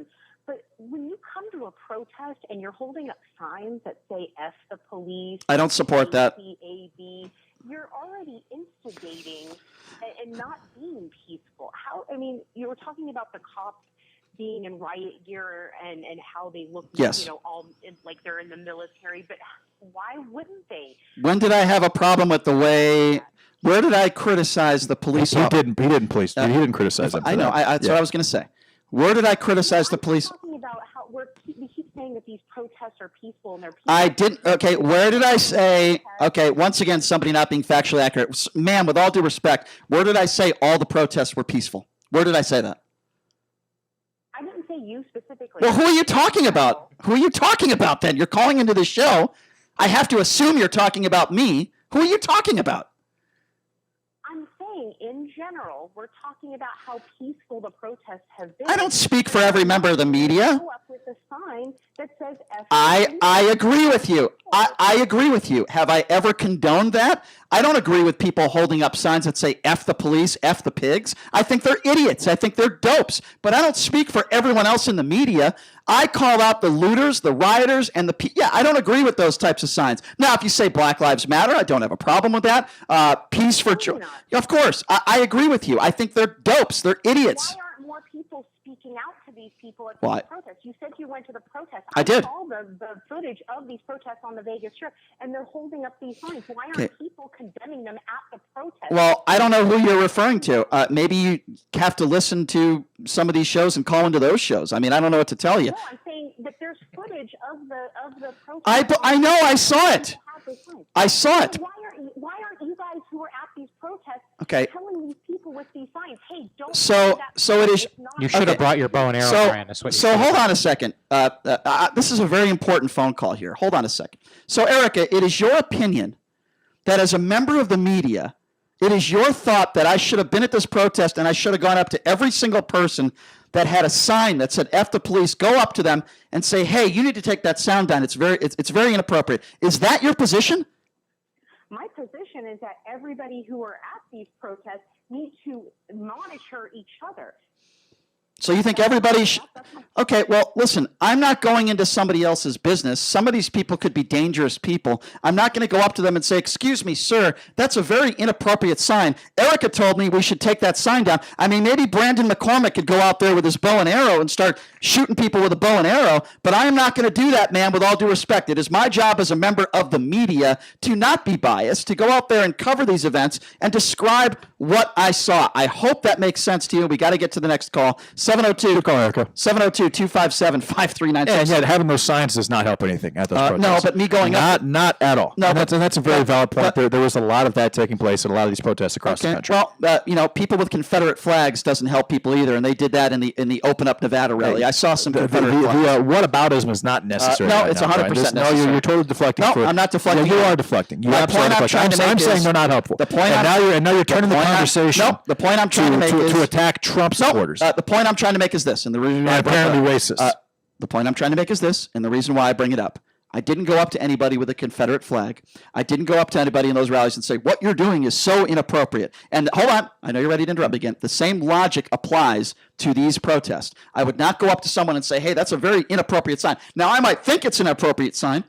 S19: but when you come to a protest and you're holding up signs that say F the police,
S4: I don't support that.
S19: ACAB, you're already instigating and not being peaceful. You were talking about the cops being in riot gear and how they look,
S4: yes,
S19: all like they're in the military, but why wouldn't they?
S4: When did I have a problem with the way? Where did I criticize the police?
S16: He didn't criticize them.
S4: I know. That's what I was going to say. Where did I criticize the police?
S19: Talking about how we keep saying that these protests are peaceful and they're peaceful.
S4: I didn't. Okay, where did I say? Okay, once again, somebody not being factually accurate. Ma'am, with all due respect, where did I say all the protests were peaceful? Where did I say that?
S19: I didn't say you specifically.
S4: Well, who are you talking about? Who are you talking about then? You're calling into the show. I have to assume you're talking about me. Who are you talking about?
S19: I'm saying, in general, we're talking about how peaceful the protests have been.
S4: I don't speak for every member of the media.
S19: Up with a sign that says
S4: I agree with you. I agree with you. Have I ever condoned that? I don't agree with people holding up signs that say F the police, F the pigs. I think they're idiots. I think they're dopes. But I don't speak for everyone else in the media. I call out the looters, the rioters, and I don't agree with those types of signs. Now, if you say Black Lives Matter, I don't have a problem with that. Peace for children. Of course. I agree with you. I think they're dopes. They're idiots.
S19: Why aren't more people speaking out to these people at
S4: Why?
S19: these protests? You said you went to the protest.
S4: I did.
S19: saw the footage of these protests on the Vegas Strip, and they're holding up these signs. Why aren't
S4: Okay.
S19: people condemning them at the protest?
S4: Well, I don't know who you're referring to. Maybe you have to listen to some of these shows and call into those shows. I mean, I don't know what to tell you.
S19: No, I'm saying that there's footage of the protest.
S4: I know. I saw it. I saw it.
S19: So why aren't you guys who are at these protests
S4: Okay.
S19: telling these people with these signs, hey, don't
S4: So it is.
S2: You should have brought your bow and arrow, Brian. That's what you
S4: So
S2: should
S4: hold
S2: have
S4: on a second. This is a very important phone call here. Hold on a second. So, Erica, it is your opinion that as a member of the media, it is your thought that I should have been at this protest and I should have gone up to every single person that had a sign that said F the police, go up to them and say, hey, you need to take that sound down. It's very inappropriate. Is that your position?
S19: My position is that everybody who are at these protests need to monitor each other.
S4: So you think everybody okay, well, listen, I'm not going into somebody else's business. Some of these people could be dangerous people. I'm not going to go up to them and say, excuse me, sir, that's a very inappropriate sign. Erica told me we should take that sign down. I mean, maybe Brandon McCormick could go out there with his bow and arrow and start shooting people with a bow and arrow, but I am not going to do that, man, with all due respect. It is my job as a member of the media to not be biased, to go out there and cover these events and describe what I saw. I hope that makes sense to you. We got to get to the next call. 702-257-5396.
S16: And yet having those signs does not help anything at those protests.
S4: No, but me going up.
S16: Not at all. No, and that's a very valid point. There was a lot of that taking place at a lot of these protests across the country.
S4: Well, people with Confederate flags doesn't help people either, and they did that in the Open Up Nevada rally. I saw some Confederate flags.
S16: Whataboutism is not necessary.
S4: No,
S16: right
S4: it's
S16: now,
S4: 100%
S16: Brian.
S4: necessary.
S16: No, you're totally deflecting.
S4: No, I'm not deflecting.
S16: Yeah, you are deflecting. You absolutely are deflecting. I'm saying they're not helpful. And now you're turning the conversation.
S4: No, the point I'm trying to make is
S16: to attack Trump supporters.
S4: The point I'm trying to make is this, and the reason why
S16: apparently racist.
S4: The point I'm trying to make is this, and the reason why I bring it up. I didn't go up to anybody with a Confederate flag. I didn't go up to anybody in those rallies and say, what you're doing is so inappropriate. And hold on, I know you're ready to interrupt again. The same logic applies to these protests. I would not go up to someone and say, hey, that's a very inappropriate sign. Now, I might think it's an appropriate sign,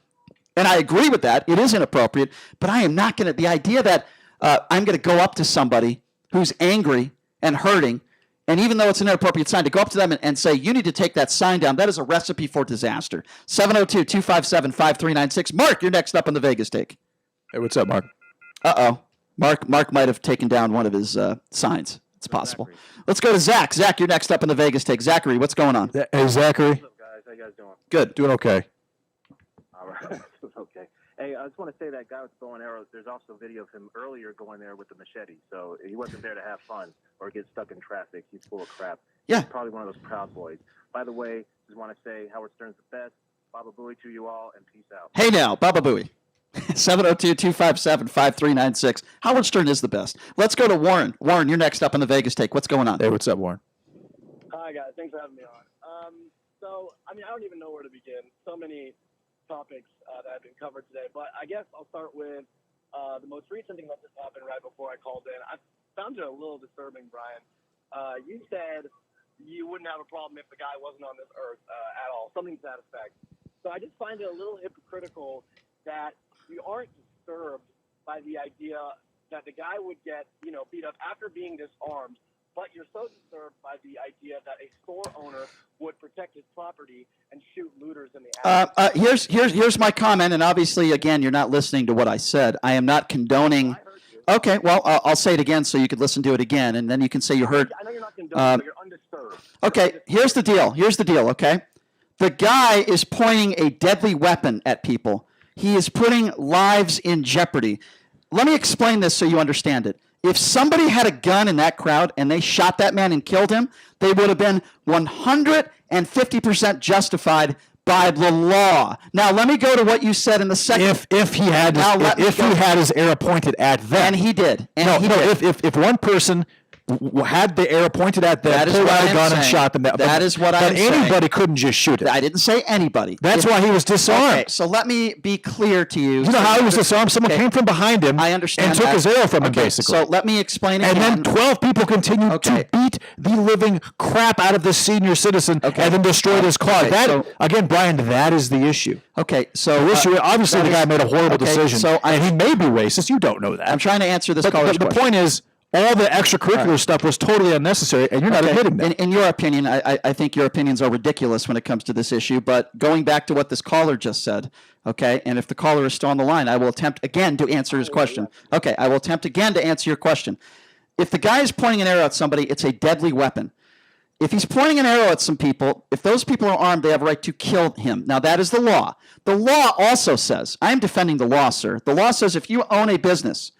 S4: and I agree with that. It is inappropriate, but I am not going to, the idea that I'm going to go up to somebody who's angry and hurting, and even though it's an inappropriate sign, to go up to them and say, you need to take that sign down, that is a recipe for disaster. 702-257-5396. Mark, you're next up on the Vegas Take.
S16: Hey, what's up, Mark?
S4: Uh-oh. Mark might have taken down one of his signs. It's possible. Let's go to Zach. Zach, you're next up on the Vegas Take. Zachary, what's going on?
S16: Hey, Zachary.
S3: What's up, guys? How you guys doing?
S4: Good.
S16: Doing okay.
S3: All right. Okay. Hey, I just want to say that guy with the bow and arrows, there's also video of him earlier going there with the machete. So he wasn't there to have fun or get stuck in traffic. He's full of crap.
S4: Yeah.
S3: He's probably one of those Proud Boys. By the way, just want to say Howard Stern's the best. Baba Booey to you all, and peace out.
S4: Hey now, Baba Booey. 702-257-5396. Howard Stern is the best. Let's go to Warren. Warren, you're next up on the Vegas Take. What's going on?
S16: Hey, what's up, Warren?
S20: Hi, guys. Thanks for having me on. I don't even know where to begin. So many topics that have been covered today, but I guess I'll start with the most recent thing that just happened right before I called in. I found it a little disturbing, Brian. You said you wouldn't have a problem if the guy wasn't on this earth at all, something to that effect. So I just find it a little hypocritical that you aren't disturbed by the idea that the guy would get, beat up after being disarmed, but you're so disturbed by the idea that a store owner would protect his property and shoot looters in the ass.
S4: Here's my comment, and obviously, again, you're not listening to what I said. I am not condoning. Okay, well, I'll say it again so you could listen to it again, and then you can say you heard.
S20: I know you're not condoning, but you're undisturbed.
S4: Okay, here's the deal. Okay? The guy is pointing a deadly weapon at people. He is putting lives in jeopardy. Let me explain this so you understand it. If somebody had a gun in that crowd and they shot that man and killed him, they would have been 150% justified by the law. Now, let me go to what you said in the second.
S16: If he had his arrow pointed at them,
S4: and he did,
S16: if one person had the arrow pointed at them, pulled out a gun and shot them.
S4: That is what I'm saying.
S16: But anybody couldn't just shoot it.
S4: I didn't say anybody.
S16: That's why he was disarmed.
S4: Okay, so let me be clear to you.
S16: You know how he was disarmed? Someone came from behind him
S4: I understand
S16: and took
S4: that.
S16: his arrow from him, basically.
S4: So let me explain again.
S16: And then 12 people continued to beat the living crap out of this senior citizen and then destroyed his car. Again, Brian, that is the issue.
S4: Okay, so
S16: the issue, obviously the guy made a horrible decision, and he may be racist. You don't know that.
S4: I'm trying to answer this caller's
S16: question. The point is, all the extracurricular stuff was totally unnecessary, and you're not admitting that.
S4: In your opinion, I think your opinions are ridiculous when it comes to this issue. But going back to what this caller just said, okay, and if the caller is still on the line, I will attempt again to answer his question. Okay, I will attempt again to answer your question. If the guy is pointing an arrow at somebody, it's a deadly weapon. If he's pointing an arrow at some people, if those people are armed, they have a right to kill him. Now, that is the law. The law also says, I am defending the law, sir. The law says if you own a business,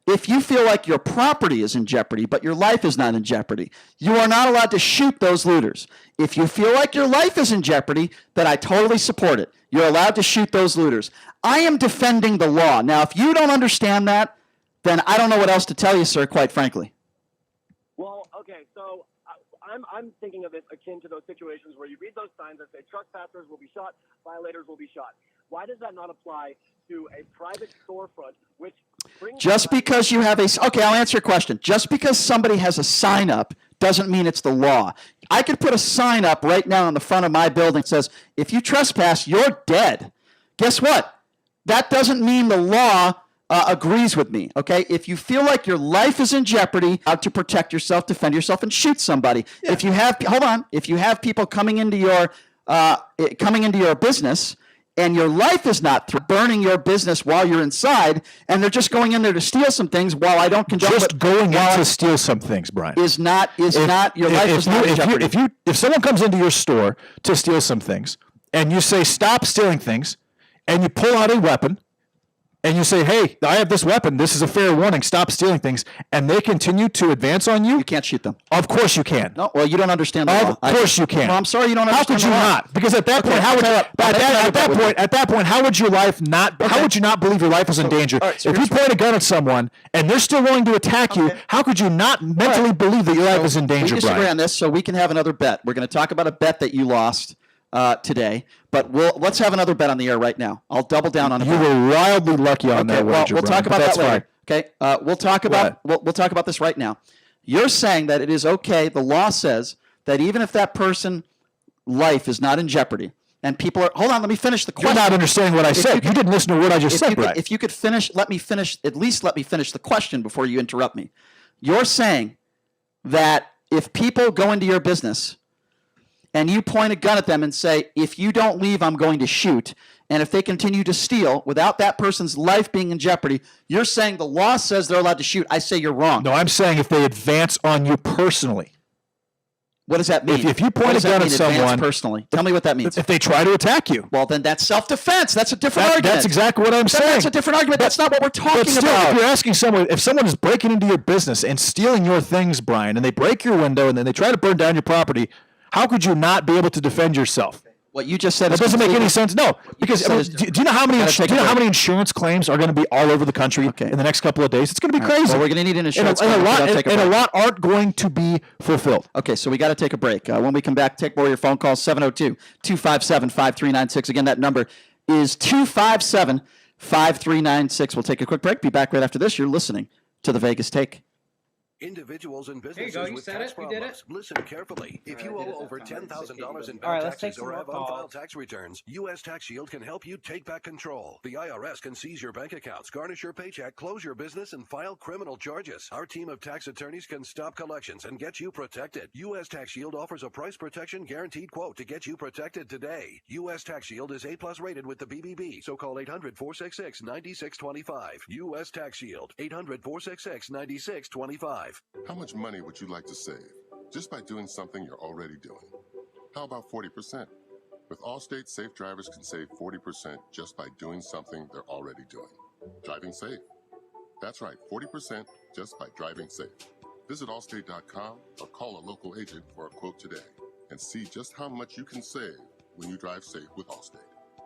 S4: if you feel like your property is in jeopardy, but your life is not in jeopardy, you are not allowed to shoot those looters. If you feel like your life is in jeopardy, then I totally support it. You're allowed to shoot those looters. I am defending the law. Now, if you don't understand that, then I don't know what else to tell you, sir, quite frankly.
S20: Well, okay, so I'm thinking of it akin to those situations where you read those signs that say trespassers will be shot, violators will be shot. Why does that not apply to a private storefront, which brings...
S4: Just because you have okay, I'll answer your question. Just because somebody has a sign up doesn't mean it's the law. I could put a sign up right now on the front of my building that says, if you trespass, you're dead. Guess what? That doesn't mean the law agrees with me, okay? If you feel like your life is in jeopardy, how to protect yourself, defend yourself, and shoot somebody. Yeah. If you have, hold on, if you have people coming into your business and your life is not burning your business while you're inside, and they're just going in there to steal some things, while I don't condone
S16: just going in to steal some things, Brian,
S4: your life is not in jeopardy.
S16: If someone comes into your store to steal some things, and you say stop stealing things, and you pull out a weapon, and you say, hey, I have this weapon. This is a fair warning. Stop stealing things. And they continue to advance on you.
S4: You can't shoot them.
S16: Of course you can.
S4: No, well, you don't understand the law.
S16: Of course you can.
S4: Well, I'm sorry you don't understand
S16: the law. How could you not? Because at that point, how would your life not? How would you not believe your life was in danger? Right, so if you point a gun at someone and they're still willing to attack you, how could you not mentally believe that your life is in danger,
S4: We disagree on this, so we can have another bet. We're going to talk about a bet that you lost today, but let's have another bet on the air right now. I'll double down on it.
S16: You were wildly lucky on that wager.
S4: We'll talk about that later. Okay, we'll talk about this right now. You're saying that it is okay. The law says that even if that person's life is not in jeopardy, and people are, hold on, let me finish the question.
S16: You're not understanding what I said. You didn't listen to what I just said, right?
S4: If you could finish, at least let me finish the question before you interrupt me. You're saying that if people go into your business and you point a gun at them and say, if you don't leave, I'm going to shoot, and if they continue to steal without that person's life being in jeopardy, you're saying the law says they're allowed to shoot. I say you're wrong.
S16: No, I'm saying if they advance on you personally.
S4: What does that mean?
S16: If you point a gun at someone
S4: personally, tell me what that means.
S16: If they try to attack you,
S4: well, then that's self-defense. That's a different argument.
S16: That's exactly what I'm saying.
S4: That's a different argument. That's not what we're talking about.
S16: If you're asking someone, if someone is breaking into your business and stealing your things, Brian, and they break your window and then they try to burn down your property, how could you not be able to defend yourself?
S4: What you just said
S16: doesn't make any sense. No, because do you know how many insurance claims are going to be all over the country in the next couple of days? It's going to be crazy.
S4: Well, we're going to need an insurance claim.
S16: And a lot aren't going to be fulfilled.
S4: Okay, so we got to take a break. When we come back, take more of your phone calls. 702-257-5396. Again, that number is 257-5396. We'll take a quick break. Be back right after this. You're listening to the Vegas Take.
S14: Individuals and businesses with tax problems. Listen carefully. If you owe over $10,000 in back taxes or have unfiled tax returns, U.S. Tax Shield can help you take back control. The IRS can seize your bank accounts, garnish your paycheck, close your business, and file criminal charges. Our team of tax attorneys can stop collections and get you protected. U.S. Tax Shield offers a price protection guaranteed quote to get you protected today. U.S. Tax Shield is A+ rated with the BBB, so call 800-466-9625. U.S. Tax Shield, 800-466-9625.
S11: How much money would you like to save just by doing something you're already doing? How about 40%? With Allstate, safe drivers can save 40% just by doing something they're already doing. Driving safe. That's right, 40% just by driving safe. Visit Allstate.com or call a local agent for a quote today and see just how much you can save when you drive safe with Allstate.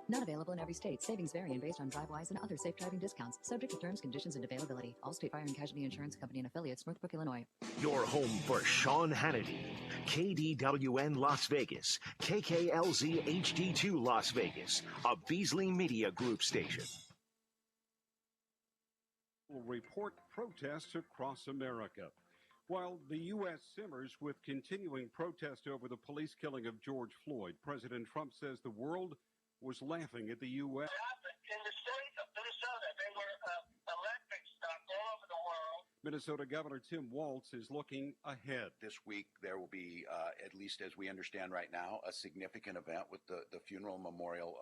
S5: Not available in every state. Savings vary based on DriveWise and other safe driving discounts. Subject to terms, conditions, and availability. Allstate Fire and Casualty Insurance Company and affiliates, Northbrook, Illinois.
S14: Your home for Sean Hannity, KDWN Las Vegas, KKLZ HD2 Las Vegas, a Beasley Media Group station.
S24: Will report protests across America. While the U.S. simmers with continuing protest over the police killing of George Floyd, President Trump says the world was laughing at the U.S.
S10: In the state of Minnesota, they were electric stuff all over the world.
S24: Minnesota Governor Tim Walz is looking ahead.
S7: This week, there will be, at least as we understand right now, a significant event with the funeral memorial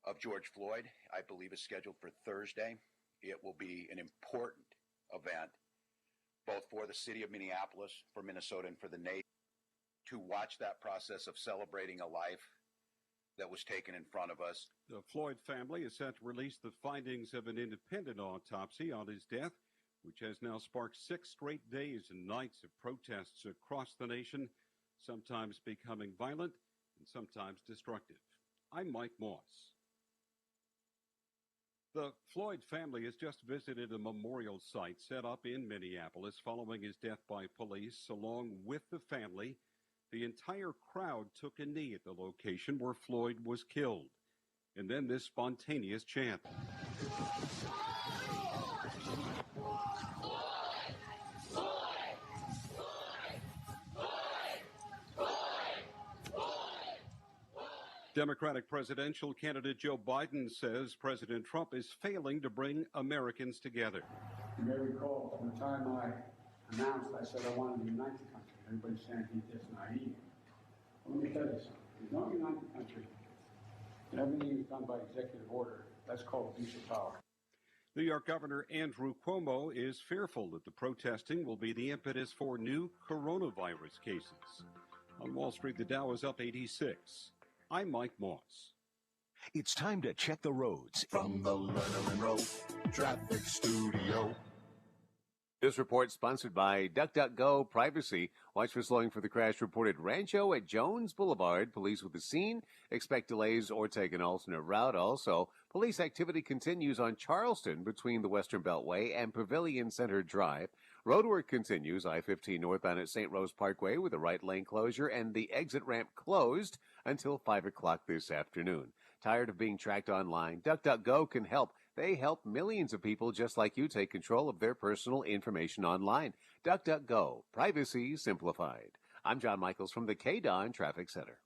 S7: of George Floyd. I believe is scheduled for Thursday. It will be an important event, both for the city of Minneapolis, for Minnesota, and for the nation, to watch that process of celebrating a life that was taken in front of us.
S24: The Floyd family is set to release the findings of an independent autopsy on his death, which has now sparked 6 straight days and nights of protests across the nation, sometimes becoming violent and sometimes destructive. I'm Mike Moss. The Floyd family has just visited a memorial site set up in Minneapolis following his death by police. Along with the family, the entire crowd took a knee at the location where Floyd was killed. And then this spontaneous chant. Democratic presidential candidate Joe Biden says President Trump is failing to bring Americans together.
S8: You may recall from the time I announced I said I wanted to unite the country. Everybody's saying he's just naive. Well, let me tell you something. If you don't unite the country, and everything is done by executive order, that's called abuse of power.
S24: New York Governor Andrew Cuomo is fearful that the protesting will be the impetus for new coronavirus cases. On Wall Street, the Dow is up 86. I'm Mike Moss.
S14: It's time to check the roads.
S11: From the Letterman Road Traffic Studio.
S1: This report sponsored by DuckDuckGo Privacy. Watch for slowing for the crash reported Rancho at Jones Boulevard. Police with the scene. Expect delays or take an alternate route. Also, police activity continues on Charleston between the Western Beltway and Pavilion Center Drive. Roadwork continues I-15 northbound at St. Rose Parkway with a right lane closure and the exit ramp closed until 5 o'clock this afternoon. Tired of being tracked online? DuckDuckGo can help. They help millions of people just like you take control of their personal information online. DuckDuckGo. Privacy simplified. I'm John Michaels from the KDON Traffic Center.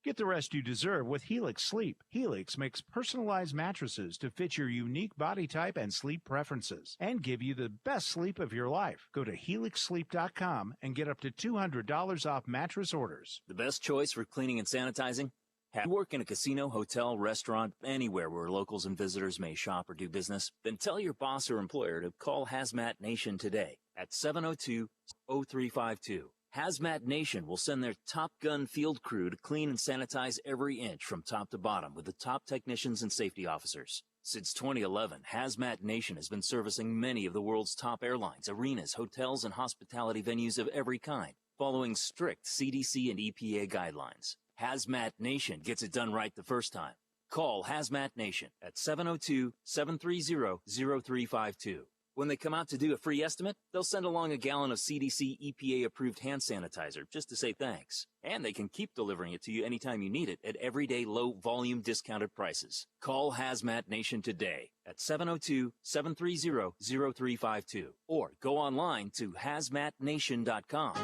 S23: Get the rest you deserve with Helix Sleep. Helix makes personalized mattresses to fit your unique body type and sleep preferences and give you the best sleep of your life. Go to helixsleep.com and get up to $200 off mattress orders.
S12: The best choice for cleaning and sanitizing? Have you work in a casino, hotel, restaurant, anywhere where locals and visitors may shop or do business? Then tell your boss or employer to call Hazmat Nation today at 702-0352. Hazmat Nation will send their Top Gun field crew to clean and sanitize every inch from top to bottom with the top technicians and safety officers. Since 2011, Hazmat Nation has been servicing many of the world's top airlines, arenas, hotels, and hospitality venues of every kind, following strict CDC and EPA guidelines. Hazmat Nation gets it done right the first time. Call Hazmat Nation at 702-730-0352. When they come out to do a free estimate, they'll send along a gallon of CDC EPA-approved hand sanitizer just to say thanks. And they can keep delivering it to you anytime you need it at everyday low-volume discounted prices. Call Hazmat Nation today at 702-730-0352 or go online to hazmatnation.com.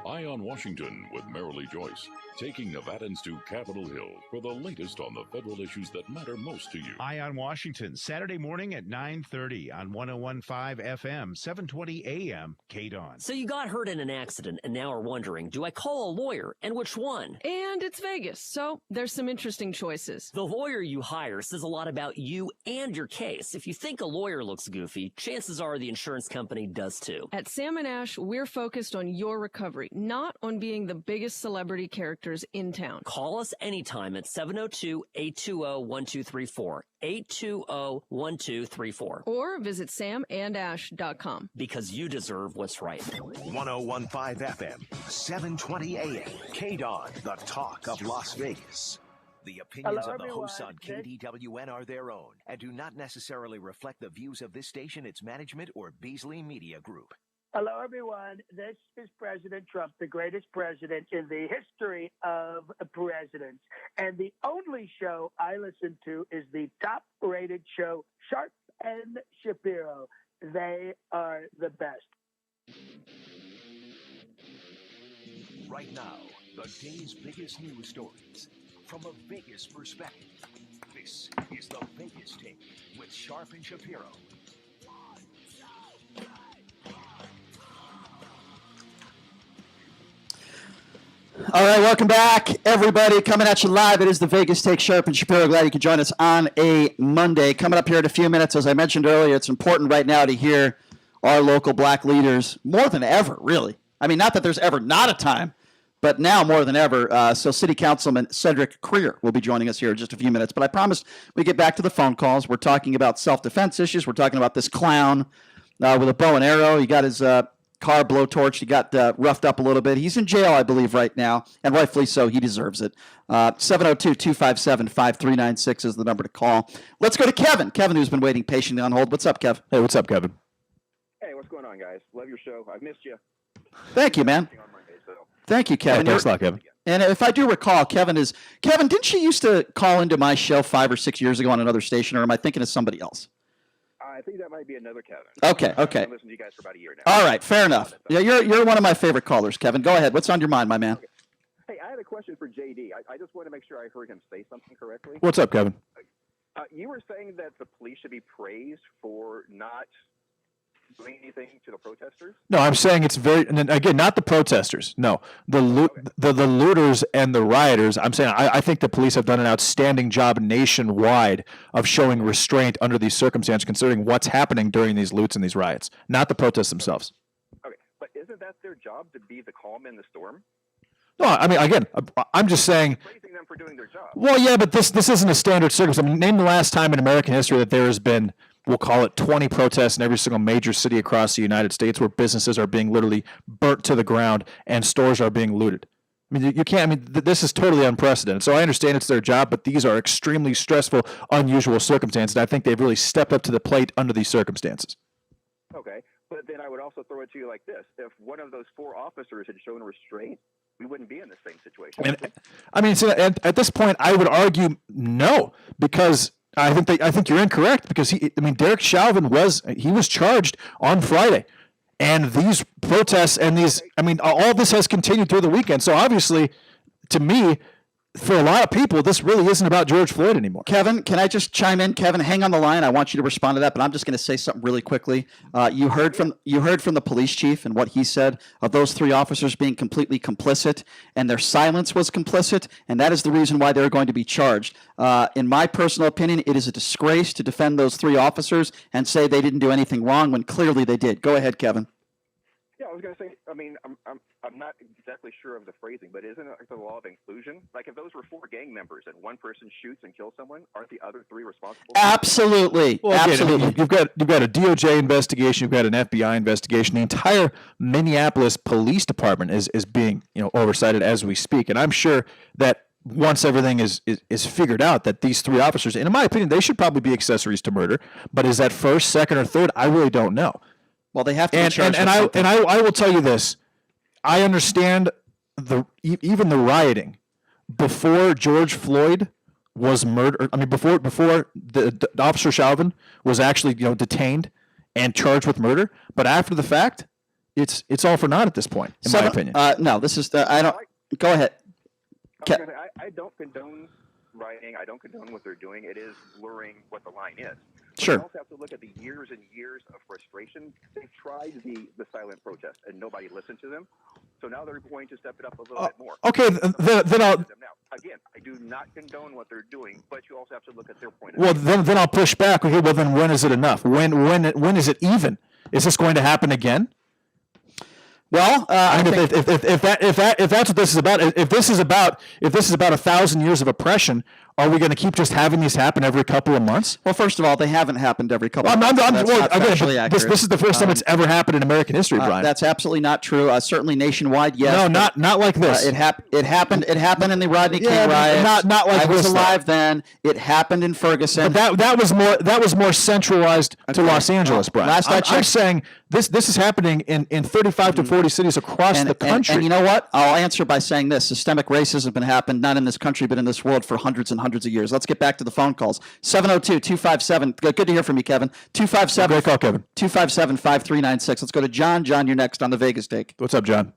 S15: Eye on Washington with Marilee Joyce, taking Nevadans to Capitol Hill for the latest on the federal issues that matter most to you.
S23: Eye on Washington, Saturday morning at 9:30 on 101.5 FM, 720 AM, KDON.
S22: So you got hurt in an accident and now are wondering, do I call a lawyer and which one?
S25: And it's Vegas, so there's some interesting choices.
S22: The lawyer you hire says a lot about you and your case. If you think a lawyer looks goofy, chances are the insurance company does too.
S25: At Sam & Ash, we're focused on your recovery, not on being the biggest celebrity characters in town.
S22: Call us anytime at 702-820-1234. 820-1234.
S25: Or visit samandash.com.
S22: Because you deserve what's right.
S14: 101.5 FM, 720 AM, KDON, the talk of Las Vegas. The opinions
S10: Hello,
S14: of the hosts on
S10: everyone.
S14: KDWN are their own and do not necessarily reflect the views of this station, its management, or Beasley Media Group.
S10: Hello, everyone. This is President Trump, the greatest president in the history of presidents. And the only show I listen to is the top-rated show, Sharp and Shapiro. They are the best.
S14: Right now, the day's biggest news stories from a Vegas perspective. This is the Vegas Take with Sharp and Shapiro.
S4: All right, welcome back, everybody. Coming at you live. It is the Vegas Take, Sharp and Shapiro. Glad you could join us on a Monday. Coming up here in a few minutes, as I mentioned earlier, it's important right now to hear our local black leaders more than ever, really. I mean, not that there's ever not a time, but now more than ever. So City Councilman Cedric Creer will be joining us here in just a few minutes. But I promise we get back to the phone calls. We're talking about self-defense issues. We're talking about this clown with a bow and arrow. He got his car blowtorched. He got roughed up a little bit. He's in jail, I believe, right now, and rightfully so. He deserves it. 702-257-5396 is the number to call. Let's go to Kevin. Kevin, who's been waiting patiently on hold. What's up, Kev?
S16: Hey, what's up, Kevin?
S9: Hey, what's going on, guys? Love your show. I've missed you.
S4: Thank you, man. Thank you, Kevin.
S16: Thanks a lot, Kevin.
S4: And if I do recall, Kevin, didn't she used to call into my show 5 or 6 years ago on another station, or am I thinking of somebody else?
S9: I think that might be another Kevin.
S4: Okay.
S9: I've been listening to you guys for about a year now.
S4: All right, fair enough. Yeah, you're one of my favorite callers, Kevin. Go ahead. What's on your mind, my man?
S9: Okay. Hey, I had a question for JD. I just want to make sure I heard him say something correctly.
S16: What's up, Kevin?
S9: You were saying that the police should be praised for not doing anything to the protesters?
S16: No, I'm saying it's very, and again, not the protesters. No, the looters and the rioters. I'm saying I think the police have done an outstanding job nationwide of showing restraint under these circumstances, considering what's happening during these loots and these riots, not the protests themselves.
S9: Okay, but isn't that their job to be the calm in the storm?
S16: No, I mean, again, I'm just saying.
S9: Praising them for doing their job.
S16: Well, yeah, but this isn't a standard circumstance. I mean, name the last time in American history that there has been, we'll call it 20 protests in every single major city across the United States where businesses are being literally burnt to the ground and stores are being looted. I mean, you can't, I mean, this is totally unprecedented. So I understand it's their job, but these are extremely stressful, unusual circumstances. And I think they've really stepped up to the plate under these circumstances.
S9: Okay, but then I would also throw it to you like this. If one of those 4 officers had shown restraint, we wouldn't be in the same situation.
S16: I mean, so at this point, I would argue no, because I think you're incorrect, because Derek Chauvin was charged on Friday, and these protests and all this has continued through the weekend. So obviously, to me, for a lot of people, this really isn't about George Floyd anymore.
S4: Kevin, can I just chime in? Kevin, hang on the line. I want you to respond to that, but I'm just going to say something really quickly. You heard from the police chief and what he said of those 3 officers being completely complicit, and their silence was complicit, and that is the reason why they're going to be charged. In my personal opinion, it is a disgrace to defend those 3 officers and say they didn't do anything wrong when clearly they did. Go ahead, Kevin.
S9: Yeah, I was going to say, I mean, I'm not exactly sure of the phrasing, but isn't it like the law of inclusion? Like if those were 4 gang members and one person shoots and kills someone, aren't the other 3 responsible?
S4: Absolutely.
S16: Well,
S4: absolutely.
S16: You've got a DOJ investigation, you've got an FBI investigation. The entire Minneapolis Police Department is being oversighted as we speak, and I'm sure that once everything is figured out, that these 3 officers, and in my opinion, they should probably be accessories to murder. But is that first, second, or third? I really don't know.
S4: Well, they have to be charged.
S16: And I will tell you this: I understand even the rioting before George Floyd was murdered. I mean, before the Officer Chauvin was actually detained and charged with murder. But after the fact, it's all for naught at this point, in my opinion.
S4: No, this is I don't. Go ahead.
S9: I don't condone rioting. I don't condone what they're doing. It is blurring what the line is.
S4: Sure.
S9: You also have to look at the years and years of frustration. They've tried the silent protest, and nobody listened to them. So now they're going to step it up a little bit more.
S16: Okay, then I'll.
S9: Now, again, I do not condone what they're doing, but you also have to look at their point of
S16: Well,
S9: view.
S16: then I'll push back. Okay, well then when is it enough? When is it even? Is this going to happen again?
S4: Well,
S16: I mean, if that's what this is about, if this is about 1,000 years of oppression, Are we going to keep just having these happen every couple of months?
S4: Well, first of all, they haven't happened every couple of months.
S16: This is the first time it's ever happened in American history, Brian.
S4: That's absolutely not true. Certainly nationwide, yes.
S16: No, not like this.
S4: It happened in the Rodney King riots.
S16: Not like
S4: I was
S16: this,
S4: alive then. It happened in Ferguson.
S16: But that was more centralized to Los Angeles, Brian. I'm saying this is happening in 35 to 40 cities across the country.
S4: And you know what? I'll answer by saying this. Systemic racism has been happening not in this country, but in this world for hundreds and hundreds of years. Let's get back to the phone calls. 702-257. Good to hear from you, Kevin. 257.
S16: Great call, Kevin.
S4: 257-5396. Let's go to John. John, you're next on the Vegas Take.
S16: What's up, John?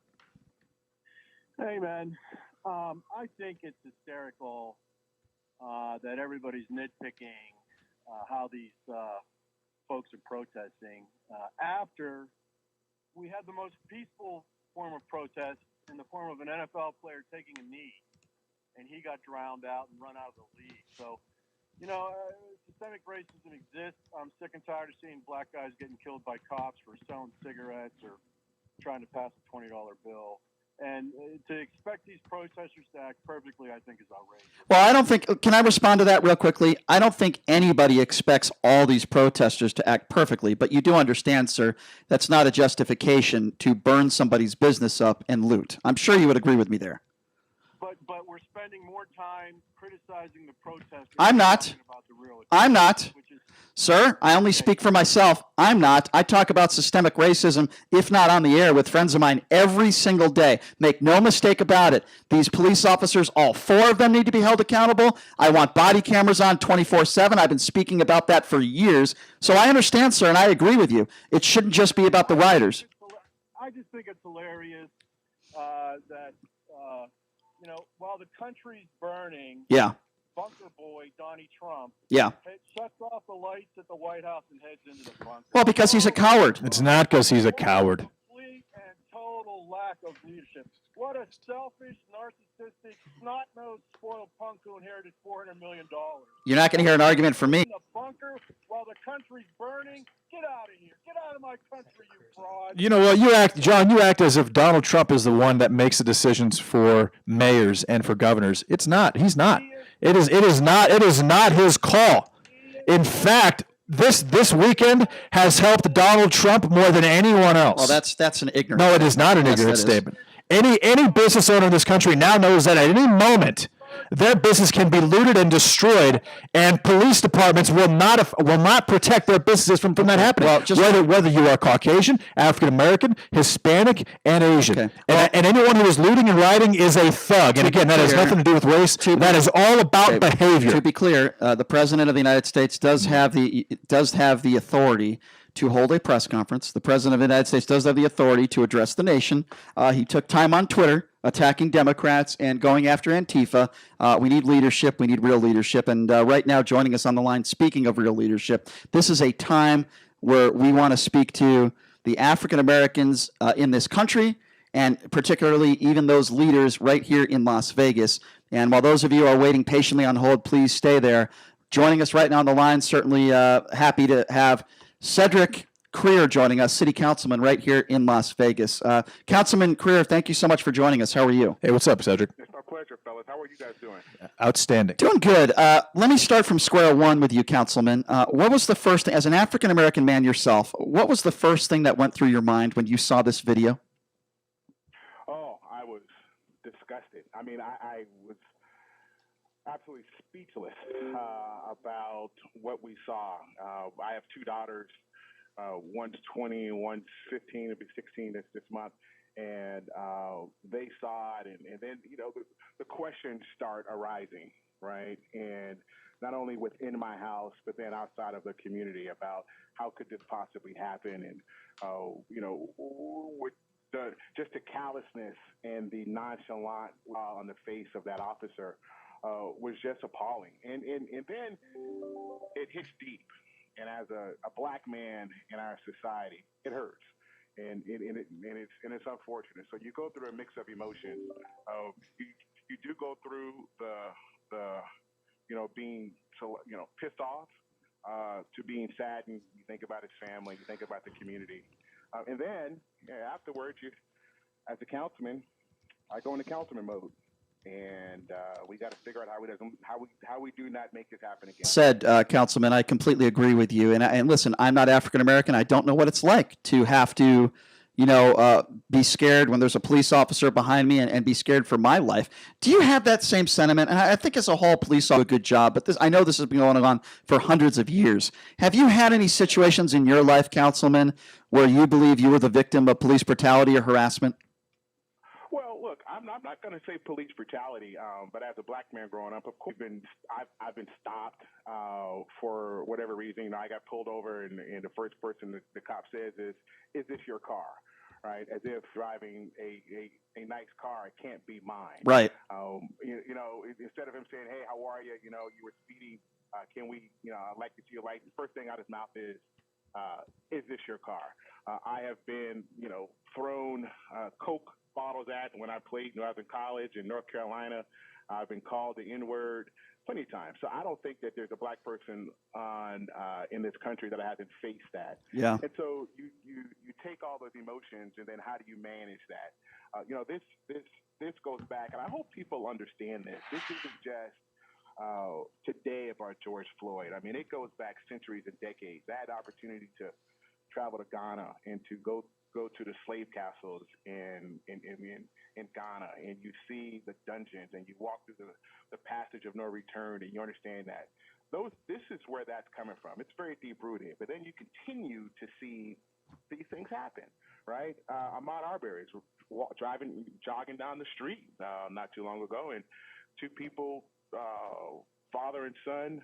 S6: Hey, man. I think it's hysterical that everybody's nitpicking how these folks are protesting after we had the most peaceful form of protest in the form of an NFL player taking a knee, and he got drowned out and run out of the league. So, systemic racism exists. I'm sick and tired of seeing black guys getting killed by cops for selling cigarettes or trying to pass a $20 bill. And to expect these protesters to act perfectly, I think, is outrageous.
S4: Well, I don't think – can I respond to that real quickly? I don't think anybody expects all these protesters to act perfectly. But you do understand, sir, that's not a justification to burn somebody's business up and loot. I'm sure you would agree with me there.
S6: But we're spending more time criticizing the protesters.
S4: I'm not. I'm not. Sir, I only speak for myself. I'm not. I talk about systemic racism, if not on the air, with friends of mine every single day. Make no mistake about it. These police officers, all 4 of them need to be held accountable. I want body cameras on 24/7. I've been speaking about that for years. So I understand, sir, and I agree with you. It shouldn't just be about the rioters.
S6: I just think it's hilarious that, while the country's burning, bunker boy Donnie Trump shuts off the lights at the White House and heads into the bunker.
S4: Well, because he's a coward.
S16: It's not because he's a coward.
S6: Complete and total lack of leadership. What a selfish, narcissistic, snot-nosed, spoiled punk who inherited $400 million.
S4: You're not going to hear an argument from me.
S6: In the bunker while the country's burning. Get out of here. Get out of my country, you fraud.
S16: You know what? John, you act as if Donald Trump is the one that makes the decisions for mayors and for governors. It's not. He's not. It is not his call. In fact, this weekend has helped Donald Trump more than anyone else.
S4: Well, that's an ignorant.
S16: No, it is not an ignorant statement. Any business owner in this country now knows that at any moment their business can be looted and destroyed, and police departments will not protect their businesses from that happening. Well, whether you are Caucasian, African American, Hispanic, and Asian, and anyone who is looting and rioting is a thug. And again, that has nothing to do with race. That is all about behavior.
S4: To be clear, the President of the United States does have the authority to hold a press conference. The President of the United States does have the authority to address the nation. He took time on Twitter attacking Democrats and going after Antifa. We need leadership. We need real leadership. And right now, joining us on the line, speaking of real leadership, this is a time where we want to speak to the African Americans in this country, and particularly even those leaders right here in Las Vegas. And while those of you are waiting patiently on hold, please stay there. Joining us right now on the line, certainly happy to have Cedric Creer joining us, City Councilman right here in Las Vegas. Councilman Creer, thank you so much for joining us. How are you?
S16: Hey, what's up, Cedric?
S9: It's my pleasure, fellas. How are you guys doing?
S16: Outstanding.
S4: Doing good. Let me start from square one with you, Councilman. What was the first thing, as an African-American man yourself, what was the first thing that went through your mind when you saw this video?
S9: Oh, I was disgusted. I mean, I was absolutely speechless about what we saw. I have 2 daughters. One's 20, one's 15, it'll be 16 this month. And they saw it, and then, the questions start arising, right? And not only within my house, but then outside of the community about how could this possibly happen, and, with just the callousness and the nonchalance on the face of that officer was just appalling. And then it hits deep. And as a black man in our society, it hurts. And it's unfortunate. So you go through a mix of emotions. You do go through the being pissed off to being saddened. You think about his family. You think about the community. And then afterwards, as a councilman, I go into councilman mode. and we got to figure out how we do not make this happen again.
S4: Said, Councilman, I completely agree with you. And listen, I'm not African American. I don't know what it's like to have to, be scared when there's a police officer behind me and be scared for my life. Do you have that same sentiment? And I think as a whole, police do a good job. But I know this has been going on for hundreds of years. Have you had any situations in your life, Councilman, where you believe you were the victim of police brutality or harassment?
S9: Well, look, I'm not going to say police brutality, but as a black man growing up, of course, I've been stopped for whatever reason. I got pulled over, and the first person the cop says is this your car? Right, as if driving a nice car, it can't be mine.
S4: Right.
S9: Instead of him saying, "Hey, how are you? You were speeding. Can we? I'd like to see your license." First thing out of his mouth is this your car? I have been, thrown Coke bottles at when I played. I was in college in North Carolina. I've been called the N-word plenty of times. So I don't think that there's a black person in this country that hasn't faced that.
S4: Yeah.
S9: And so you take all those emotions, and then how do you manage that? This goes back, and I hope people understand this. This isn't just today about George Floyd. I mean, it goes back centuries and decades. I had the opportunity to travel to Ghana and to go to the slave castles in Ghana, and you see the dungeons, and you walk through the passage of no return, and you understand that this is where that's coming from. It's very deep rooted, but then you continue to see these things happen, right? Ahmaud Arbery was jogging down the street not too long ago, and two people, father and son,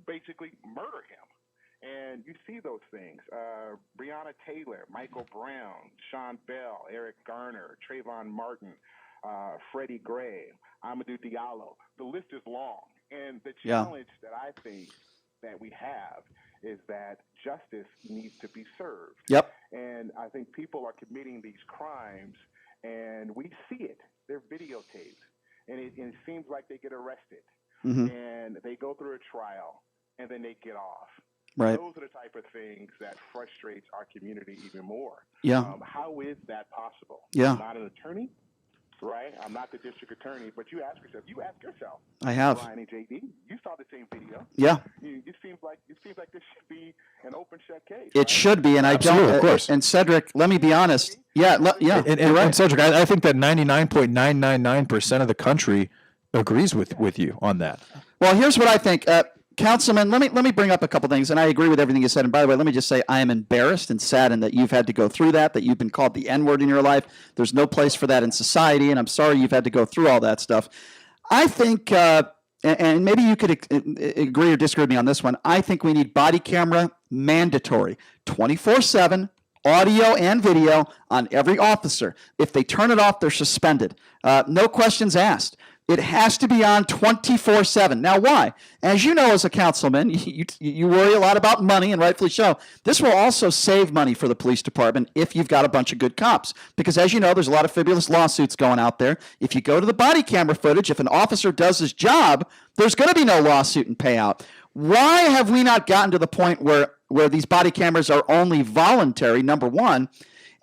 S9: basically murder him. And you see those things. Breonna Taylor, Michael Brown, Sean Bell, Eric Garner, Trayvon Martin, Freddie Gray, Amadou Diallo. The list is long. And the challenge that I think that we have is that justice needs to be served.
S4: Yep.
S9: And I think people are committing these crimes, and we see it. They're videotaped. And it seems like they get arrested.
S4: Mm-hmm.
S9: And they go through a trial, and then they get off.
S4: Right.
S9: Those are the type of things that frustrates our community even more.
S4: Yeah.
S9: How is that possible?
S4: Yeah.
S9: I'm not an attorney, right? I'm not the district attorney, but you ask yourself.
S4: I have.
S9: Brian and JD, you saw the same video.
S4: Yeah.
S9: It seems like this should be an open shut case.
S4: It should be, and I
S16: Absolutely,
S4: don't.
S16: of course.
S4: And Cedric, let me be honest. Yeah.
S16: And Cedric, I think that 99.999% of the country agrees with you on that.
S4: Well, here's what I think. Councilman, let me bring up a couple things, and I agree with everything you said. And by the way, let me just say I am embarrassed and saddened that you've had to go through that you've been called the N-word in your life. There's no place for that in society, and I'm sorry you've had to go through all that stuff. I think, and maybe you could agree or disagree with me on this one, I think we need body camera mandatory, 24/7, audio and video on every officer. If they turn it off, they're suspended. No questions asked. It has to be on 24/7. Now, why? As you know, as a councilman, you worry a lot about money, and rightfully so. This will also save money for the police department if you've got a bunch of good cops. Because as you know, there's a lot of frivolous lawsuits going out there. If you go to the body camera footage, if an officer does his job, there's going to be no lawsuit and payout. Why have we not gotten to the point where these body cameras are only voluntary, number one?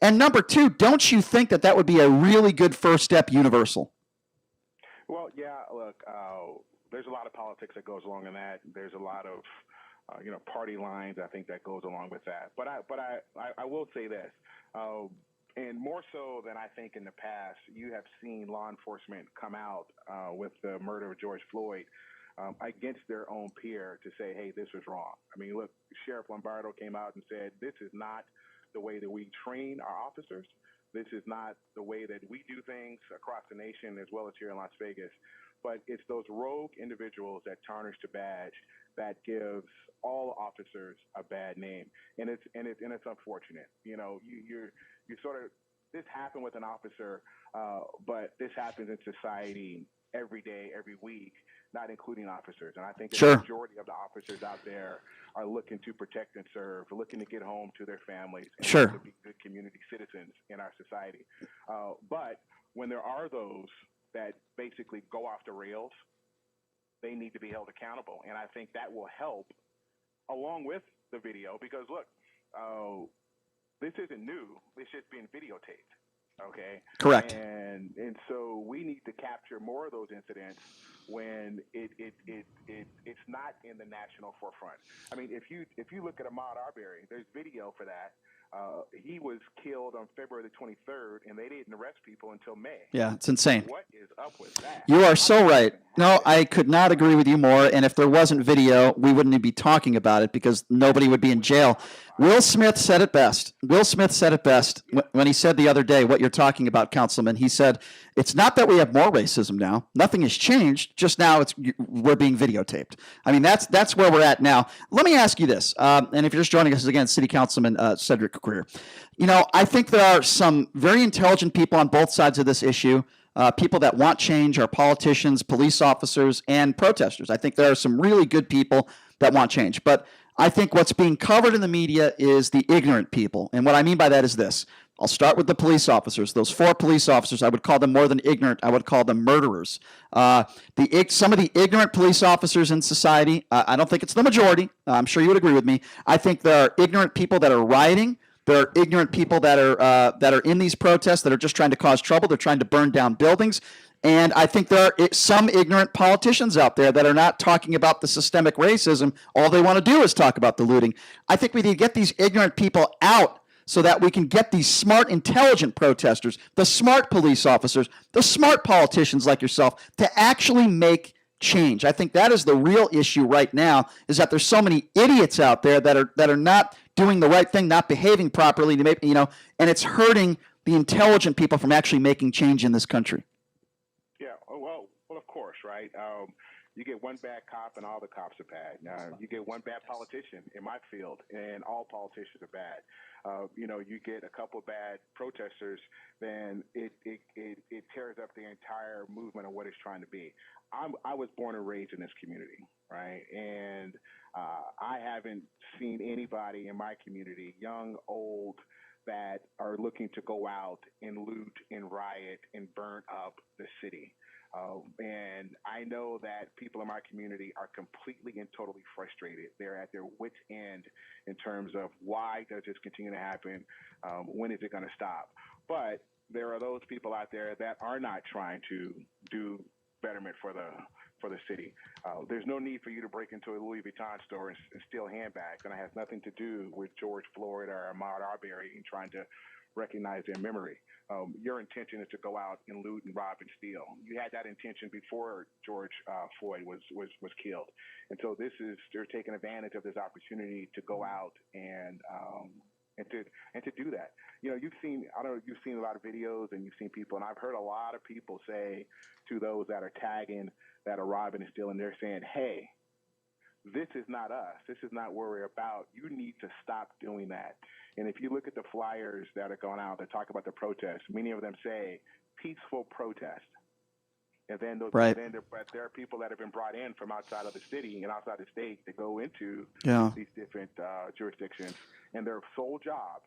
S4: And number two, don't you think that would be a really good first step universal?
S9: Well, yeah, look, there's a lot of politics that goes along in that. There's a lot of, party lines, I think, that goes along with that. But I will say this, and more so than I think in the past, you have seen law enforcement come out with the murder of George Floyd against their own peer to say, hey, this was wrong. I mean, look, Sheriff Lombardo came out and said, this is not the way that we train our officers. This is not the way that we do things across the nation as well as here in Las Vegas. But it's those rogue individuals that tarnish the badge that gives all officers a bad name, and it's unfortunate. You sort of, this happened with an officer, but this happens in society every day, every week, not including officers. And I think the majority of the officers out there are looking to protect and serve, looking to get home to their families, and to be good community citizens in our society. But when there are those that basically go off the rails, they need to be held accountable. And I think that will help along with the video, because look, this isn't new. It's just being videotaped. Okay.
S4: Correct.
S9: And so we need to capture more of those incidents when it's not in the national forefront. I mean, if you look at Ahmaud Arbery, there's video for that. He was killed on February the 23rd, and they didn't arrest people until May.
S4: Yeah, it's insane.
S9: What is up with that?
S4: You are so right. No, I could not agree with you more. And if there wasn't video, we wouldn't be talking about it because nobody would be in jail. Will Smith said it best. Will Smith said it best when he said the other day what you're talking about, Councilman. He said, it's not that we have more racism now. Nothing has changed. Just now we're being videotaped. I mean, that's where we're at now. Let me ask you this. And if you're just joining us again, City Councilman Cedric Greer. You know, I think there are some very intelligent people on both sides of this issue. People that want change are politicians, police officers, and protesters. I think there are some really good people that want change. But I think what's being covered in the media is the ignorant people. And what I mean by that is this. I'll start with the police officers. Those 4 police officers, I would call them more than ignorant. I would call them murderers. Some of the ignorant police officers in society, I don't think it's the majority. I'm sure you would agree with me. I think there are ignorant people that are rioting. There are ignorant people that are in these protests that are just trying to cause trouble. They're trying to burn down buildings. And I think there are some ignorant politicians out there that are not talking about the systemic racism. All they want to do is talk about the looting. I think we need to get these ignorant people out so that we can get these smart, intelligent protesters, the smart police officers, the smart politicians like yourself to actually make change. I think that is the real issue right now, is that there's so many idiots out there that are not doing the right thing, not behaving properly, to make, and it's hurting the intelligent people from actually making change in this country.
S9: Yeah, well, of course, right? You get one bad cop and all the cops are bad. You get one bad politician in my field and all politicians are bad. You get a couple bad protesters, then it tears up the entire movement of what it's trying to be. I was born and raised in this community, right? And I haven't seen anybody in my community, young, old, that are looking to go out and loot and riot and burn up the city. And I know that people in my community are completely and totally frustrated. They're at their wits' end in terms of why does this continue to happen? When is it going to stop? But there are those people out there that are not trying to do betterment for the city. There's no need for you to break into a Louis Vuitton store and steal handbags, and it has nothing to do with George Floyd or Ahmaud Arbery and trying to recognize their memory. Your intention is to go out and loot and rob and steal. You had that intention before George Floyd was killed, and so they're taking advantage of this opportunity to go out and to do that. You've seen a lot of videos and you've seen people, and I've heard a lot of people say to those that are tagging, that are robbing and stealing, they're saying, hey, this is not us. This is not what we're about. You need to stop doing that. And if you look at the flyers that are going out that talk about the protests, many of them say peaceful protest. And then there are people that have been brought in from outside of the city and outside the state to go into these different jurisdictions, and their sole job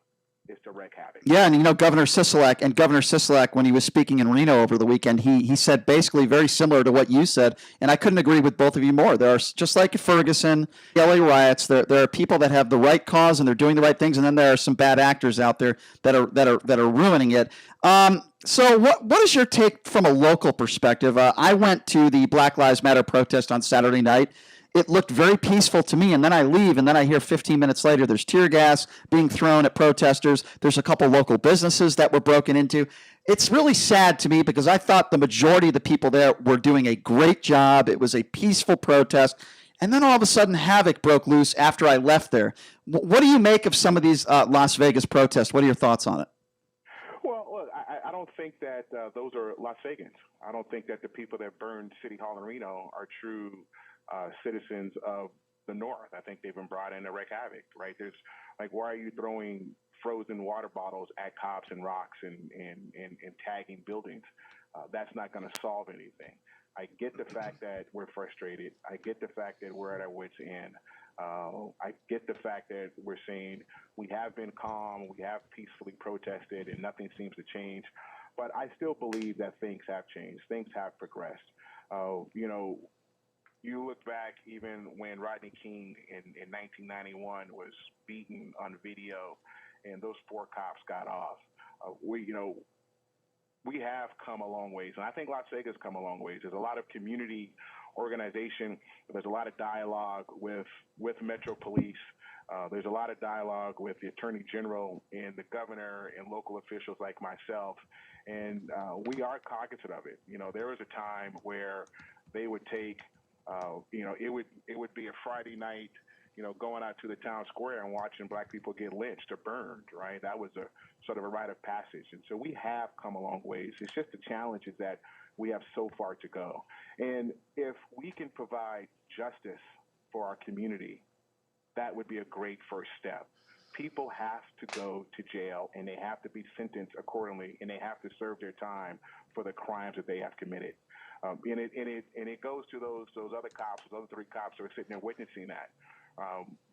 S9: is to wreak havoc.
S4: Yeah, and Governor Sisolak, when he was speaking in Reno over the weekend, he said basically very similar to what you said, and I couldn't agree with both of you more. There are, just like Ferguson, LA riots, there are people that have the right cause and they're doing the right things, and then there are some bad actors out there that are ruining it. So what is your take from a local perspective? I went to the Black Lives Matter protest on Saturday night. It looked very peaceful to me, and then I leave, and then I hear 15 minutes later there's tear gas being thrown at protesters. There's a couple local businesses that were broken into. It's really sad to me because I thought the majority of the people there were doing a great job. It was a peaceful protest, and then all of a sudden havoc broke loose after I left there. What do you make of some of these Las Vegas protests? What are your thoughts on it?
S9: Well, look, I don't think that those are Las Vegans. I don't think that the people that burned City Hall in Reno are true citizens of the North. I think they've been brought in to wreak havoc, right? There's why are you throwing frozen water bottles at cops and rocks and tagging buildings? That's not going to solve anything. I get the fact that we're frustrated. I get the fact that we're at our wits' end. I get the fact that we're saying we have been calm, we have peacefully protested, and nothing seems to change. But I still believe that things have changed. Things have progressed. You look back even when Rodney King in 1991 was beaten on video and those 4 cops got off. we have come a long ways. And I think Las Vegas come a long ways. There's a lot of community organization. There's a lot of dialogue with Metro Police. There's a lot of dialogue with the Attorney General and the governor and local officials like myself. And we are cognizant of it. You know, there was a time where they would take, it would be a Friday night, going out to the town square and watching black people get lynched or burned, right? That was a sort of a rite of passage. And so we have come a long ways. It's just the challenge is that we have so far to go. And if we can provide justice for our community, that would be a great first step. People have to go to jail, and they have to be sentenced accordingly, and they have to serve their time for the crimes that they have committed. And it goes to those other cops, those other 3 cops who are sitting there witnessing that.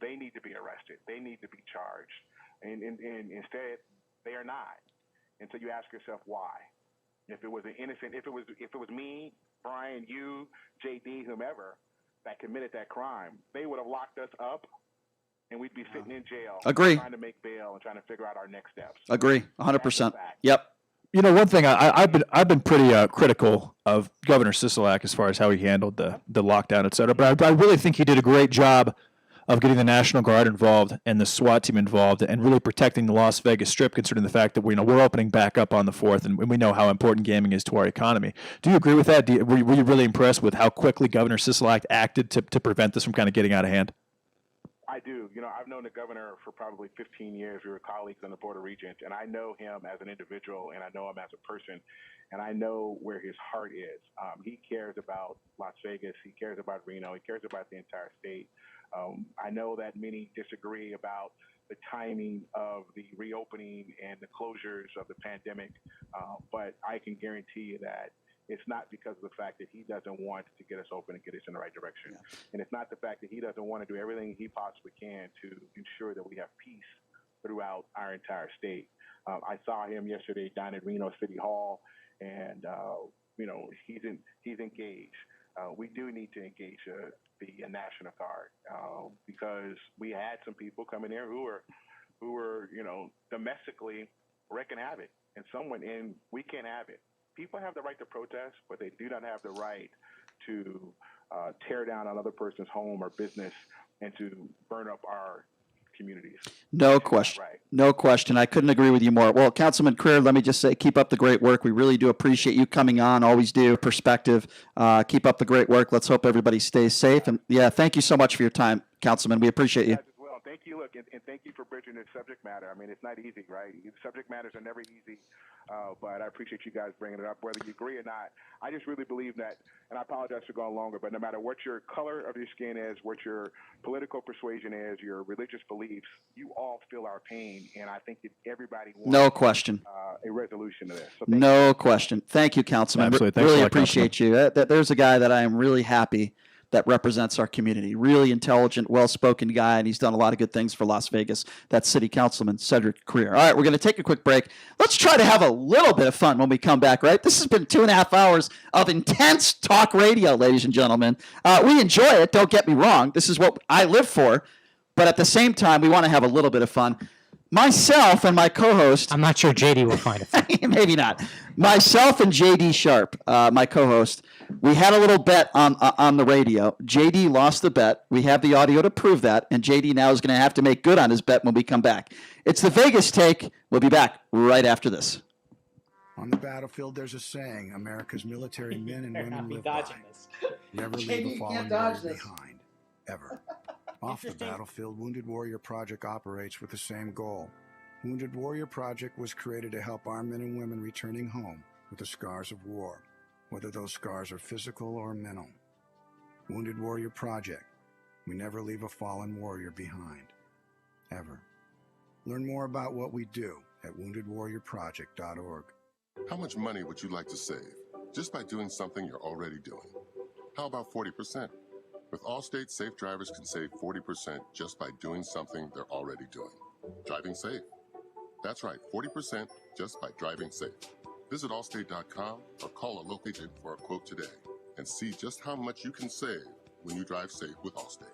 S9: They need to be arrested. They need to be charged. And instead, they are not. And so you ask yourself why. If it was an innocent, if it was me, Brian, you, JD, whomever, that committed that crime, they would have locked us up, and we'd be sitting in jail,
S4: Agree.
S9: trying to make bail and trying to figure out our next steps.
S4: Agree, 100%. Yep.
S16: You know, one thing I've been pretty critical of Governor Sisolak as far as how he handled the lockdown, et cetera. But I really think he did a great job of getting the National Guard involved and the SWAT team involved and really protecting the Las Vegas Strip, considering the fact that we're opening back up on the 4th, and we know how important gaming is to our economy. Do you agree with that? Were you really impressed with how quickly Governor Sisolak acted to prevent this from kind of getting out of hand?
S9: I do. I've known the governor for probably 15 years. We were colleagues on the Board of Regents, and I know him as an individual, and I know him as a person, and I know where his heart is. He cares about Las Vegas. He cares about Reno. He cares about the entire state. I know that many disagree about the timing of the reopening and the closures of the pandemic, but I can guarantee you that it's not because of the fact that he doesn't want to get us open and get us in the right direction. Yeah. And it's not the fact that he doesn't want to do everything he possibly can to ensure that we have peace throughout our entire state. I saw him yesterday down at Reno City Hall, and he's engaged. We do need to engage the National Guard because we had some people coming here who were domestically wreaking havoc, and we can't have it. People have the right to protest, but they do not have the right to tear down another person's home or business and to burn up our communities.
S4: No question. Right. No question. I couldn't agree with you more. Well, Councilman Creer, let me just say, keep up the great work. We really do appreciate you coming on. Always do. Perspective. Keep up the great work. Let's hope everybody stays safe. And yeah, thank you so much for your time, Councilman. We appreciate you.
S9: Well, thank you. Look, and thank you for bridging this subject matter. I mean, it's not easy, right? Subject matters are never easy. But I appreciate you guys bringing it up, whether you agree or not. I just really believe that, and I apologize for going longer, but no matter what your color of your skin is, what your political persuasion is, your religious beliefs, you all feel our pain, and I think that everybody wants
S4: no question.
S9: A resolution to this. So
S4: no question. Thank you, Councilman.
S16: Absolutely.
S4: Really appreciate you. There's a guy that I am really happy that represents our community. Really intelligent, well-spoken guy, and he's done a lot of good things for Las Vegas. That's City Councilman Cedric Creer. All right, we're going to take a quick break. Let's try to have a little bit of fun when we come back, right? This has been 2.5 hours of intense talk radio, ladies and gentlemen. We enjoy it, don't get me wrong. This is what I live for. But at the same time, we want to have a little bit of fun. Myself and my co-host...
S2: I'm not sure JD will find it.
S4: Maybe not. Myself and JD Sharp, my co-host, we had a little bet on the radio. JD lost the bet. We have the audio to prove that, and JD now is going to have to make good on his bet when we come back. It's the Vegas Take. We'll be back right after this.
S13: On the battlefield, there's a saying America's military men and women live by. Never leave a fallen warrior behind, ever. Off the battlefield, Wounded Warrior Project operates with the same goal. Wounded Warrior Project was created to help our men and women returning home with the scars of war, whether those scars are physical or mental. Wounded Warrior Project. We never leave a fallen warrior behind, ever. Learn more about what we do at woundedwarriorproject.org.
S11: How much money would you like to save just by doing something you're already doing? How about 40%? With Allstate, safe drivers can save 40% just by doing something they're already doing. Driving safe. That's right, 40% just by driving safe. Visit Allstate.com or call a local agent for a quote today and see just how much you can save when you drive safe with Allstate.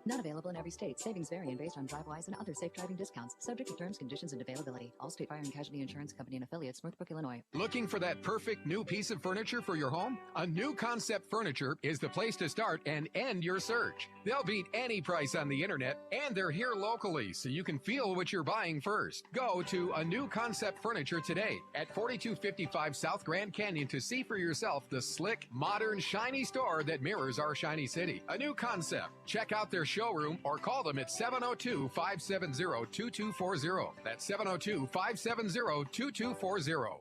S5: Not available in every state. Savings vary based on DriveWise and other safe driving discounts. Subject to terms, conditions, and availability. Allstate Fire and Casualty Insurance Company and affiliates, Northbrook, Illinois.
S3: Looking for that perfect new piece of furniture for your home? A New Concept Furniture is the place to start and end your search. They'll beat any price on the internet, and they're here locally, so you can feel what you're buying first. Go to A New Concept Furniture today at 4255 South Grand Canyon to see for yourself the slick, modern, shiny store that mirrors our shiny city. A New Concept. Check out their showroom or call them at 702-570-2240. That's 702-570-2240.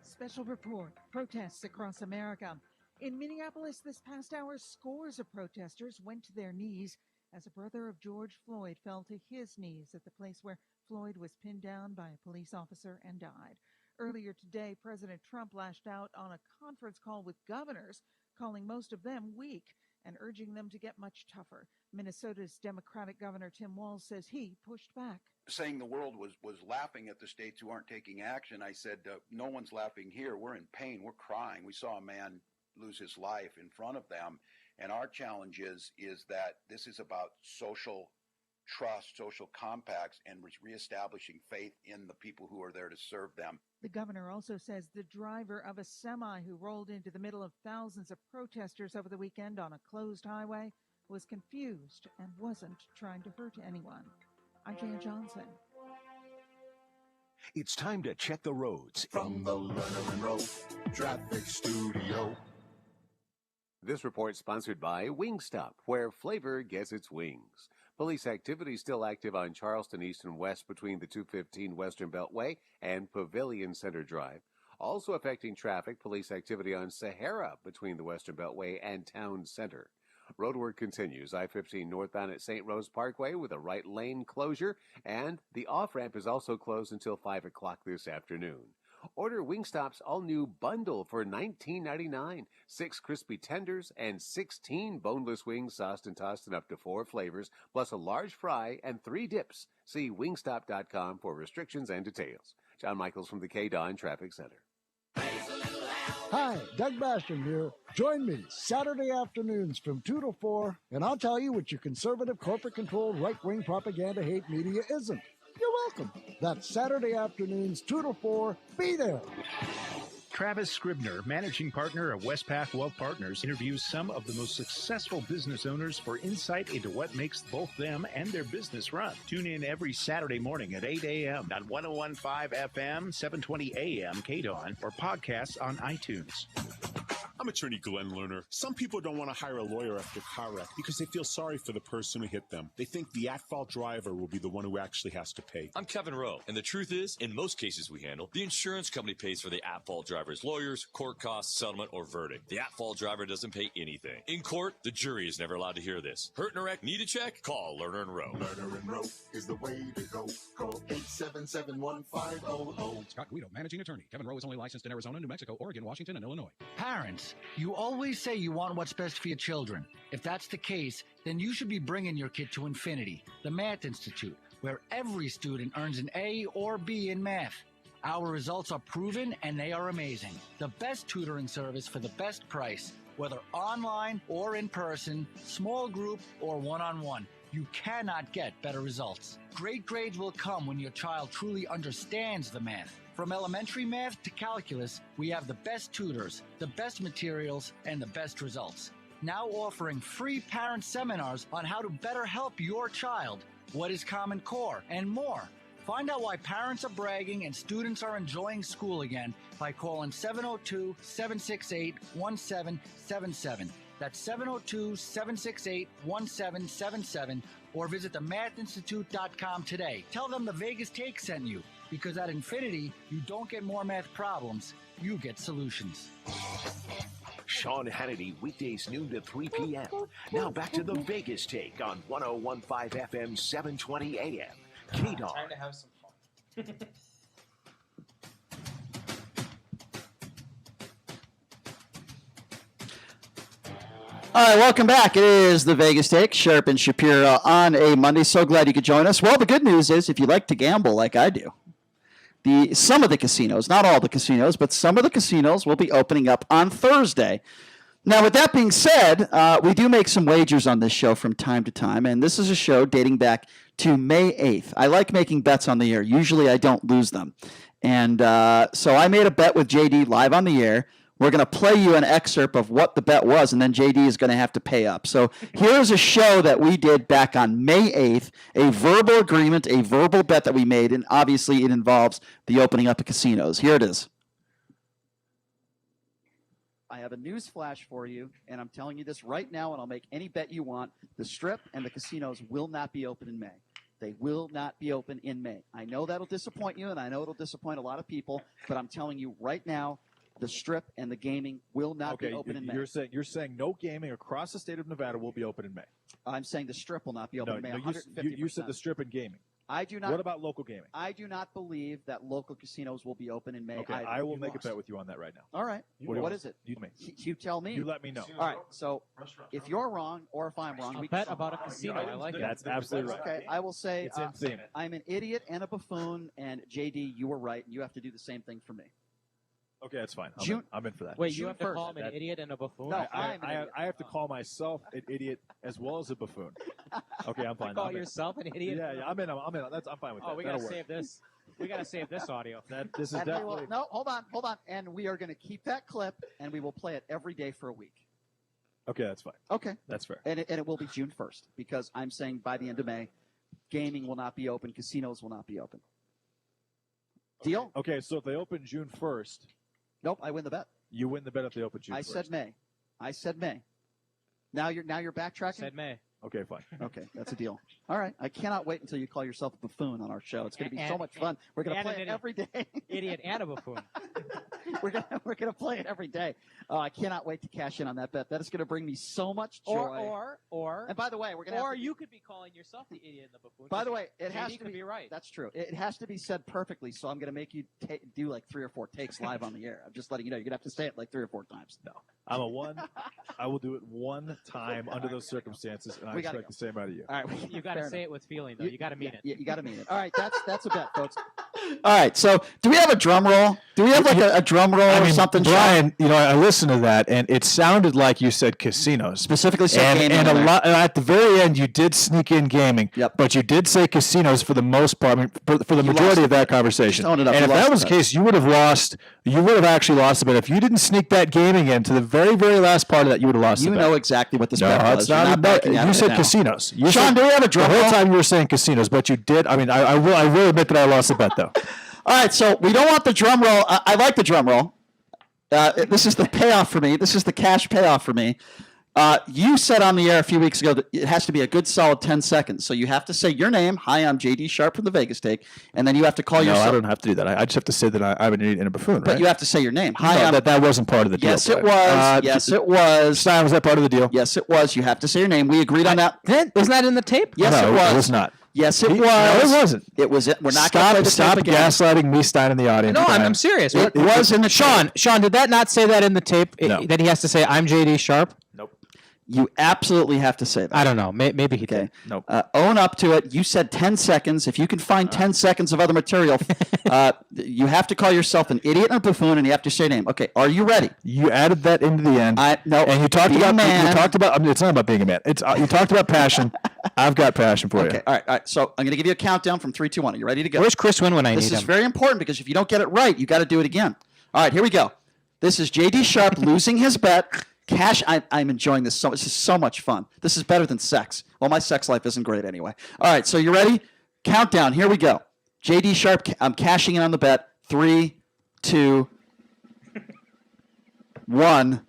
S17: Special report. Protests across America. In Minneapolis this past hour, scores of protesters went to their knees as a brother of George Floyd fell to his knees at the place where Floyd was pinned down by a police officer and died. Earlier today, President Trump lashed out on a conference call with governors, calling most of them weak and urging them to get much tougher. Minnesota's Democratic Governor Tim Walz says he pushed back.
S7: Saying the world was laughing at the states who aren't taking action, I said, no one's laughing here. We're in pain. We're crying. We saw a man lose his life in front of them. And our challenge is that this is about social trust, social compacts, and reestablishing faith in the people who are there to serve them.
S17: The governor also says the driver of a semi who rolled into the middle of thousands of protesters over the weekend on a closed highway was confused and wasn't trying to hurt anyone. I'm Jaya Johnson.
S14: It's time to check the roads.
S11: From the Lerner and Rowe Traffic Studio.
S1: This report sponsored by Wingstop, where flavor gets its wings. Police activity still active on Charleston East and West between the 215 Western Beltway and Pavilion Center Drive. Also affecting traffic, police activity on Sahara between the Western Beltway and Town Center. Roadwork continues. I-15 northbound at St. Rose Parkway with a right lane closure, and the off-ramp is also closed until 5 o'clock this afternoon. Order Wingstop's all-new bundle for $19.99. 6 crispy tenders and 16 boneless wings sauced and tossed in up to 4 flavors, plus a large fry and 3 dips. See wingstop.com for restrictions and details. John Michaels from the KDON Traffic Center.
S18: Hi, Doug Basham here. Join me Saturday afternoons from 2 to 4, and I'll tell you what your conservative, corporate-controlled, right-wing propaganda hate media isn't. You're welcome. That's Saturday afternoons, 2 to 4. Be there.
S23: Travis Scribner, managing partner of Westpac Wealth Partners, interviews some of the most successful business owners for insight into what makes both them and their business run. Tune in every Saturday morning at 8 a.m. on 101.5 FM, 720 a.m. KDON, or podcasts on iTunes.
S19: I'm attorney Glenn Lerner. Some people don't want to hire a lawyer after a car wreck because they feel sorry for the person who hit them. They think the at-fault driver will be the one who actually has to pay.
S21: I'm Kevin Rowe, and the truth is, in most cases we handle, the insurance company pays for the at-fault driver's lawyers, court costs, settlement, or verdict. The at-fault driver doesn't pay anything. In court, the jury is never allowed to hear this. Hurt in a wreck? Need a check? Call Lerner and Rowe.
S11: Lerner and Rowe is the way to go. Call 877-1500.
S26: Scott Guido, managing attorney. Kevin Rowe is only licensed in Arizona, New Mexico, Oregon, Washington, and Illinois.
S27: Parents, you always say you want what's best for your children. If that's the case, then you should be bringing your kid to Infinity, the Math Institute, where every student earns an A or B in math. Our results are proven and they are amazing. The best tutoring service for the best price, whether online or in person, small group or one-on-one. You cannot get better results. Great grades will come when your child truly understands the math. From elementary math to calculus, we have the best tutors, the best materials, and the best results. Now offering free parent seminars on how to better help your child, what is Common Core, and more. Find out why parents are bragging and students are enjoying school again by calling 702-768-1777. That's 702-768-1777, or visit themathinstitute.com today. Tell them the Vegas Take sent you, because at Infinity, you don't get more math problems, you get solutions.
S14: Sean Hannity, weekdays noon to 3 p.m. Now back to the Vegas Take on 101.5 FM, 720 a.m. KDON.
S28: Trying to have some fun.
S4: All right, welcome back. It is the Vegas Take, Sharp and Shapiro on a Monday. So glad you could join us. Well, the good news is if you like to gamble like I do, some of the casinos, not all the casinos, but some of the casinos will be opening up on Thursday. Now, with that being said, we do make some wagers on this show from time to time, and this is a show dating back to May 8th. I like making bets on the air. Usually I don't lose them. And so I made a bet with JD live on the air. We're going to play you an excerpt of what the bet was, and then JD is going to have to pay up. So here's a show that we did back on May 8th, a verbal agreement, a verbal bet that we made, and obviously it involves the opening up of casinos. Here it is. I have a news flash for you, and I'm telling you this right now, and I'll make any bet you want. The Strip and the casinos will not be open in May. They will not be open in May. I know that'll disappoint you, and I know it'll disappoint a lot of people, but I'm telling you right now, the Strip and the gaming will not be open in May.
S16: You're saying no gaming across the state of Nevada will be open in May.
S4: I'm saying the Strip will not be open in May.
S16: You said the Strip and gaming.
S4: I do not.
S16: What about local gaming?
S4: I do not believe that local casinos will be open in May.
S16: Okay, I will make a bet with you on that right now.
S4: All right. What is it?
S16: You tell me.
S4: You tell me.
S16: You let me know.
S4: All right. So if you're wrong or if I'm wrong, we
S2: bet about a casino. I like it.
S16: That's absolutely right.
S4: Okay. I will say
S16: it's in theme.
S4: I'm an idiot and a buffoon, and JD, you were right, and you have to do the same thing for me.
S16: Okay, that's fine. I'm in for that.
S2: Wait, you have to call him an idiot and a buffoon?
S4: No,
S16: I have to call myself an idiot as well as a buffoon. Okay, I'm fine.
S2: Call yourself an idiot?
S16: Yeah, I'm in. I'm fine with that.
S2: Oh, we gotta save this. We gotta save this audio.
S16: This is definitely.
S4: No, hold on, and we are going to keep that clip, and we will play it every day for a week.
S16: Okay, that's fine.
S4: Okay,
S16: that's fair.
S4: And it will be June 1st because I'm saying by the end of May, gaming will not be open, casinos will not be open. Deal?
S16: Okay, so if they open June 1st.
S4: Nope, I win the bet.
S16: You win the bet if they open June 1st.
S4: I said May. Now you're backtracking?
S2: Said May.
S16: Okay, fine.
S4: Okay, that's a deal. All right. I cannot wait until you call yourself a buffoon on our show. It's going to be so much fun. We're going to play it every day.
S2: Idiot and a buffoon.
S4: We're gonna play it every day. I cannot wait to cash in on that bet. That is going to bring me so much joy.
S2: Or
S4: and by the way, we're going to.
S2: Or you could be calling yourself the idiot and the buffoon.
S4: By the way, it has to
S2: be right.
S4: That's true. It has to be said perfectly. So I'm going to make you do like 3 or 4 takes live on the air. I'm just letting you know. You're going to have to say it like 3 or 4 times.
S16: No, I'm a one. I will do it one time under those circumstances, and I expect the same out of you.
S4: All right,
S2: you got to say it with feeling, though. You got to mean it.
S4: You got to mean it. All right, that's a bet, folks. All right, so do we have a drum roll? Do we have like a drum roll or something?
S16: Brian, I listened to that, and it sounded like you said casinos.
S4: Specifically said gaming.
S16: And at the very end, you did sneak in gaming.
S4: Yep.
S16: But you did say casinos for the most part, for the majority of that conversation.
S4: And
S16: if that was the case, you would have lost. You would have actually lost a bet. If you didn't sneak that gaming in to the very, very last part of that, you would have lost the bet.
S4: You know exactly what this bet was.
S16: It's not about. You said casinos.
S4: Sean, do we have a drum roll?
S16: The whole time you were saying casinos, but you did. I mean, I will admit that I lost the bet, though.
S4: All right, so we don't want the drum roll. I like the drum roll. This is the payoff for me. This is the cash payoff for me. You said on the air a few weeks ago that it has to be a good solid 10 seconds. So you have to say your name. Hi, I'm JD Sharp from the Vegas Take. And then you have to call yourself.
S16: No, I don't have to do that. I just have to say that I'm an idiot and a buffoon,
S4: But
S16: right?
S4: you have to say your name. Hi,
S16: that wasn't part of the deal.
S4: Yes, it was. Yes, it was.
S16: Stein, was that part of the deal?
S4: Yes, it was. You have to say your name. We agreed on that.
S2: Wasn't that in the tape?
S4: Yes,
S16: no,
S4: it was.
S16: It was not.
S4: Yes, it was.
S16: No, it wasn't.
S4: It was. We're not going to play the
S16: Stop
S4: tape again.
S16: gaslighting me, Stein, in the audience.
S2: No, I'm serious.
S4: It was in the
S2: Sean, did that not say that in the tape?
S16: No.
S2: That he has to say, I'm JD Sharp?
S16: Nope.
S4: You absolutely have to say that.
S2: I don't know. Maybe he did.
S16: Nope.
S4: Own up to it. You said 10 seconds. If you can find 10 seconds of other material, you have to call yourself an idiot and a buffoon, and you have to say your name. Okay, are you ready?
S16: You added that into the end.
S4: No.
S16: And you talked about
S4: man.
S16: You talked about. I mean, it's not about being a man. It's you talked about passion. I've got passion for you.
S4: Okay. All right. So I'm going to give you a countdown from 3, 2, 1. Are you ready to go?
S2: Where's Chris Wynn when I need him?
S4: This is very important because if you don't get it right, you got to do it again. All right. Here we go. This is JD Sharp losing his bet. Cash. I'm enjoying this. This is so much fun. This is better than sex. Well, my sex life isn't great anyway. All right. So you ready? Countdown. Here we go. JD Sharp. I'm cashing in on the bet. 3, 2, 1.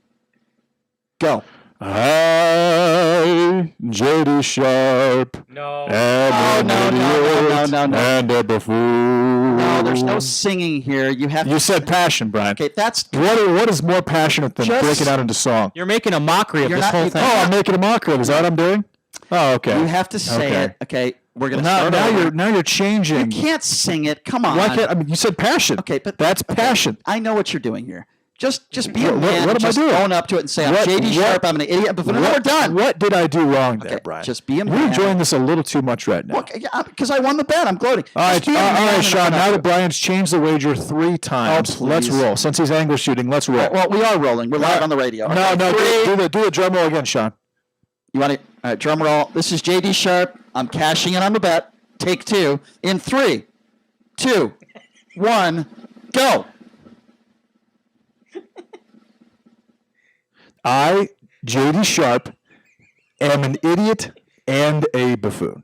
S4: Go.
S16: Hi, JD Sharp.
S2: No.
S16: And and a buffoon.
S4: No, there's no singing here. You
S16: said passion, Brian.
S4: Okay, that's
S16: what is more passionate than breaking out into song?
S2: You're making a mockery of this whole thing.
S16: Oh, I'm making a mockery of it. Is that what I'm doing? Oh, okay.
S4: You have to say it. Okay, we're gonna start over.
S16: Now you're changing.
S4: You can't sing it. Come on.
S16: Why can't, I mean, you said passion.
S4: Okay, but
S16: that's passion.
S4: I know what you're doing here. Just be a man.
S16: What am I doing?
S4: Own up to it and say, I'm JD Sharp, I'm an idiot. But we're done.
S16: What did I do wrong there, Brian?
S4: Just be a man.
S16: You're enjoying this a little too much right now.
S4: Because I won the bet. I'm gloating.
S16: All right, Sean, now that Brian's changed the wager 3 times, let's roll. Since he's angle shooting, let's roll.
S4: Well, we are rolling. We're live on the radio.
S16: No, do the drum roll again, Sean.
S4: You want to? All right, drum roll. This is JD Sharp. I'm cashing in on the bet. Take 2. In 3, 2, 1, go.
S16: I, JD Sharp, am an idiot and a buffoon.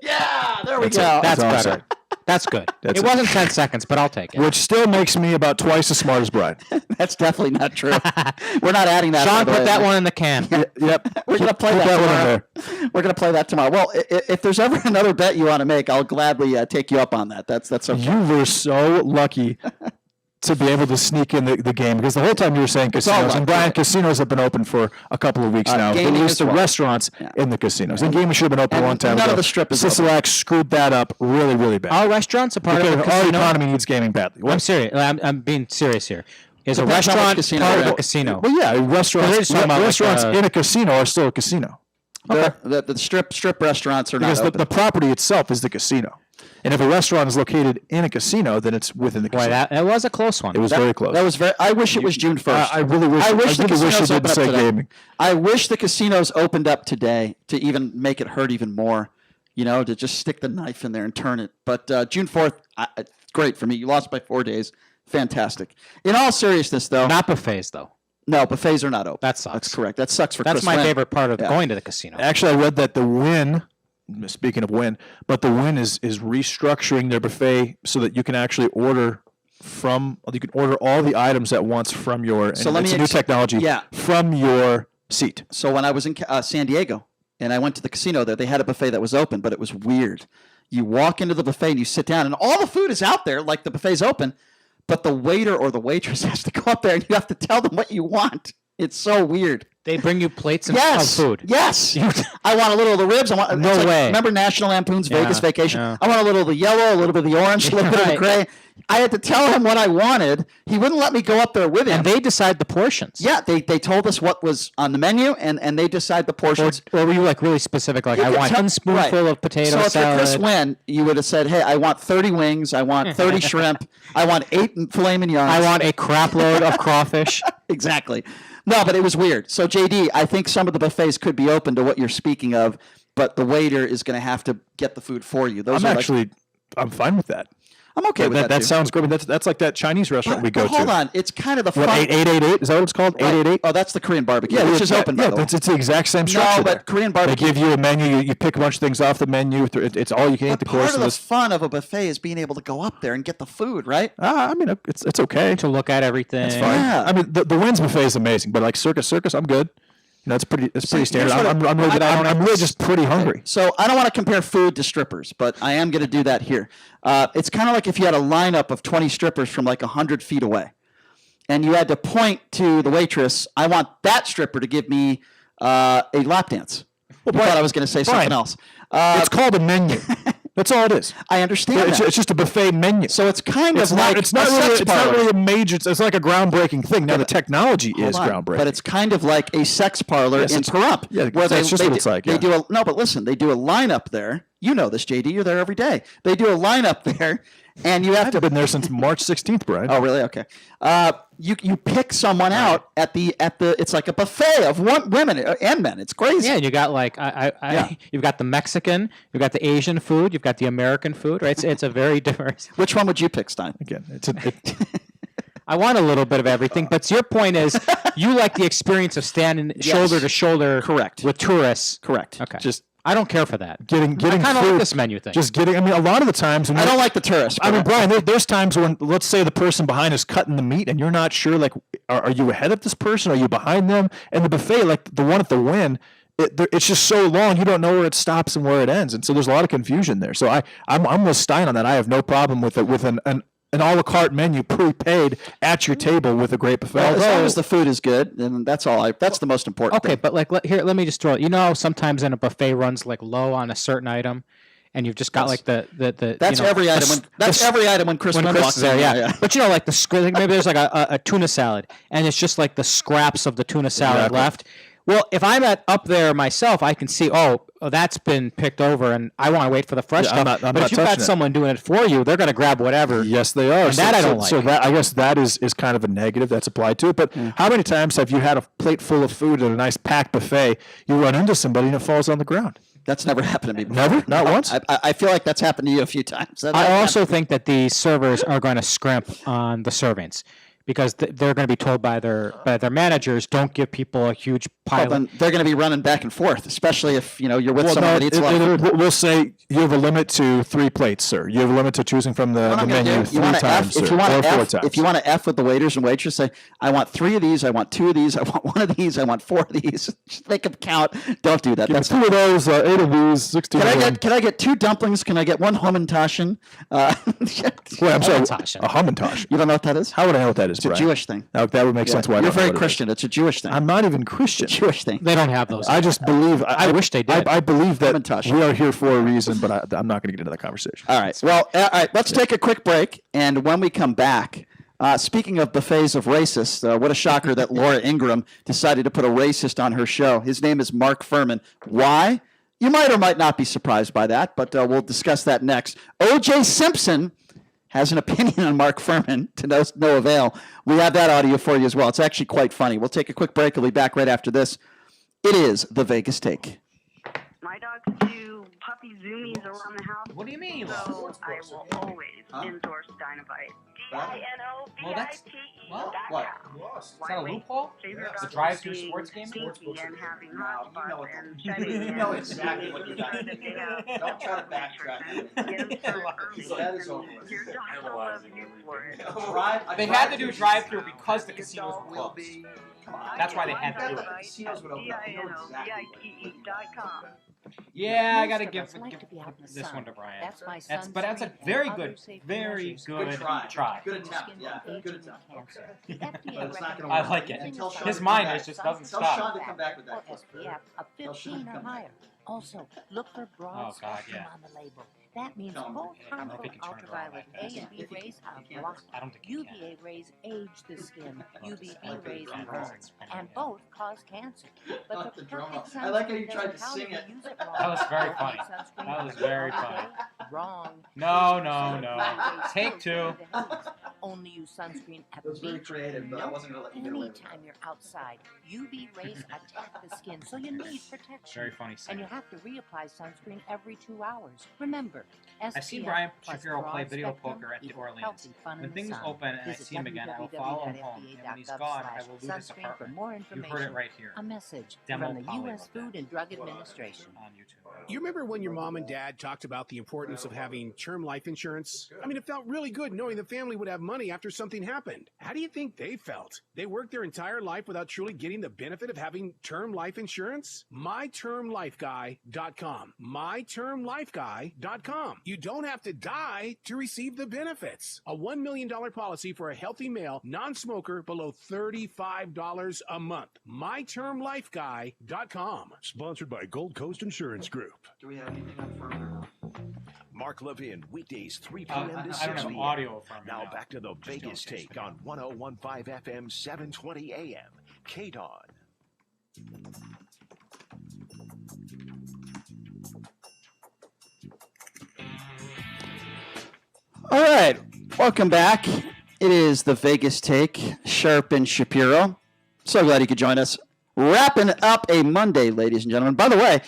S4: Yeah, there we
S16: That's
S4: go.
S16: it.
S2: That's
S16: all I'm
S2: better.
S16: saying.
S2: That's good.
S16: That's
S2: it wasn't 10 seconds, but I'll take it.
S16: Which still makes me about twice as smart as Brian.
S4: That's definitely not true. We're not adding that.
S2: Sean, put that one in the can.
S16: Yep.
S4: We're going to play that tomorrow. We're going to play that tomorrow. Well, if there's ever another bet you want to make, I'll gladly take you up on that. That's okay.
S16: You were so lucky to be able to sneak in the game, because the whole time you were saying casinos, and Brian, casinos have been open for a couple of weeks now. At least the restaurants in the casinos. And gaming should have been open a long time ago.
S4: None of the strip is open.
S16: Sisolak screwed that up really, really bad.
S2: All restaurants are part of the casino?
S16: Our economy needs gaming badly.
S2: I'm serious. I'm being serious here. Is a
S4: Depends on
S2: restaurant
S4: which casino
S2: part of
S4: you're
S2: the
S4: at.
S2: casino?
S16: Well, yeah, restaurants in a casino are still a casino.
S4: Okay. The strip restaurants are
S16: because
S4: not open.
S16: the property itself is the casino. And if a restaurant is located in a casino, then it's within the casino.
S2: Boy, that was a close one.
S16: It was very close.
S4: That was very. I wish it was June 1st.
S16: I really wish.
S4: I wish the
S16: really wish
S4: casinos
S16: you
S4: opened
S16: didn't
S4: up
S16: say
S4: today.
S16: gaming.
S4: I wish the casinos opened up today to even make it hurt even more. To just stick the knife in there and turn it. But June 4th, great for me. You lost by 4 days. Fantastic. In all seriousness, though.
S2: Not buffets, though.
S4: No, buffets are not open.
S2: That sucks.
S4: That's correct. That sucks for
S2: That's
S4: Chris
S2: my
S4: Wynn.
S2: favorite part of going to the casino.
S16: Actually, I read that the Wynn, speaking of Wynn, but the Wynn is restructuring their buffet so that you can actually order all the items at once from your.
S4: So
S16: it's a new technology.
S4: Yeah.
S16: From your seat.
S4: So when I was in San Diego and I went to the casino there, they had a buffet that was open, but it was weird. You walk into the buffet and you sit down, and all the food is out there, like the buffet's open, but the waiter or the waitress has to go up there and you have to tell them what you want. It's so weird.
S2: They bring you plates of food.
S4: Yes. I want a little of the ribs. I want.
S2: No way.
S4: Remember National Lampoon's Vegas Vacation?
S2: Yeah.
S4: I want a little of the yellow, a little bit of the orange, a little bit of the gray. I had to tell him what I wanted. He wouldn't let me go up there with him.
S2: And they decide the portions.
S4: Yeah, they told us what was on the menu, and they decide the portions.
S2: Or were you like really specific? Like, I want one spoonful of potato
S4: salad. So if
S2: salad.
S4: Chris Wynn, you would have said, hey, I want 30 wings. I want 30 shrimp. I want 8 filet mignons.
S2: I want a crap load of crawfish.
S4: Exactly. No, but it was weird. So, JD, I think some of the buffets could be open to what you're speaking of, but the waiter is going to have to get the food for you.
S16: I'm fine with that.
S4: I'm okay with that.
S16: That
S4: too.
S16: sounds great. That's like that Chinese restaurant we go to.
S4: Hold on, it's kind of the fun.
S16: 888? Is that what it's called? 888?
S4: Oh, that's the Korean barbecue, which is open. By the way.
S16: It's the exact same structure.
S4: No, but Korean barbecue.
S16: They give you a menu. You pick a bunch of things off the menu. It's all you can eat. The course
S4: part of the fun of a buffet is being able to go up there and get the food, right?
S16: I mean, it's okay
S2: to look at everything.
S16: It's fine.
S4: Yeah.
S16: I mean, the Wynn's buffet is amazing, but like Circus, I'm good. It's pretty standard. I'm really just pretty hungry.
S4: So I don't want to compare food to strippers, but I am going to do that here. It's kind of like if you had a lineup of 20 strippers from like 100 feet away, and you had to point to the waitress, I want that stripper to give me a lap dance. I thought I was going to say something else.
S16: It's called a menu. That's all it is.
S4: I understand that.
S16: It's just a buffet menu.
S4: So it's kind of like
S16: it's not really a major. It's like a groundbreaking thing. Now the technology is groundbreaking,
S4: but it's kind of like a sex parlor in Pahrump.
S16: Yeah, that's just what it's like.
S4: They do but listen, they do a lineup there. You know this, JD. You're there every day. They do a lineup there, and you have
S16: I've been there since March 16th, Brian.
S4: Oh, really? Okay. You pick someone out at the. It's like a buffet of women and men. It's crazy.
S2: Yeah, you got like you've got the Mexican, you've got the Asian food, you've got the American food, right? It's a very diverse.
S4: Which one would you pick, Stein?
S16: Again,
S2: I want a little bit of everything, but your point is you like the experience of standing shoulder to shoulder,
S4: correct,
S2: with tourists.
S4: Correct.
S2: Okay. I don't care for that.
S16: Getting
S2: I kind of
S16: food,
S2: like this menu thing.
S16: I mean, a lot of the times
S4: I don't like the tourists.
S16: I mean, Brian, there's times when, let's say, the person behind is cutting the meat, and you're not sure, like, are you ahead of this person? Are you behind them? And the buffet, like the one at the Wynn, it's just so long, you don't know where it stops and where it ends, and so there's a lot of confusion there. So I'm with Stein on that. I have no problem with it, with an a la carte menu prepaid at your table with a great buffet.
S4: Well, as long as the food is good, then that's all. That's the most important.
S2: Okay,
S4: thing.
S2: but like let me just throw it. You know, sometimes in a buffet runs like low on a certain item, and you've just got like the
S4: That's every item. Every item when Chris walks
S2: there.
S4: in.
S2: Yeah. But like maybe there's like a tuna salad, and it's just like the scraps of the tuna salad left. Well, if I'm up there myself, I can see, that's been picked over, and I want to wait for the fresh stuff. But if you've got someone doing it for you, they're going to grab whatever.
S16: Yes, they are.
S2: And I don't like.
S16: So I guess that is kind of a negative that's applied to it. But how many times have you had a plate full of food at a nice packed buffet, you run into somebody and it falls on the ground?
S4: That's never happened to me before.
S16: Never? Not once?
S4: I feel like that's happened to you a few times.
S2: I also think that the servers are going to scrimp on the servings, because they're going to be told by their managers, don't give people a huge pile.
S4: Then they're going to be running back and forth, especially if you're with someone that eats a lot of food.
S16: We'll say you have a limit to 3 plates, sir. You have a limit to choosing from the menu 3 times,
S4: if
S16: sir, or 4 times.
S4: If you want to F with the waiters and waitresses, say, I want 3 of these, I want 2 of these, I want 1 of these, I want 4 of these. Just make them count. Don't do that.
S16: That's 2 of those, 8 of these, 16 of them.
S4: Can I get 2 dumplings? Can I get 1 Hamantaschen?
S16: Wait, I'm sorry. A Hamantaschen.
S4: You don't know what that is?
S16: How would I know what that is,
S4: It's a
S16: Brian?
S4: Jewish thing.
S16: Now, that would make sense. Why
S4: you're very Christian. It's a Jewish thing.
S16: I'm not even Christian.
S4: Jewish thing.
S2: They don't have those.
S16: I just believe.
S2: I wish they did.
S16: I believe that we are here for a reason, but I'm not going to get into that conversation.
S4: All right. Well, all right. Let's take a quick break, and when we come back, speaking of buffets of racists, what a shocker that Laura Ingraham decided to put a racist on her show. His name is Mark Furman. Why? You might or might not be surprised by that, but we'll discuss that next. O.J. Simpson has an opinion on Mark Furman to no avail. We have that audio for you as well. It's actually quite funny. We'll take a quick break. We'll be back right after this. It is the Vegas Take.
S8: My dogs do puppy zoomies around the house.
S2: What do you mean?
S8: So I will always endorse Dynavite.
S2: What? Is that a loophole? The drive-through sports game?
S8: And having hot spots and
S2: You know exactly what you're doing. Don't try to backtrack.
S8: That is over. Your dogs will love you for it.
S2: They had to do drive-through because the casinos were closed. That's why they had to do it.
S8: DINOVITE.com.
S2: Yeah, I gotta give this one to Brian.
S5: That's
S2: That's a very good try.
S4: Good attempt. Yeah, good attempt.
S2: I like it. His mind just doesn't
S4: Tell
S2: stop.
S4: Sean to come back with that.
S5: SPF of 15 or higher. Also, look for broad spectrum on the label. That means both harmful ultraviolet A and B rays are blocked. UVA rays age the skin. UVB rays burn. And both cause cancer. But the perfect
S4: I like how you tried to sing it.
S2: That was very funny. That was very funny.
S5: Wrong.
S2: No. Take 2.
S5: Only use sunscreen at
S4: It was very creative, but I wasn't going to let you get away with it.
S5: Anytime you're outside, UV rays attack the skin, so you need protection.
S2: Very funny scene.
S5: And you have to reapply sunscreen every 2 hours. Remember,
S2: I've seen
S5: SPF
S2: Brian
S5: plus
S2: Shapiro play
S5: broad
S2: video
S5: spectrum
S2: poker at the
S5: equals
S2: Orleans.
S5: healthy fun
S2: When
S5: in the
S2: things
S5: sun.
S2: open and I
S5: Visit
S2: see him again, I will follow him home. And when he's gone, I will loot his
S5: sunscreen for
S2: apartment.
S5: more
S2: You
S5: information.
S2: heard it right here.
S5: A message
S2: Demo
S5: from the
S2: Polly
S5: U.S.
S2: wrote
S5: Food and Drug Administration.
S2: On YouTube.
S12: You remember when your mom and dad talked about the importance of having term life insurance? I mean, it felt really good knowing the family would have money after something happened. How do you think they felt? They worked their entire life without truly getting the benefit of having term life insurance? MyTermLifeGuy.com. MyTermLifeGuy.com. You don't have to die to receive the benefits. A $1 million policy for a healthy male, non-smoker, below $35 a month. MyTermLifeGuy.com.
S14: Sponsored by Gold Coast Insurance Group.
S4: Do we have anything on Furman or no?
S14: Mark Levin, weekdays 3 p.m. to 6
S2: I don't have
S14: p.m.
S2: audio from him
S14: Now
S2: now.
S14: back to the Vegas Take on 101.5 FM, 720 AM. KDON.
S4: All right. Welcome back. It is the Vegas Take, Sharp and Shapiro. So glad you could join us. Wrapping up a Monday, ladies and gentlemen. By the way,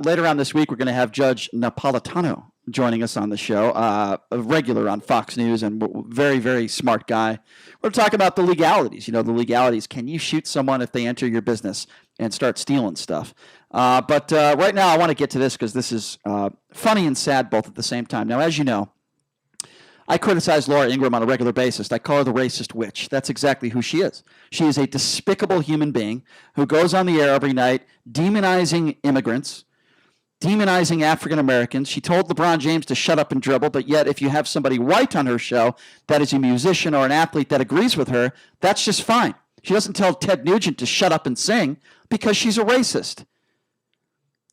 S4: later on this week, we're going to have Judge Napolitano joining us on the show, a regular on Fox News, and very, very smart guy. We're talking about the legalities. The legalities. Can you shoot someone if they enter your business and start stealing stuff? But right now, I want to get to this because this is funny and sad both at the same time. Now, as you know, I criticize Laura Ingraham on a regular basis. I call her the racist witch. That's exactly who she is. She is a despicable human being who goes on the air every night demonizing immigrants, demonizing African Americans. She told LeBron James to shut up and dribble, but yet if you have somebody white on her show that is a musician or an athlete that agrees with her, that's just fine. She doesn't tell Ted Nugent to shut up and sing because she's a racist.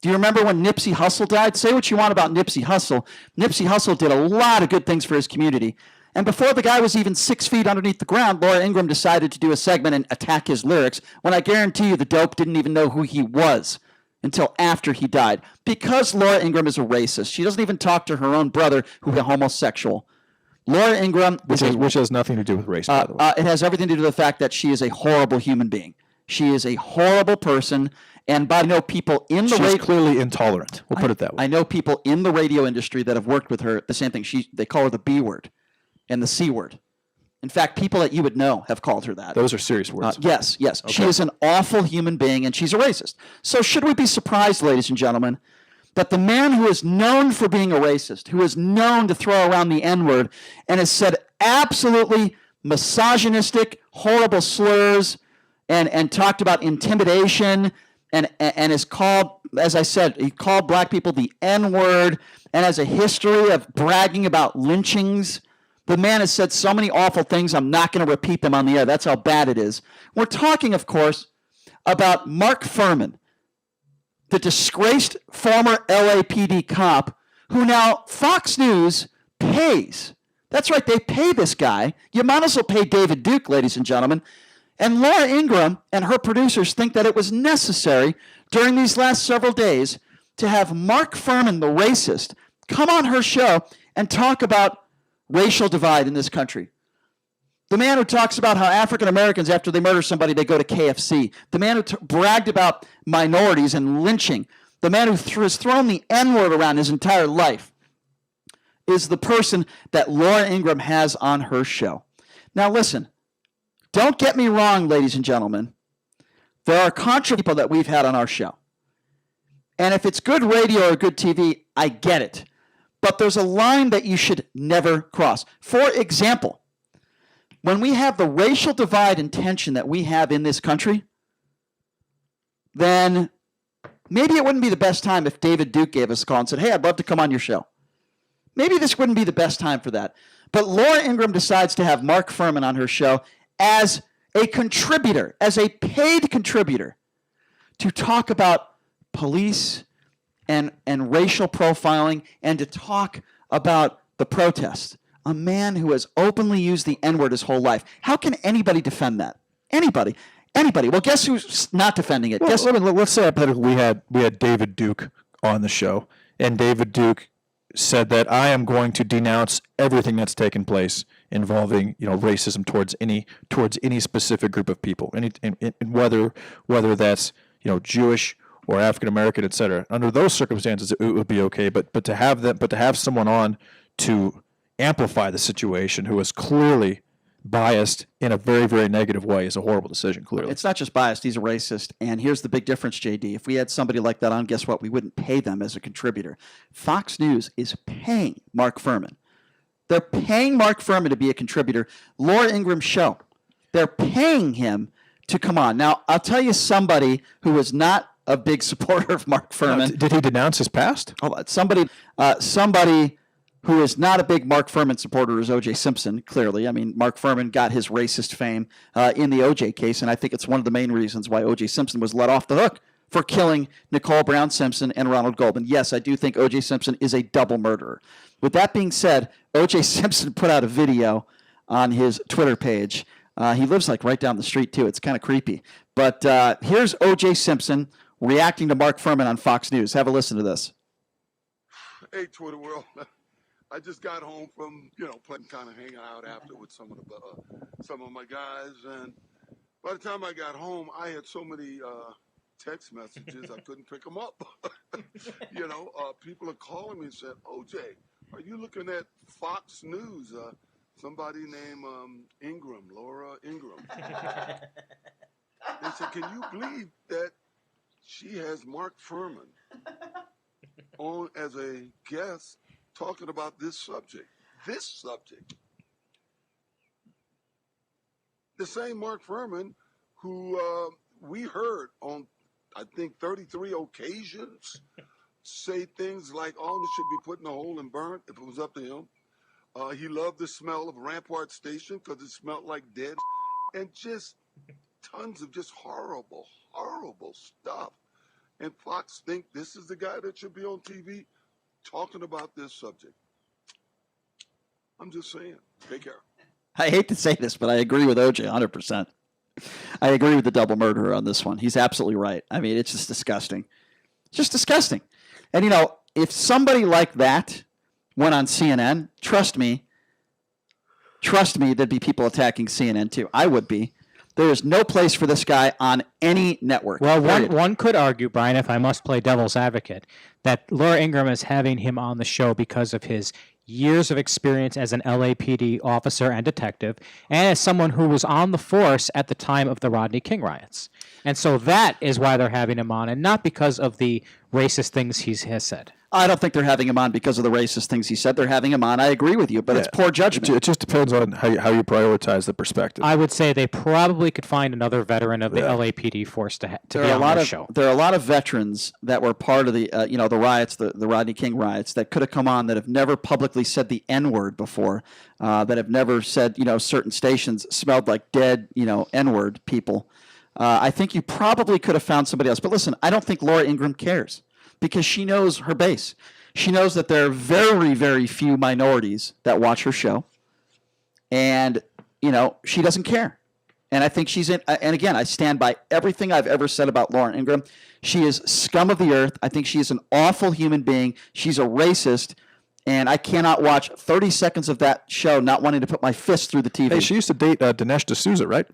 S4: Do you remember when Nipsey Hussle died? Say what you want about Nipsey Hussle. Nipsey Hussle did a lot of good things for his community. And before the guy was even 6 feet underneath the ground, Laura Ingraham decided to do a segment and attack his lyrics, when I guarantee you the dope didn't even know who he was until after he died. Because Laura Ingraham is a racist. She doesn't even talk to her own brother, who is a homosexual. Laura Ingraham...
S16: Which has nothing to do with race, by the way.
S4: It has everything to do with the fact that she is a horrible human being. She is a horrible person, and I know people in the
S16: She's clearly intolerant. We'll put it that way.
S4: I know people in the radio industry that have worked with her. The same thing. They call her the B word and the C word. In fact, people that you would know have called her that.
S16: Those are serious words.
S4: Yes.
S16: Okay.
S4: She is an awful human being, and she's a racist. So should we be surprised, ladies and gentlemen, that the man who is known for being a racist, who is known to throw around the N-word, and has said absolutely misogynistic, horrible slurs, and talked about intimidation, and has called, as I said, he called black people the N-word, and has a history of bragging about lynchings. The man has said so many awful things, I'm not going to repeat them on the air. That's how bad it is. We're talking, of course, about Mark Furman, the disgraced former LAPD cop who now Fox News pays. That's right, they pay this guy. You might as well pay David Duke, ladies and gentlemen. And Laura Ingraham and her producers think that it was necessary during these last several days to have Mark Furman, the racist, come on her show and talk about racial divide in this country. The man who talks about how African Americans, after they murder somebody, they go to KFC. The man who bragged about minorities and lynching. The man who has thrown the N-word around his entire life is the person that Laura Ingraham has on her show. Now listen, don't get me wrong, ladies and gentlemen. There are controversial people that we've had on our show. And if it's good radio or good TV, I get it. But there's a line that you should never cross. For example, when we have the racial divide and tension that we have in this country, then maybe it wouldn't be the best time if David Duke gave us a call and said, hey, I'd love to come on your show. Maybe this wouldn't be the best time for that. But Laura Ingraham decides to have Mark Furman on her show as a contributor, as a paid contributor, to talk about police and racial profiling and to talk about the protest. A man who has openly used the N-word his whole life. How can anybody defend that? Anybody. Well, guess who's not defending it?
S16: Well, let's say we had David Duke on the show, and David Duke said that I am going to denounce everything that's taken place involving racism towards any specific group of people, and whether that's Jewish or African American, etc. Under those circumstances, it would be okay. But to have someone on to amplify the situation who is clearly biased in a very, very negative way is a horrible decision, clearly.
S4: It's not just biased, he's a racist. And here's the big difference, JD. If we had somebody like that on, guess what? We wouldn't pay them as a contributor. Fox News is paying Mark Furman. They're paying Mark Furman to be a contributor. Laura Ingram's show. They're paying him to come on. Now, I'll tell you somebody who was not a big supporter of Mark Furman.
S16: Did he denounce his past?
S4: Somebody who is not a big Mark Furman supporter is O.J. Simpson, clearly. I mean, Mark Furman got his racist fame in the O.J. case, and I think it's one of the main reasons why O.J. Simpson was let off the hook for killing Nicole Brown Simpson and Ronald Goldman. Yes, I do think O.J. Simpson is a double murderer. With that being said, O.J. Simpson put out a video on his Twitter page. He lives right down the street, too. It's kind of creepy. But here's O.J. Simpson reacting to Mark Furman on Fox News. Have a listen to this.
S6: Hey, Twitter world. I just got home from, playing, kind of hanging out after with some of my guys, and by the time I got home, I had so many text messages I couldn't pick them up. People are calling me and said, "OJ, are you looking at Fox News? Somebody named Ingram, Laura Ingram." They said, "Can you believe that she has Mark Furman on as a guest?" Talking about this subject. The same Mark Furman who we heard on, I think, 33 occasions say things like Alma should be put in a hole and burnt if it was up to him. He loved the smell of Rampart Station because it smelled like dead. And just tons of just horrible, horrible stuff. and Fox think this is the guy that should be on TV talking about this subject. I'm just saying. Take care.
S4: I hate to say this, but I agree with OJ 100%. I agree with the double murderer on this one. He's absolutely right. I mean, it's just disgusting. It's just disgusting. And, you know, if somebody like that went on CNN, trust me, there'd be people attacking CNN too. I would be. There is no place for this guy on any network.
S2: Well, one could argue, Brian, if I must play devil's advocate, that Laura Ingraham is having him on the show because of his years of experience as an LAPD officer and detective, and as someone who was on the force at the time of the Rodney King riots. And so that is why they're having him on, and not because of the racist things he has said.
S4: I don't think they're having him on because of the racist things he said. They're having him on. I agree with you, but it's poor judgment.
S16: It just depends on how you prioritize the perspective.
S2: I would say they probably could find another veteran of the LAPD force to be on their show.
S4: There are a lot of veterans that were part of the the riots, the Rodney King riots, that could have come on that have never publicly said the N-word before, that have never said certain stations smelled like dead N-word people. I think you probably could have found somebody else. But listen, I don't think Laura Ingraham cares, because she knows her base. She knows that there are very, very few minorities that watch her show. And, she doesn't care. And I think she's in, and again, I stand by everything I've ever said about Laura Ingraham. She is scum of the earth. I think she is an awful human being. She's a racist. And I cannot watch 30 seconds of that show not wanting to put my fist through the TV.
S16: Hey, she used to date Dinesh D'Souza, right?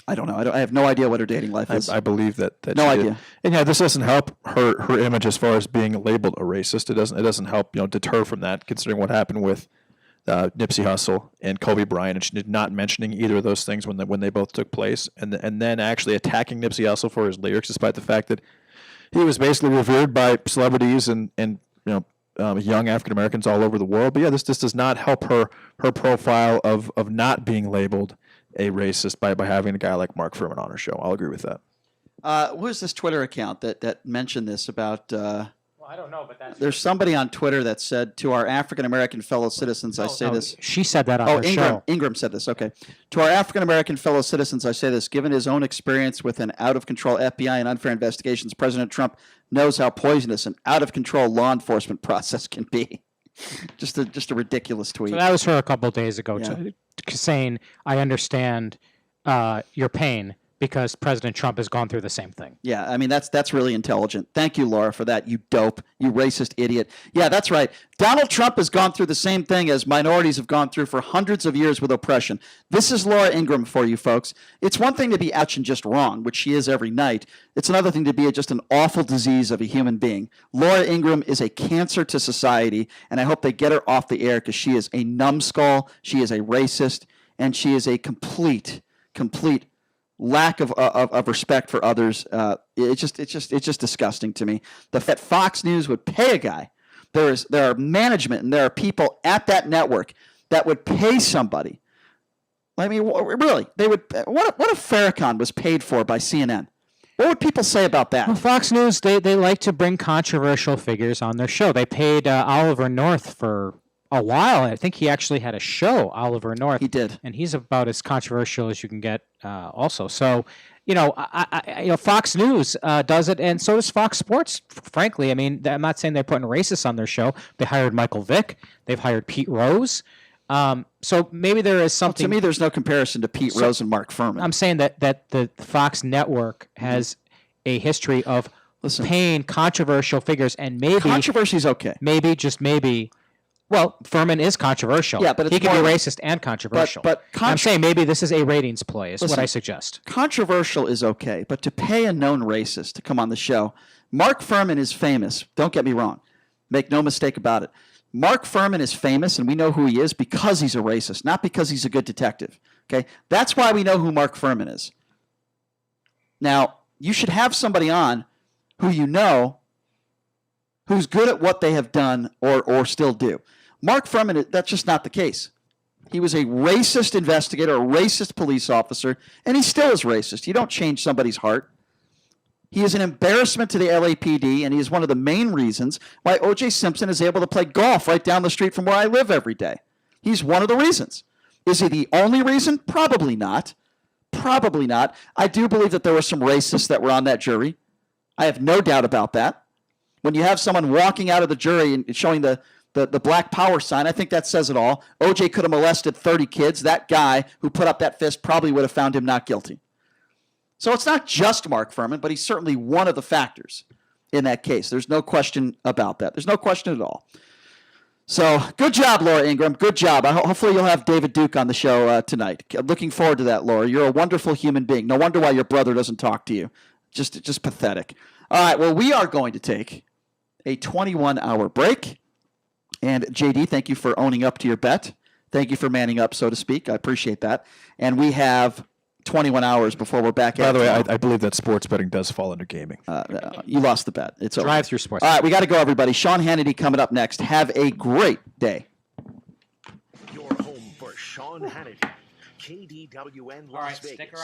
S4: I don't know. I have no idea what her dating life is.
S16: I believe that
S4: no
S16: she
S4: idea.
S16: did. And yeah, this doesn't help her image as far as being labeled a racist. It doesn't help deter from that, considering what happened with Nipsey Hussle and Kobe Bryant, and she did not mentioning either of those things when they both took place, and then actually attacking Nipsey Hussle for his lyrics, despite the fact that he was basically revered by celebrities and young African Americans all over the world. But yeah, this does not help her profile of not being labeled a racist by having a guy like Mark Furman on her show. I'll agree with that.
S4: Who's this Twitter account that mentioned this about?
S2: Well, I don't know, but that's.
S4: There's somebody on Twitter that said, to our African American fellow citizens, I say this.
S2: She said that on her show.
S4: Ingram said this. Okay. To our African American fellow citizens, I say this. Given his own experience with an out-of-control FBI and unfair investigations, President Trump knows how poisonous an out-of-control law enforcement process can be. Just a ridiculous tweet.
S2: So that was her a couple of days ago, saying, I understand your pain because President Trump has gone through the same thing.
S4: Yeah, I mean, that's really intelligent. Thank you, Laura, for that, you dope, you racist idiot. Yeah, that's right. Donald Trump has gone through the same thing as minorities have gone through for hundreds of years with oppression. This is Laura Ingraham for you folks. It's one thing to be ouch and just wrong, which she is every night. It's another thing to be just an awful disease of a human being. Laura Ingraham is a cancer to society, and I hope they get her off the air, because she is a numbskull, she is a racist, and she is a complete lack of respect for others. It's just disgusting to me. The fact Fox News would pay a guy. There are management and there are people at that network that would pay somebody. I mean, really, they would. What if Farrakhan was paid for by CNN? What would people say about that?
S2: Well, Fox News, they like to bring controversial figures on their show. They paid Oliver North for a while. I think he actually had a show, Oliver North.
S4: He did,
S2: and he's about as controversial as you can get. Also, so Fox News does it, and so does Fox Sports. Frankly, I mean, I'm not saying they're putting racists on their show. They hired Michael Vick. They've hired Pete Rose. So maybe there is something.
S4: Well, to me, there's no comparison to Pete Rose and Mark Furman.
S2: I'm saying that the Fox network has a history of paying controversial figures, and maybe
S4: controversy is okay.
S2: Maybe, just maybe. Well, Furman is controversial.
S4: Yeah, but
S2: he can be racist and controversial.
S4: But
S2: I'm saying maybe this is a ratings play, is what I suggest.
S4: Controversial is okay, but to pay a known racist to come on the show, Mark Furman is famous. Don't get me wrong. Make no mistake about it. Mark Furman is famous, and we know who he is because he's a racist, not because he's a good detective. Okay, that's why we know who Mark Furman is. Now, you should have somebody on who you know who's good at what they have done or still do. Mark Furman, that's just not the case. He was a racist investigator, a racist police officer, and he still is racist. You don't change somebody's heart. He is an embarrassment to the LAPD, and he is one of the main reasons why O.J. Simpson is able to play golf right down the street from where I live every day. He's one of the reasons. Is he the only reason? Probably not. Probably not. I do believe that there were some racists that were on that jury. I have no doubt about that. When you have someone walking out of the jury and showing the black power sign, I think that says it all. OJ could have molested 30 kids. That guy who put up that fist probably would have found him not guilty. So it's not just Mark Furman, but he's certainly one of the factors in that case. There's no question about that. There's no question at all. So good job, Laura Ingram. Good job. Hopefully you'll have David Duke on the show tonight. Looking forward to that, Laura. You're a wonderful human being. No wonder why your brother doesn't talk to you. Just pathetic. All right, well, we are going to take a 21-hour break. And, JD, thank you for owning up to your bet. Thank you for manning up, so to speak. I appreciate that. And we have 21 hours before we're back.
S16: By the way, I believe that sports betting does fall under gaming.
S4: You lost the bet. It's over.
S2: Drive-through sports.
S4: All right, we got to go, everybody. Sean Hannity coming up next. Have a great day.
S14: Your home for Sean Hannity. KDWN Las Vegas.
S2: Stick around.